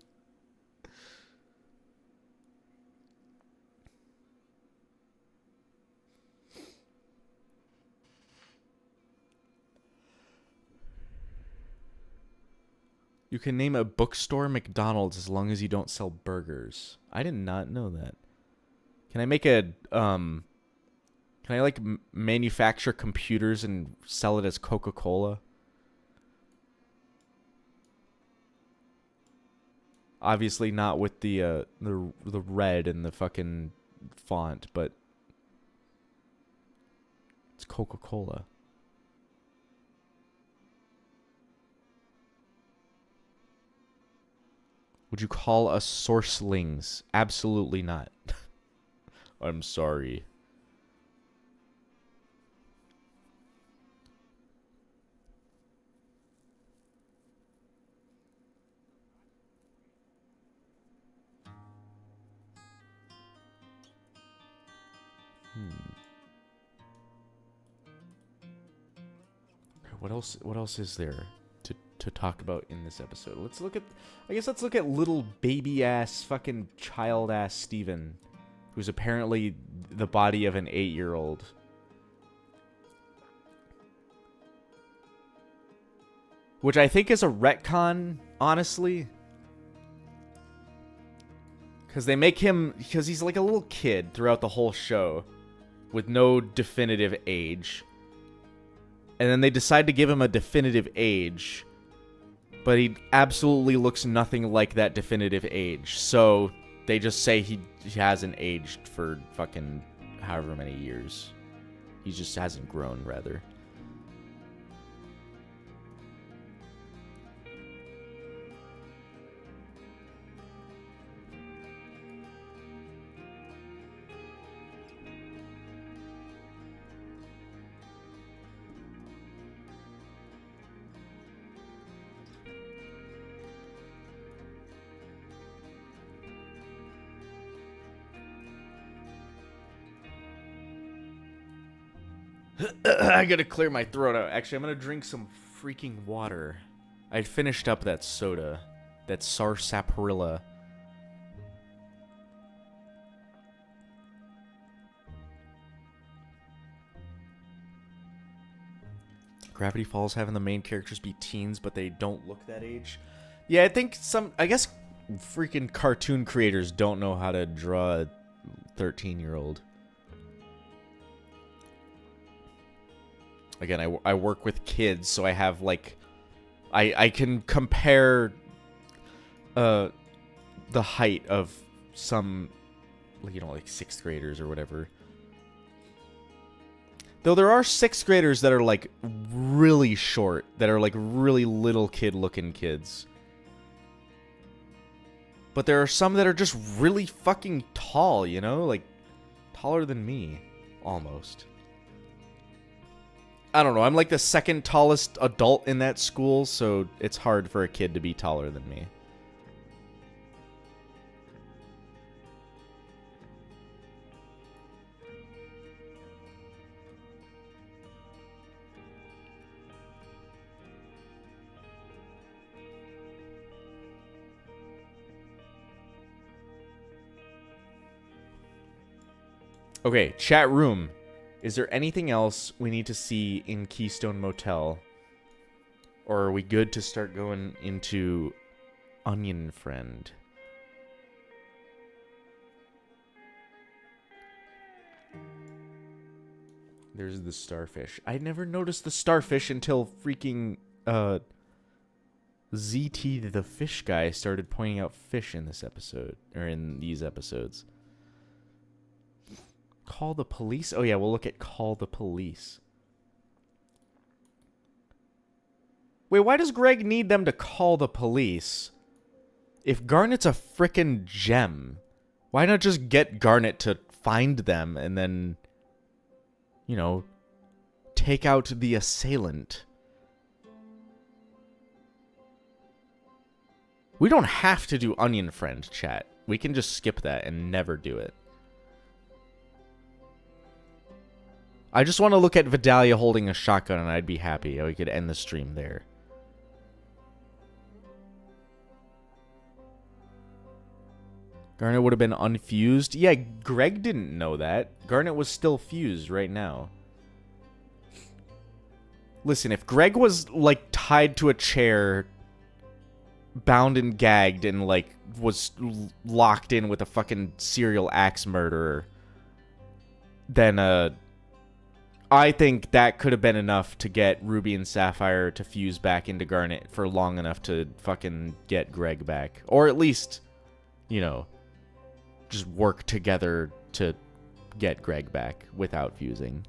You can name a bookstore McDonald's as long as you don't sell burgers. I did not know that. Can I make a can I like manufacture computers and sell it as Coca-Cola? Obviously not with the red and the fucking font, but it's Coca-Cola. Would you call us sourcelings? Absolutely not. I'm sorry. What else is there to talk about in this episode? Let's look at little baby ass fucking child ass Steven, who's apparently the body of an 8-year-old. Which I think is a retcon, honestly. Because he's like a little kid throughout the whole show with no definitive age. And then they decide to give him a definitive age, but he absolutely looks nothing like that definitive age. So they just say he hasn't aged for fucking however many years. He just hasn't grown, rather. I gotta clear my throat out. Actually, I'm gonna drink some freaking water. I finished up that soda. That sarsaparilla. Gravity Falls having the main characters be teens, but they don't look that age. Yeah, I guess freaking cartoon creators don't know how to draw a 13-year-old. Again, I work with kids, so I have, like... I can compare the height of some, you know, like 6th graders or whatever. Though there are 6th graders that are, like, really short, that are, like, really little kid-looking kids. But there are some that are just really fucking tall, you know? Like, taller than me, almost. I don't know, I'm like the 2nd tallest adult in that school, so it's hard for a kid to be taller than me. Okay, chat room. Is there anything else we need to see in Keystone Motel? Or are we good to start going into Onion Friend? There's the starfish. I never noticed the starfish until freaking ZT the fish guy started pointing out fish in this episode, or in these episodes. Call the police? Oh yeah, we'll look at Call the Police. Wait, why does Greg need them to call the police? If Garnet's a frickin' gem, why not just get Garnet to find them and then, you know, take out the assailant? We don't have to do Onion Friend, chat. We can just skip that and never do it. I just want to look at Vidalia holding a shotgun and I'd be happy. We could end the stream there. Garnet would have been unfused. Yeah, Greg didn't know that. Garnet was still fused right now. Listen, if Greg was, like, tied to a chair, bound and gagged, and, like, was locked in with a fucking serial axe murderer, then, I think that could have been enough to get Ruby and Sapphire to fuse back into Garnet for long enough to fucking get Greg back. Or at least, you know, just work together to get Greg back without fusing.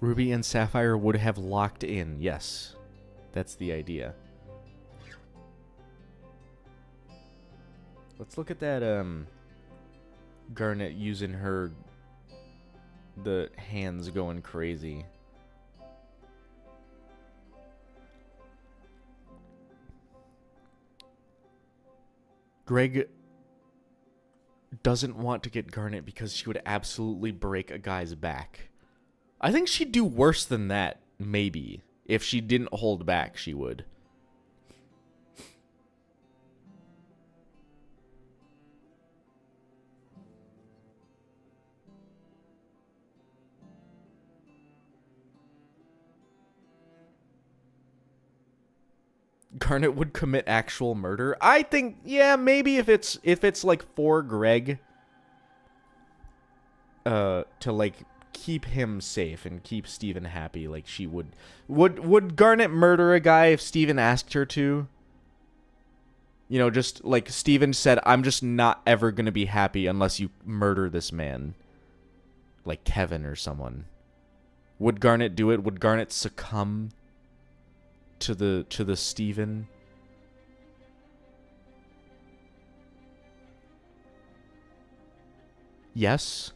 Ruby and Sapphire would have locked in. Yes. That's the idea. Let's look at that, Garnet using the hands going crazy. Greg doesn't want to get Garnet because she would absolutely break a guy's back. I think she'd do worse than that, maybe. If she didn't hold back, she would. Garnet would commit actual murder. I think, yeah, maybe if it's like for Greg to like keep him safe and keep Steven happy like she would. Would Garnet murder a guy if Steven asked her to? You know, just like Steven said, I'm just not ever going to be happy unless you murder this man. Like Kevin or someone. Would Garnet do it? Would Garnet succumb to the Steven? Yes.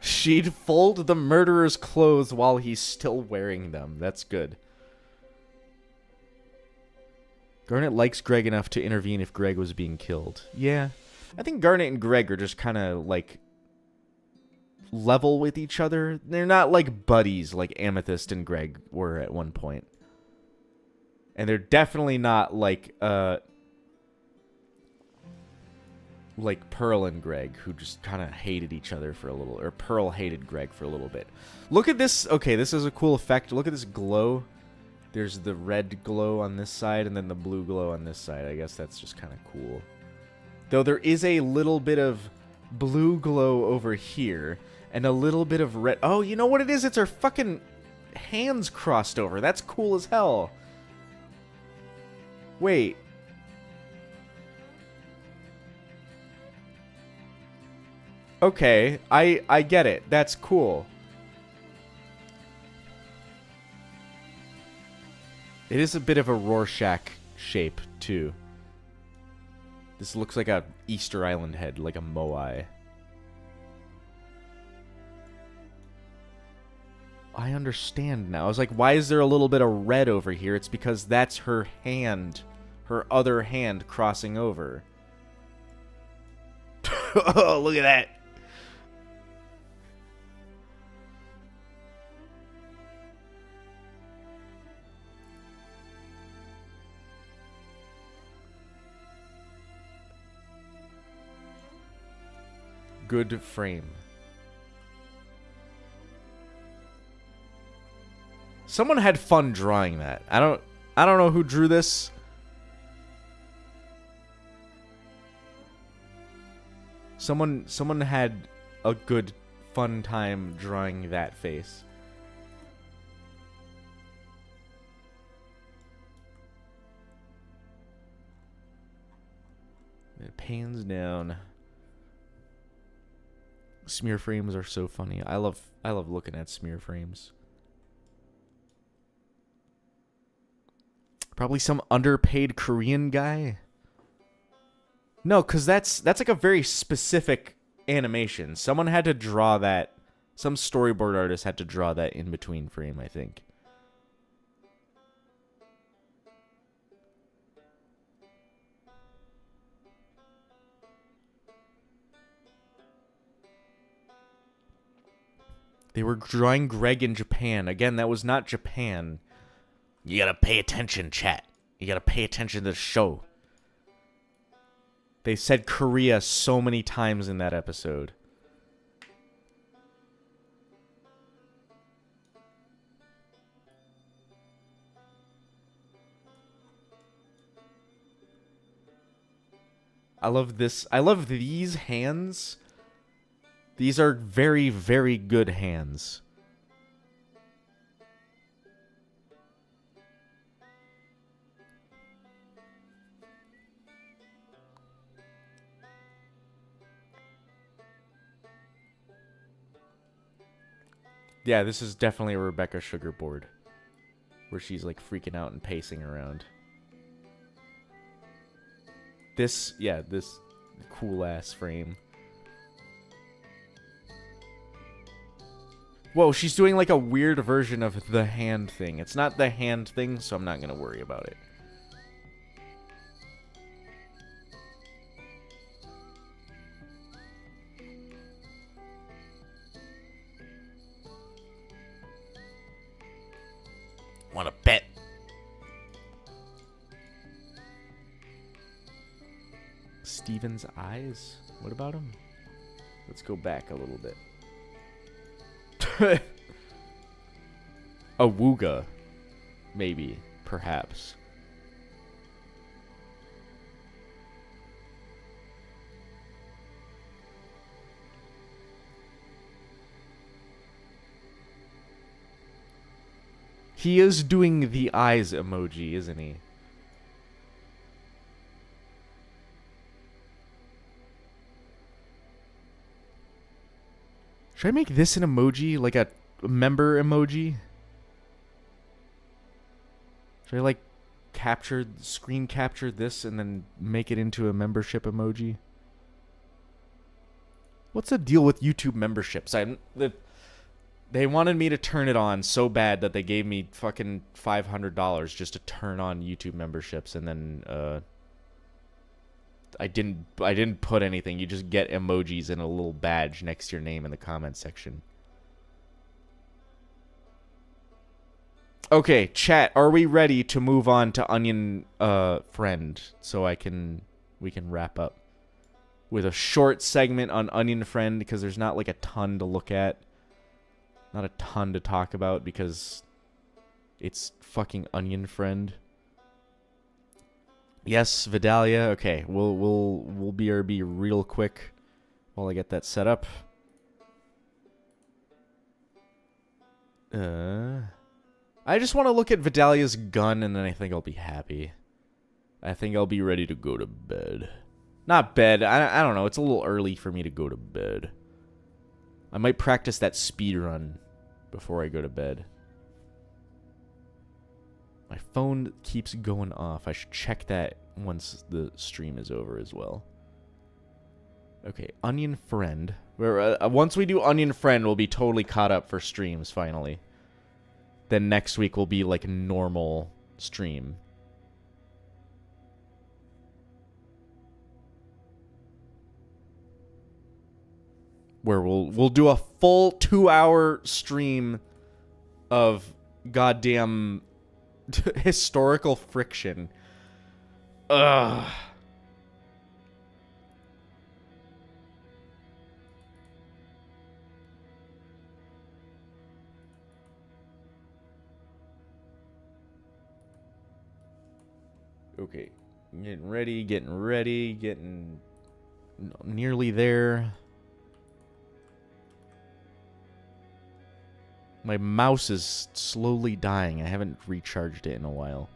She'd fold the murderer's clothes while he's still wearing them. That's good. Garnet likes Greg enough to intervene if Greg was being killed. Yeah. I think Garnet and Greg are just kind of, like, level with each other. They're not, like, buddies like Amethyst and Greg were at one point. And they're definitely not, like Pearl and Greg, who just kind of hated each other for a little, or Pearl hated Greg for a little bit. Look at this. Okay, this is a cool effect. Look at this glow. There's the red glow on this side, and then the blue glow on this side. I guess that's just kind of cool. Though there is a little bit of blue glow over here, and a little bit of red. Oh, you know what it is? It's our fucking hands crossed over. That's cool as hell. Wait. Okay, I get it. That's cool. It is a bit of a Rorschach shape, too. This looks like a Easter Island head, like a Moai. I understand now. I was like, why is there a little bit of red over here? It's because that's her hand. Her other hand crossing over. Oh, look at that. Good frame. Someone had fun drawing that. I don't know who drew this. Someone had a good fun time drawing that face. It pans down. Smear frames are so funny. I love looking at smear frames. Probably some underpaid Korean guy. No, because that's like a very specific animation. Someone had to draw that. Some storyboard artist had to draw that in between frame, I think. They were drawing Greg in Japan. Again, that was not Japan. You gotta pay attention, chat. You gotta pay attention to the show. They said Korea so many times in that episode. I love this. I love these hands. These are very, very good hands. Yeah, this is definitely a Rebecca Sugar board. Where she's like freaking out and pacing around. This cool ass frame. Whoa, she's doing like a weird version of the hand thing. It's not the hand thing, so I'm not going to worry about it. Want to bet? Steven's eyes? What about him? Let's go back a little bit. A Wooga. Maybe. Perhaps. He is doing the eyes emoji, isn't he? Should I make this an emoji? Like a member emoji? Should I like screen capture this and then make it into a membership emoji? What's the deal with YouTube memberships? They wanted me to turn it on so bad that they gave me fucking $500 just to turn on YouTube memberships, and then I didn't put anything. You just get emojis and a little badge next to your name in the comment section. Okay, chat, are we ready to move on to Onion Friend so we can wrap up with a short segment on Onion Friend, because there's not like a ton to look at. Not a ton to talk about because it's fucking Onion Friend. Yes, Vidalia. Okay, we'll BRB real quick while I get that set up. I just want to look at Vidalia's gun, and then I think I'll be happy. I think I'll be ready to go to bed. Not bed. I don't know. It's a little early for me to go to bed. I might practice that speed run before I go to bed. My phone keeps going off. I should check that once the stream is over as well. Okay, Onion Friend. Once we do Onion Friend, we'll be totally caught up for streams, finally. Then next week will be like a normal stream. Where we'll do a full 2-hour stream of goddamn historical friction. Ugh. Okay, getting ready, getting nearly there. My mouse is slowly dying. I haven't recharged it in a while.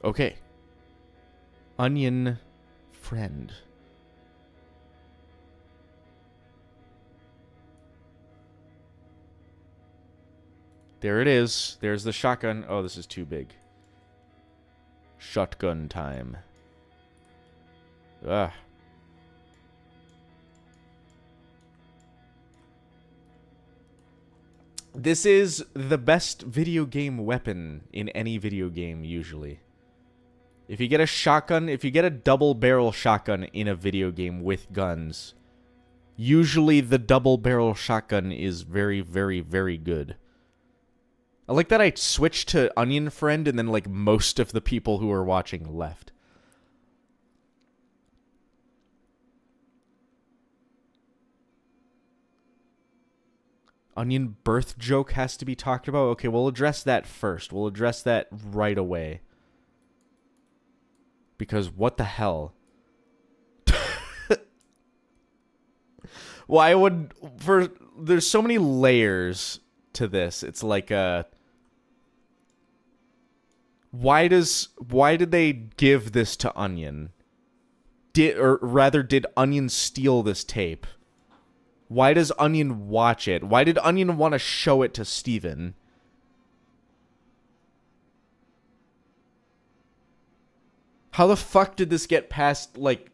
Okay. Onion Friend. There it is. There's the shotgun. Oh, this is too big. Shotgun time. Ugh. This is the best video game weapon in any video game, usually. If you get a shotgun, if you get a double barrel shotgun in a video game with guns, usually the double barrel shotgun is very, very, very good. I like that I switched to Onion Friend and then like most of the people who were watching left. Onion birth joke has to be talked about? Okay, we'll address that first. We'll address that right away. Because what the hell? Well, there's so many layers to this. It's like why did they give this to Onion? Did Onion steal this tape? Why does Onion watch it? Why did Onion want to show it to Steven? How the fuck did this get past, like,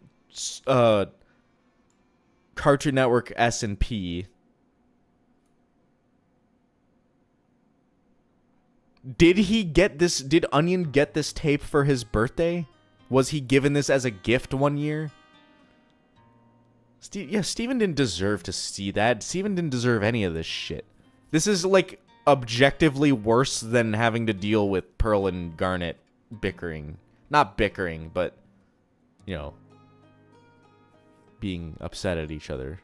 Cartoon Network S&P? Did Onion get this tape for his birthday? Was he given this as a gift one year? Steven didn't deserve to see that. Steven didn't deserve any of this shit. This is, like, objectively worse than having to deal with Pearl and Garnet bickering. Not bickering, but, you know, being upset at each other.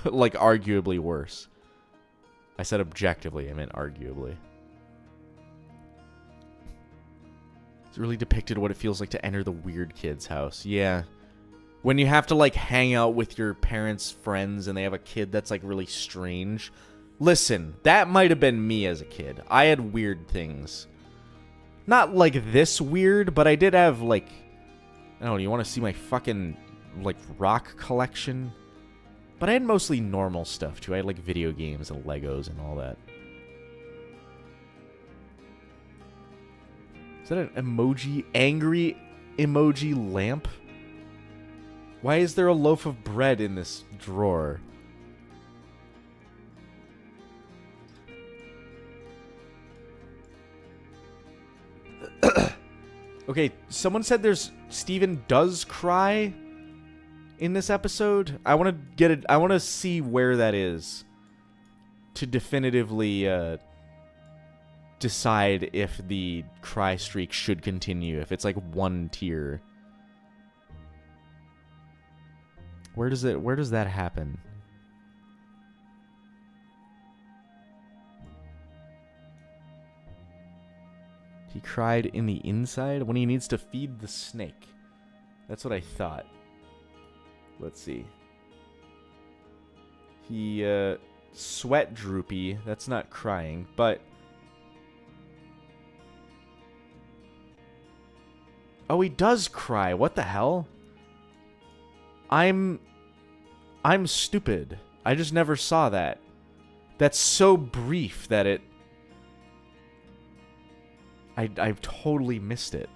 Like, arguably worse. I said objectively, I meant arguably. It's really depicted what it feels like to enter the weird kid's house. Yeah. When you have to, like, hang out with your parents' friends and they have a kid that's, like, really strange. Listen, that might have been me as a kid. I had weird things. Not, like, this weird, but I did have, like... I don't know, you want to see my fucking, like, rock collection? But I had mostly normal stuff, too. I had, like, video games and Legos and all that. Is that an emoji? Angry emoji lamp? Why is there a loaf of bread in this drawer? Okay, someone said Steven does cry in this episode. I want to get it. I want to see where that is to definitively decide if the cry streak should continue, if it's like one tier. Where does that happen? He cried in the inside when he needs to feed the snake. That's what I thought. Let's see. He sweat droopy. That's not crying, but oh, he does cry. What the hell? I'm stupid. I just never saw that. That's so brief that it... I've totally missed it.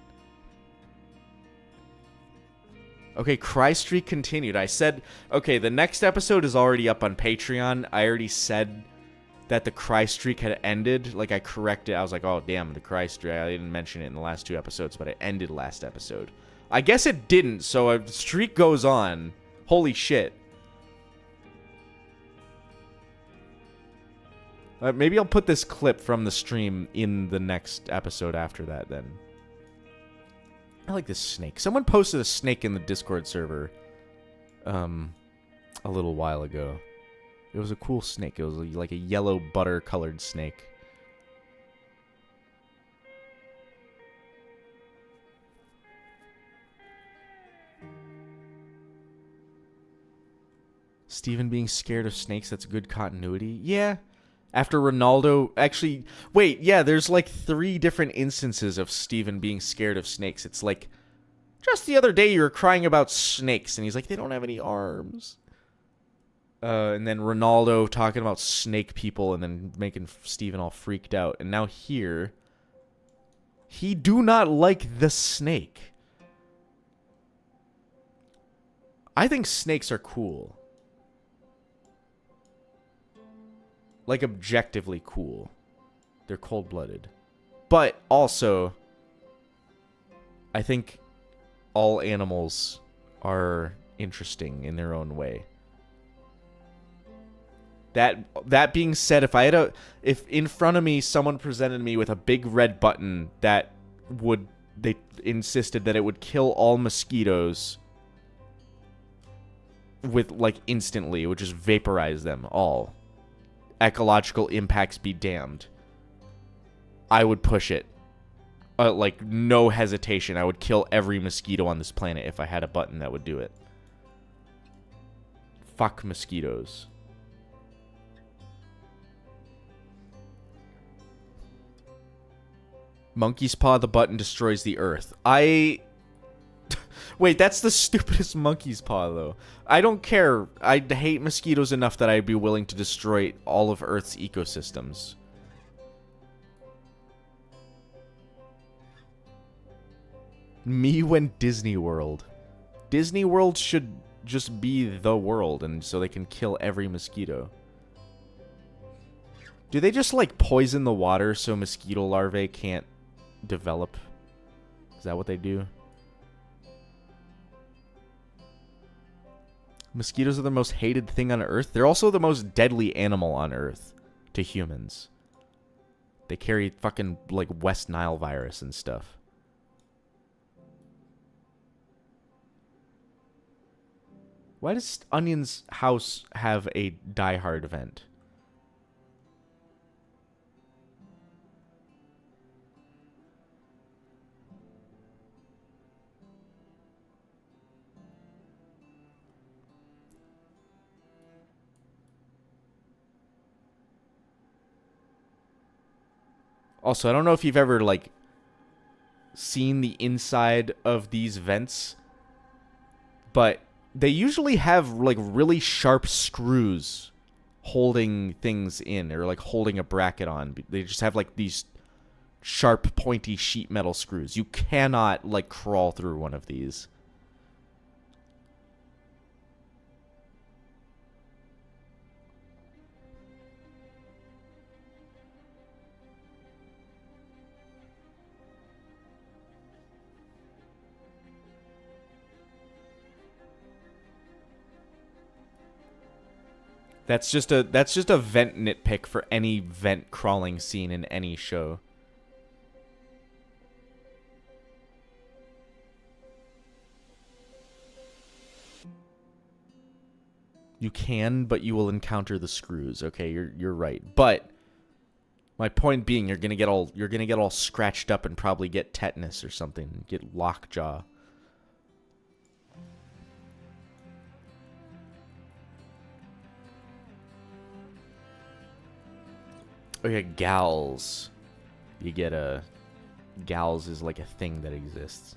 Okay, Cry Streak continued. I said, okay, the next episode is already up on Patreon. I already said that the Cry Streak had ended. Like, I corrected. I was like, oh, damn, the Cry Streak. I didn't mention it in the last 2 episodes, but it ended last episode. I guess it didn't, so a streak goes on. Holy shit. Maybe I'll put this clip from the stream in the next episode after that, then. I like this snake. Someone posted a snake in the Discord server a little while ago. It was a cool snake. It was like a yellow butter-colored snake. Steven being scared of snakes, that's good continuity. Yeah. After Ronaldo... Actually, wait, yeah, there's like 3 different instances of Steven being scared of snakes. It's like, just the other day you were crying about snakes, and he's like, they don't have any arms. And then Ronaldo talking about snake people and then making Steven all freaked out. And now here, he do not like the snake. I think snakes are cool. Like, objectively cool. They're cold-blooded. But also, I think all animals are interesting in their own way. That being said, if in front of me someone presented me with a big red button that they insisted that it would kill all mosquitoes with, like, instantly, it would just vaporize them all. Ecological impacts be damned. I would push it. Like, no hesitation. I would kill every mosquito on this planet if I had a button that would do it. Fuck mosquitoes. Monkey's paw, the button destroys the earth. Wait, that's the stupidest monkey's paw, though. I don't care. I hate mosquitoes enough that I'd be willing to destroy all of Earth's ecosystems. Me when Disney World. Disney World should just be the world, and so they can kill every mosquito. Do they just, like, poison the water so mosquito larvae can't develop? Is that what they do? Mosquitoes are the most hated thing on Earth. They're also the most deadly animal on Earth to humans. They carry fucking, like, West Nile virus and stuff. Why does Onion's house have a Die Hard event? Also, I don't know if you've ever, like, seen the inside of these vents, but they usually have, like, really sharp screws holding things in, or, like, holding a bracket on. They just have, like, these sharp, pointy sheet metal screws. You cannot, like, crawl through one of these. That's just a vent nitpick for any vent crawling scene in any show. You can, but you will encounter the screws. Okay, you're right. But my point being, you're gonna get all scratched up and probably get tetanus or something. Get lockjaw. Oh yeah, gals. You get a... Gals is like a thing that exists.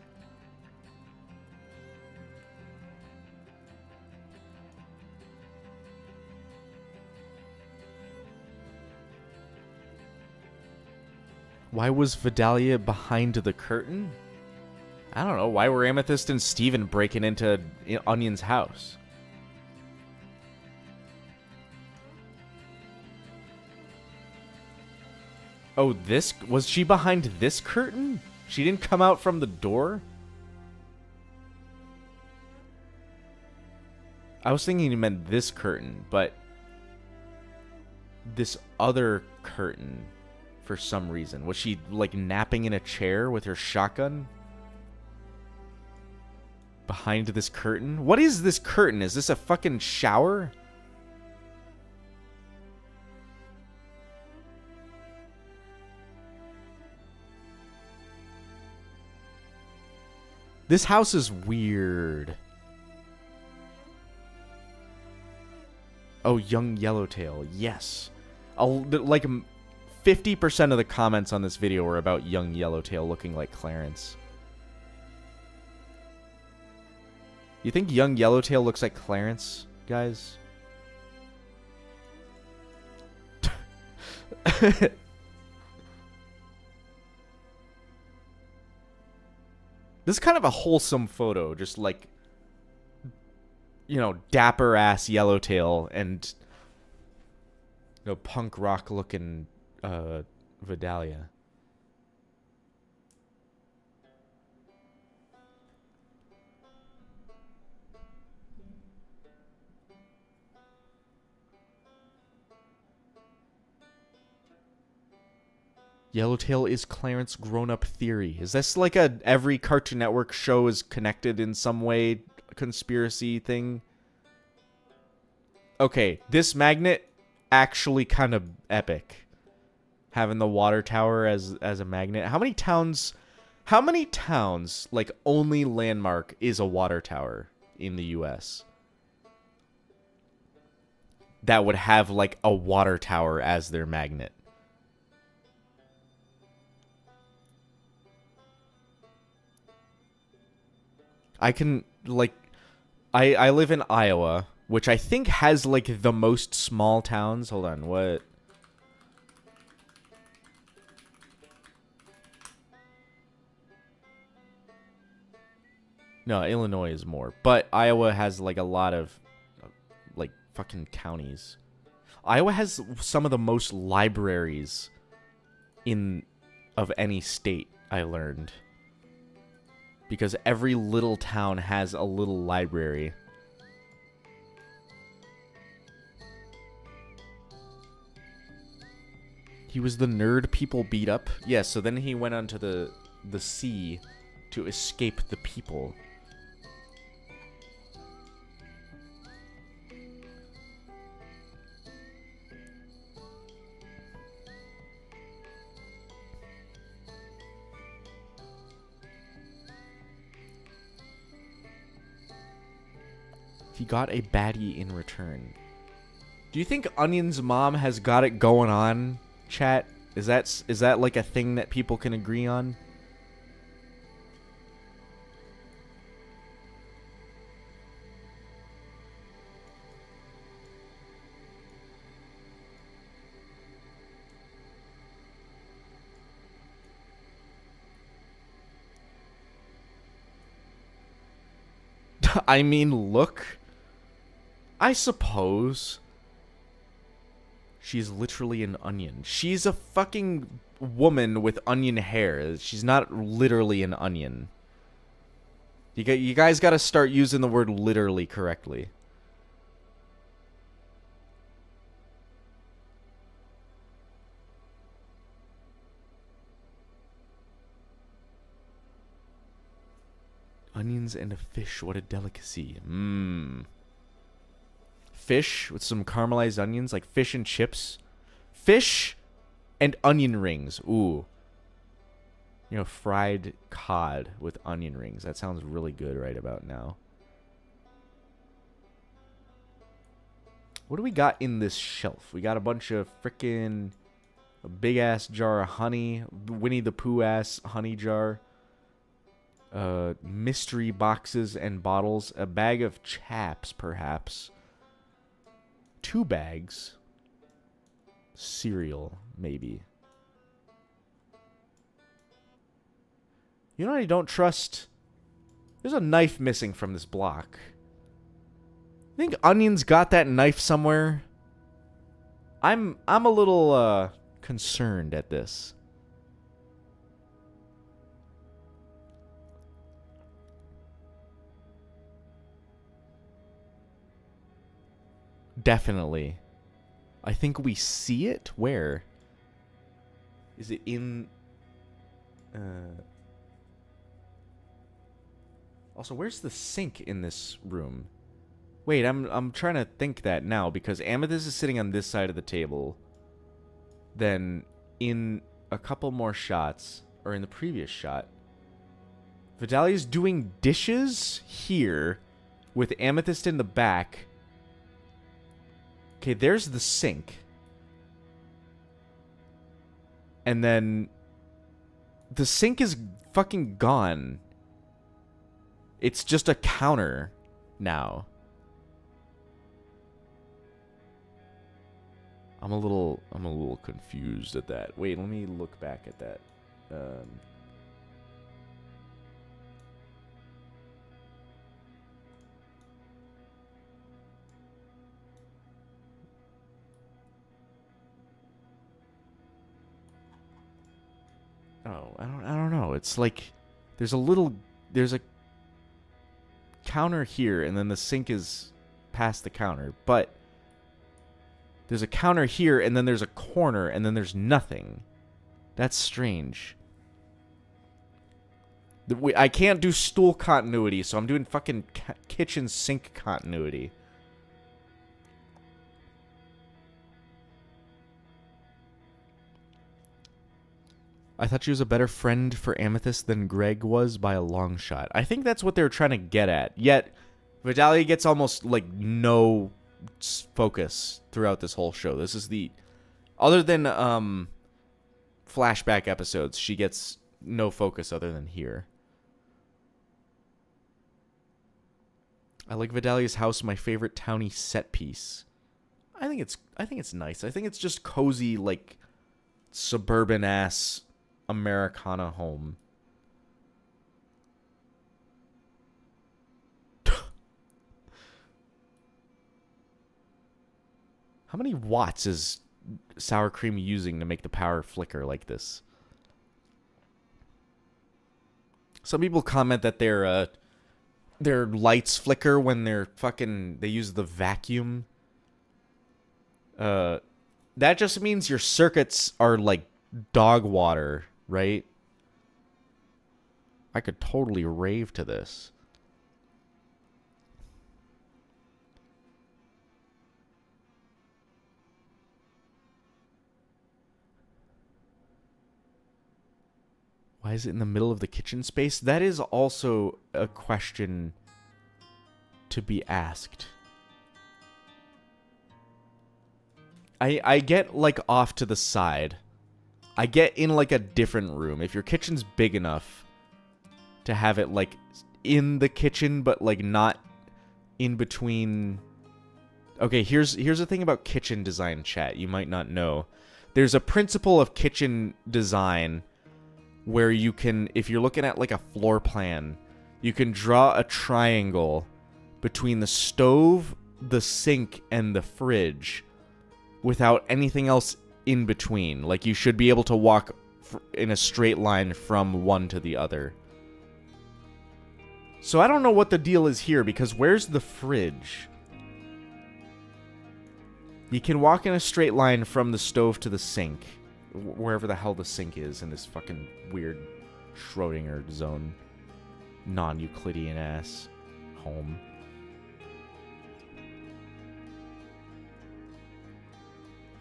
Why was Vidalia behind the curtain? I don't know. Why were Amethyst and Steven breaking into Onion's house? Oh, this... Was she behind this curtain? She didn't come out from the door? I was thinking you meant this curtain, but... This other curtain, for some reason. Was she, like, napping in a chair with her shotgun? Behind this curtain? What is this curtain? Is this a fucking shower? This house is weird. Oh, young Yellowtail. Yes. Like, 50% of the comments on this video were about young Yellowtail looking like Clarence. You think young Yellowtail looks like Clarence, guys? This is kind of a wholesome photo, just like, you know, dapper ass Yellowtail and, you know, punk rock looking Vidalia. Yellowtail is Clarence grown-up theory. Is this like a every Cartoon Network show is connected in some way conspiracy thing? Okay, this magnet actually kind of epic. Having the water tower as a magnet. How many towns like only landmark is a water tower in the US? That would have like a water tower as their magnet. I can, like, I live in Iowa, which I think has, like, the most small towns. Hold on, what? No, Illinois is more. But Iowa has, like, a lot of, like, fucking counties. Iowa has some of the most libraries of any state, I learned. Because every little town has a little library. He was the nerd people beat up? Yeah, so then he went onto the sea to escape the people. He got a baddie in return. Do you think Onion's mom has got it going on, chat? Is that like a thing that people can agree on? I mean, look. I suppose. She's literally an onion. She's a fucking woman with onion hair. She's not literally an onion. You guys got to start using the word literally correctly. Onions and a fish. What a delicacy. Mmm. Fish with some caramelized onions, like fish and chips. Fish and onion rings. Ooh. You know, fried cod with onion rings. That sounds really good right about now. What do we got in this shelf? We got a bunch of frickin' a big-ass jar of honey. Winnie the Pooh-ass honey jar. Mystery boxes and bottles. A bag of chaps, perhaps. 2 bags. Cereal, maybe. You know what I don't trust? There's a knife missing from this block. I think Onion's got that knife somewhere. I'm a little concerned at this. Definitely. I think we see it. Where? Is it in... Also, where's the sink in this room? Wait, I'm trying to think that now, because Amethyst is sitting on this side of the table. Then, in a couple more shots, or in the previous shot, Vidalia's doing dishes here, with Amethyst in the back. Okay, there's the sink. And then the sink is fucking gone. It's just a counter now. I'm a little confused at that. Wait, let me look back at that. Oh, I don't know. It's like there's a counter here, and then the sink is past the counter, but there's a counter here, and then there's a corner, and then there's nothing. That's strange. I can't do stool continuity, so I'm doing fucking kitchen sink continuity. I thought she was a better friend for Amethyst than Greg was by a long shot. I think that's what they were trying to get at. Yet, Vidalia gets almost, like, no focus throughout this whole show. This is the... Other than, flashback episodes, she gets no focus other than here. I like Vidalia's house, my favorite towny set piece. I think it's nice. I think it's just cozy, like, suburban-ass Americana home. How many watts is sour cream using to make the power flicker like this? Some people comment that their lights flicker when they use the vacuum. That just means your circuits are like dog water, right? I could totally rave to this. Why is it in the middle of the kitchen space? That is also a question to be asked. I get, like, off to the side. I get in, like, a different room. If your kitchen's big enough to have it, like, in the kitchen, but, like, not in between... Okay, here's the thing about kitchen design, chat. You might not know. There's a principle of kitchen design where you can, if you're looking at, like, a floor plan, you can draw a triangle between the stove, the sink, and the fridge without anything else in between. Like, you should be able to walk in a straight line from one to the other. So I don't know what the deal is here, because where's the fridge? You can walk in a straight line from the stove to the sink, wherever the hell the sink is in this fucking weird Schrodinger zone, non-Euclidean ass home.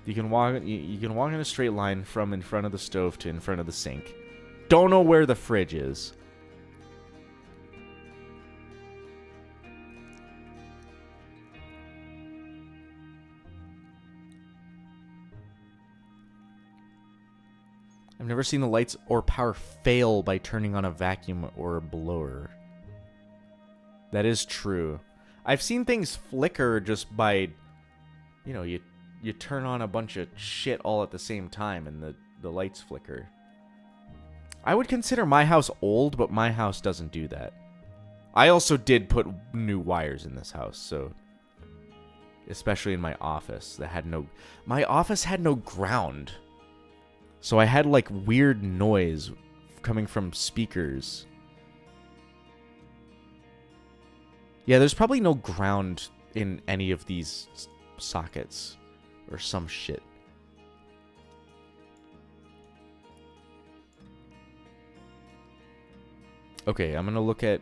You can walk in a straight line from in front of the stove to in front of the sink. Don't know where the fridge is. I've never seen the lights or power fail by turning on a vacuum or a blower. That is true. I've seen things flicker just by, you know, you turn on a bunch of shit all at the same time and the lights flicker. I would consider my house old, but my house doesn't do that. I also did put new wires in this house, so... Especially in my office, my office had no ground. So I had, like, weird noise coming from speakers. Yeah, there's probably no ground in any of these sockets. Or some shit. Okay, I'm gonna look at...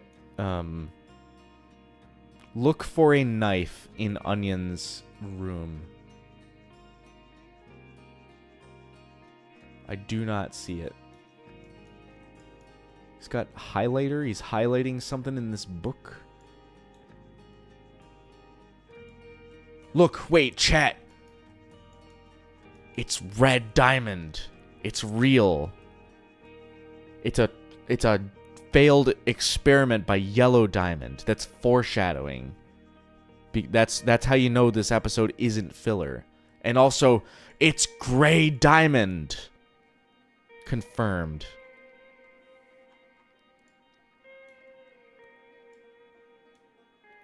look for a knife in Onion's room. I do not see it. He's got highlighter. He's highlighting something in this book. Look, wait, chat. It's red diamond. It's real. It's a failed experiment by Yellow Diamond. That's foreshadowing. That's how you know this episode isn't filler. And also, it's gray diamond. Confirmed.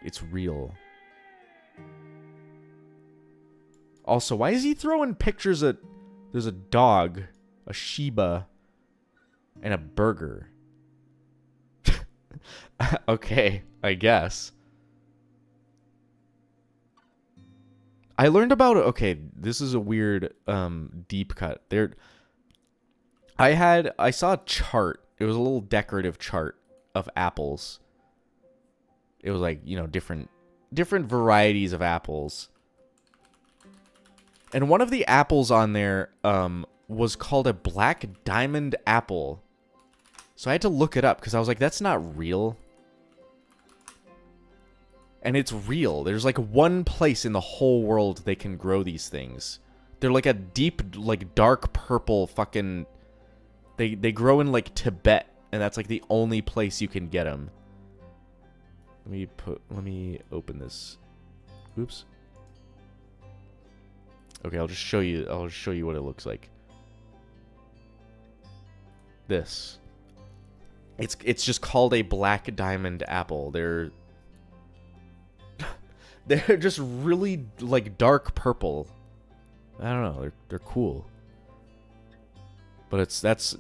It's real. Also, why is he throwing pictures of... There's a dog, a Shiba, and a burger. Okay, I guess. I learned about... Okay, this is a weird deep cut. I saw a chart. It was a little decorative chart of apples. It was like, you know, different varieties of apples. And one of the apples on there was called a black diamond apple. So I had to look it up because I was like, that's not real. And it's real. There's like one place in the whole world they can grow these things. They're like a deep, like dark purple fucking... They grow in like Tibet, and that's like the only place you can get them. Let me open this. Oops. Okay, I'll show you what it looks like. This. It's just called a black diamond apple. They're just really like dark purple. I don't know. They're cool. But that's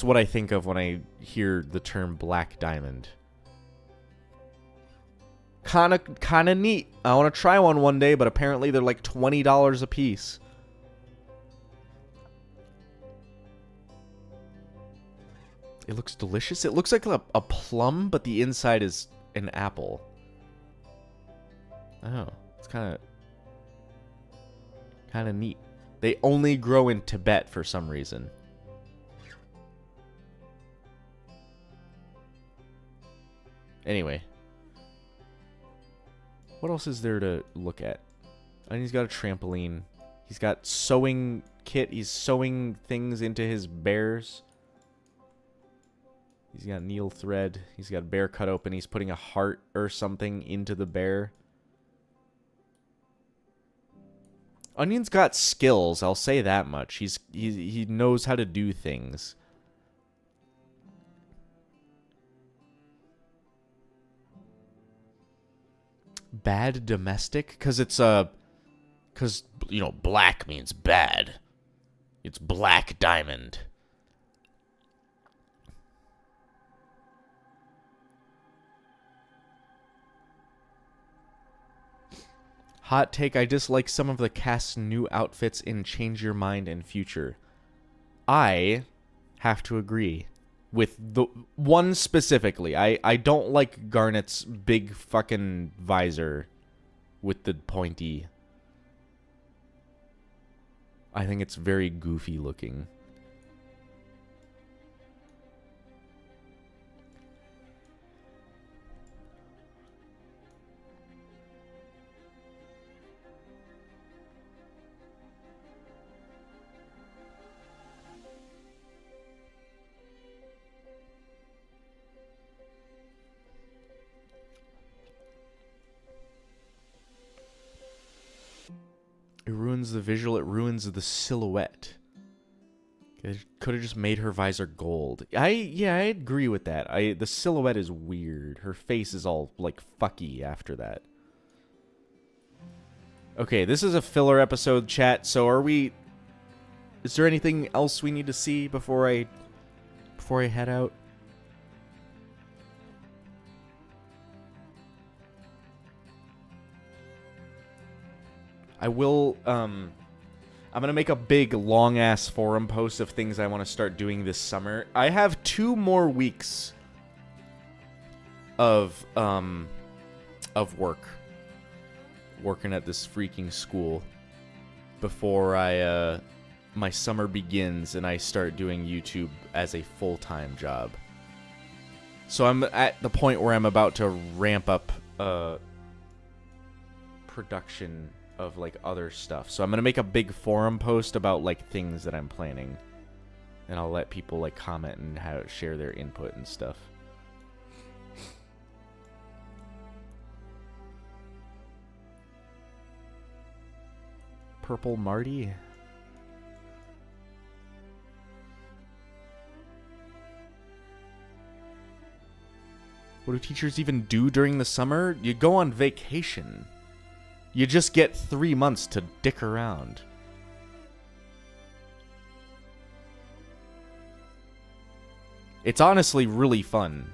what I think of when I hear the term black diamond. Kinda neat. I want to try one day, but apparently they're like $20 a piece. It looks delicious. It looks like a plum, but the inside is an apple. Oh, it's kind of neat. They only grow in Tibet for some reason. Anyway. What else is there to look at? And he's got a trampoline. He's got sewing kit. He's sewing things into his bears. He's got needle thread. He's got a bear cut open. He's putting a heart or something into the bear. Onion's got skills, I'll say that much. He knows how to do things. Bad domestic? Because it's because, you know, black means bad. It's black diamond. Hot take, I dislike some of the cast's new outfits in Change Your Mind and Future. I have to agree with the one specifically. I don't like Garnet's big fucking visor with the pointy. I think it's very goofy looking. It ruins the visual, it ruins the silhouette. It could have just made her visor gold. I agree with that. The silhouette is weird. Her face is all like fucky after that. Okay, this is a filler episode, chat. So is there anything else we need to see before I head out? I will, I'm going to make a big, long-ass forum post of things I want to start doing this summer. I have 2 more weeks of work. Working at this freaking school before my summer begins and I start doing YouTube as a full-time job. So I'm at the point where I'm about to ramp up, production of like other stuff. So I'm gonna make a big forum post about like things that I'm planning, and I'll let people like comment and share their input and stuff. Purple Marty. What do teachers even do during the summer? You go on vacation. You just get 3 months to dick around. It's honestly really fun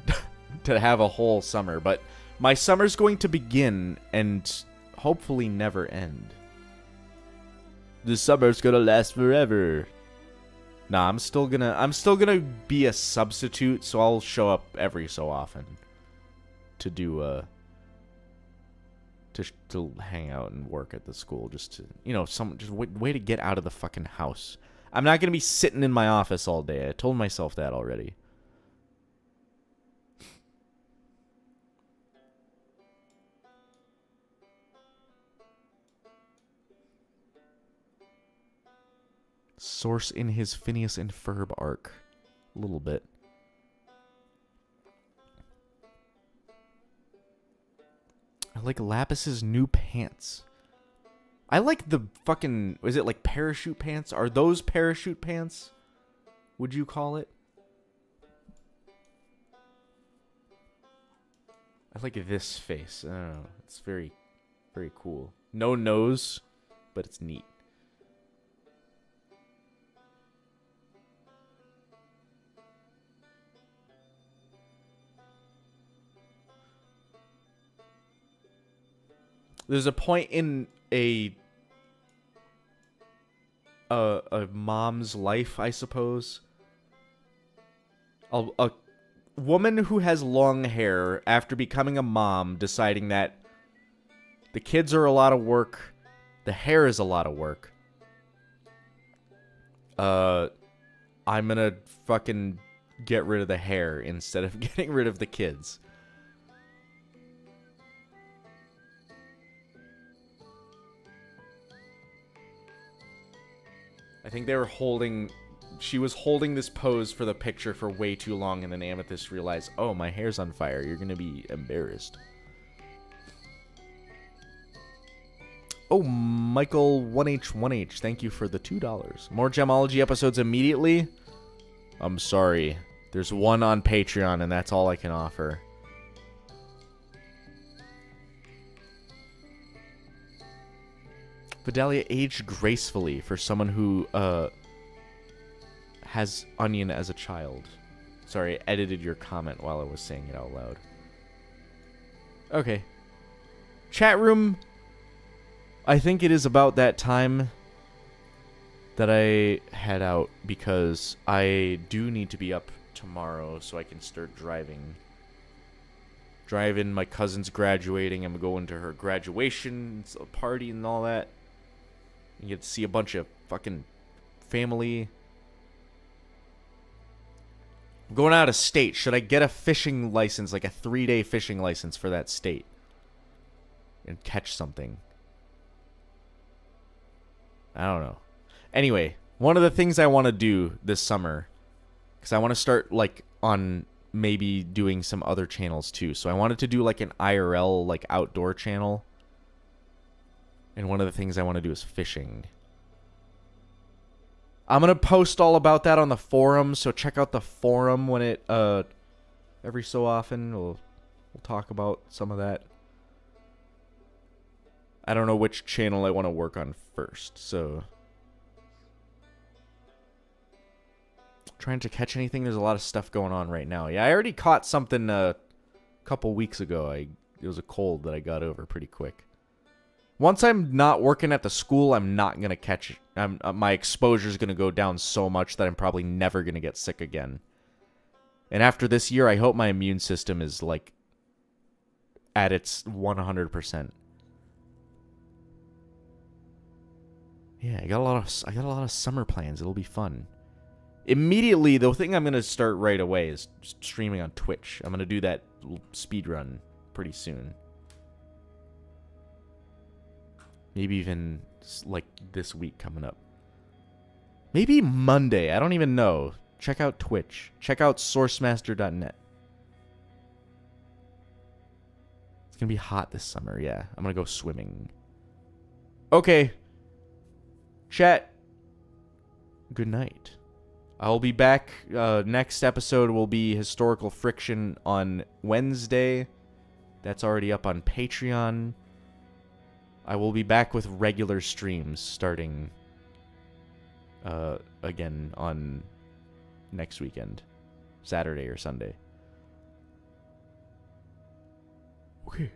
to have a whole summer, but my summer's going to begin and hopefully never end. The summer's gonna last forever. Nah, I'm still gonna be a substitute, so I'll show up every so often to do to hang out and work at the school, just to, you know, just way to get out of the fucking house. I'm not gonna be sitting in my office all day. I told myself that already. Source in his Phineas and Ferb arc. A little bit. I like Lapis's new pants. I like the fucking... Is it like parachute pants? Are those parachute pants? Would you call it? I like this face. I don't know. It's very, very cool. No nose, but it's neat. There's a point in a mom's life, I suppose. A woman who has long hair after becoming a mom, deciding that the kids are a lot of work, the hair is a lot of work. I'm gonna fucking get rid of the hair instead of getting rid of the kids. I I think they were holding... She was holding this pose for the picture for way too long, and then Amethyst realized, oh, my hair's on fire. You're gonna be embarrassed. Oh, Michael 1H1H, thank you for the $2. More Gemology episodes immediately? I'm sorry. There's one on Patreon, and that's all I can offer. Vidalia aged gracefully for someone who has onion as a child. Sorry, I edited your comment while I was saying it out loud. Okay. Chat room. I think it is about that time that I head out because I do need to be up tomorrow so I can start driving. Driving, my cousin's graduating. I'm going to her graduation party and all that. You get to see a bunch of fucking family. I'm going out of state. Should I get a fishing license, like a 3-day fishing license for that state? And catch something? I don't know. Anyway, one of the things I want to do this summer, because I want to start, like, on maybe doing some other channels, too. So I wanted to do, like, an IRL, like, outdoor channel. And one of the things I want to do is fishing. I'm going to post all about that on the forum, so check out the forum when it, every so often, we'll talk about some of that. I don't know which channel I want to work on first, so... Trying to catch anything, there's a lot of stuff going on right now. Yeah, I already caught something a couple weeks ago. It was a cold that I got over pretty quick. Once I'm not working at the school, I'm not going to catch it. My exposure is going to go down so much that I'm probably never going to get sick again. And after this year, I hope my immune system is, like, at its 100%. Yeah, I got a lot of summer plans. It'll be fun. Immediately, the thing I'm going to start right away is streaming on Twitch. I'm going to do that speedrun pretty soon. Maybe even, like, this week coming up. Maybe Monday. I don't even know. Check out Twitch. Check out sourcemaster.net. It's going to be hot this summer, yeah. I'm going to go swimming. Okay. Chat. Good night. I'll be back. Next episode will be Historical Friction on Wednesday. That's already up on Patreon. I will be back with regular streams starting again on next weekend. Saturday or Sunday. Okay.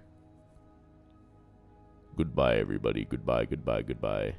Goodbye, everybody. Goodbye, goodbye, goodbye.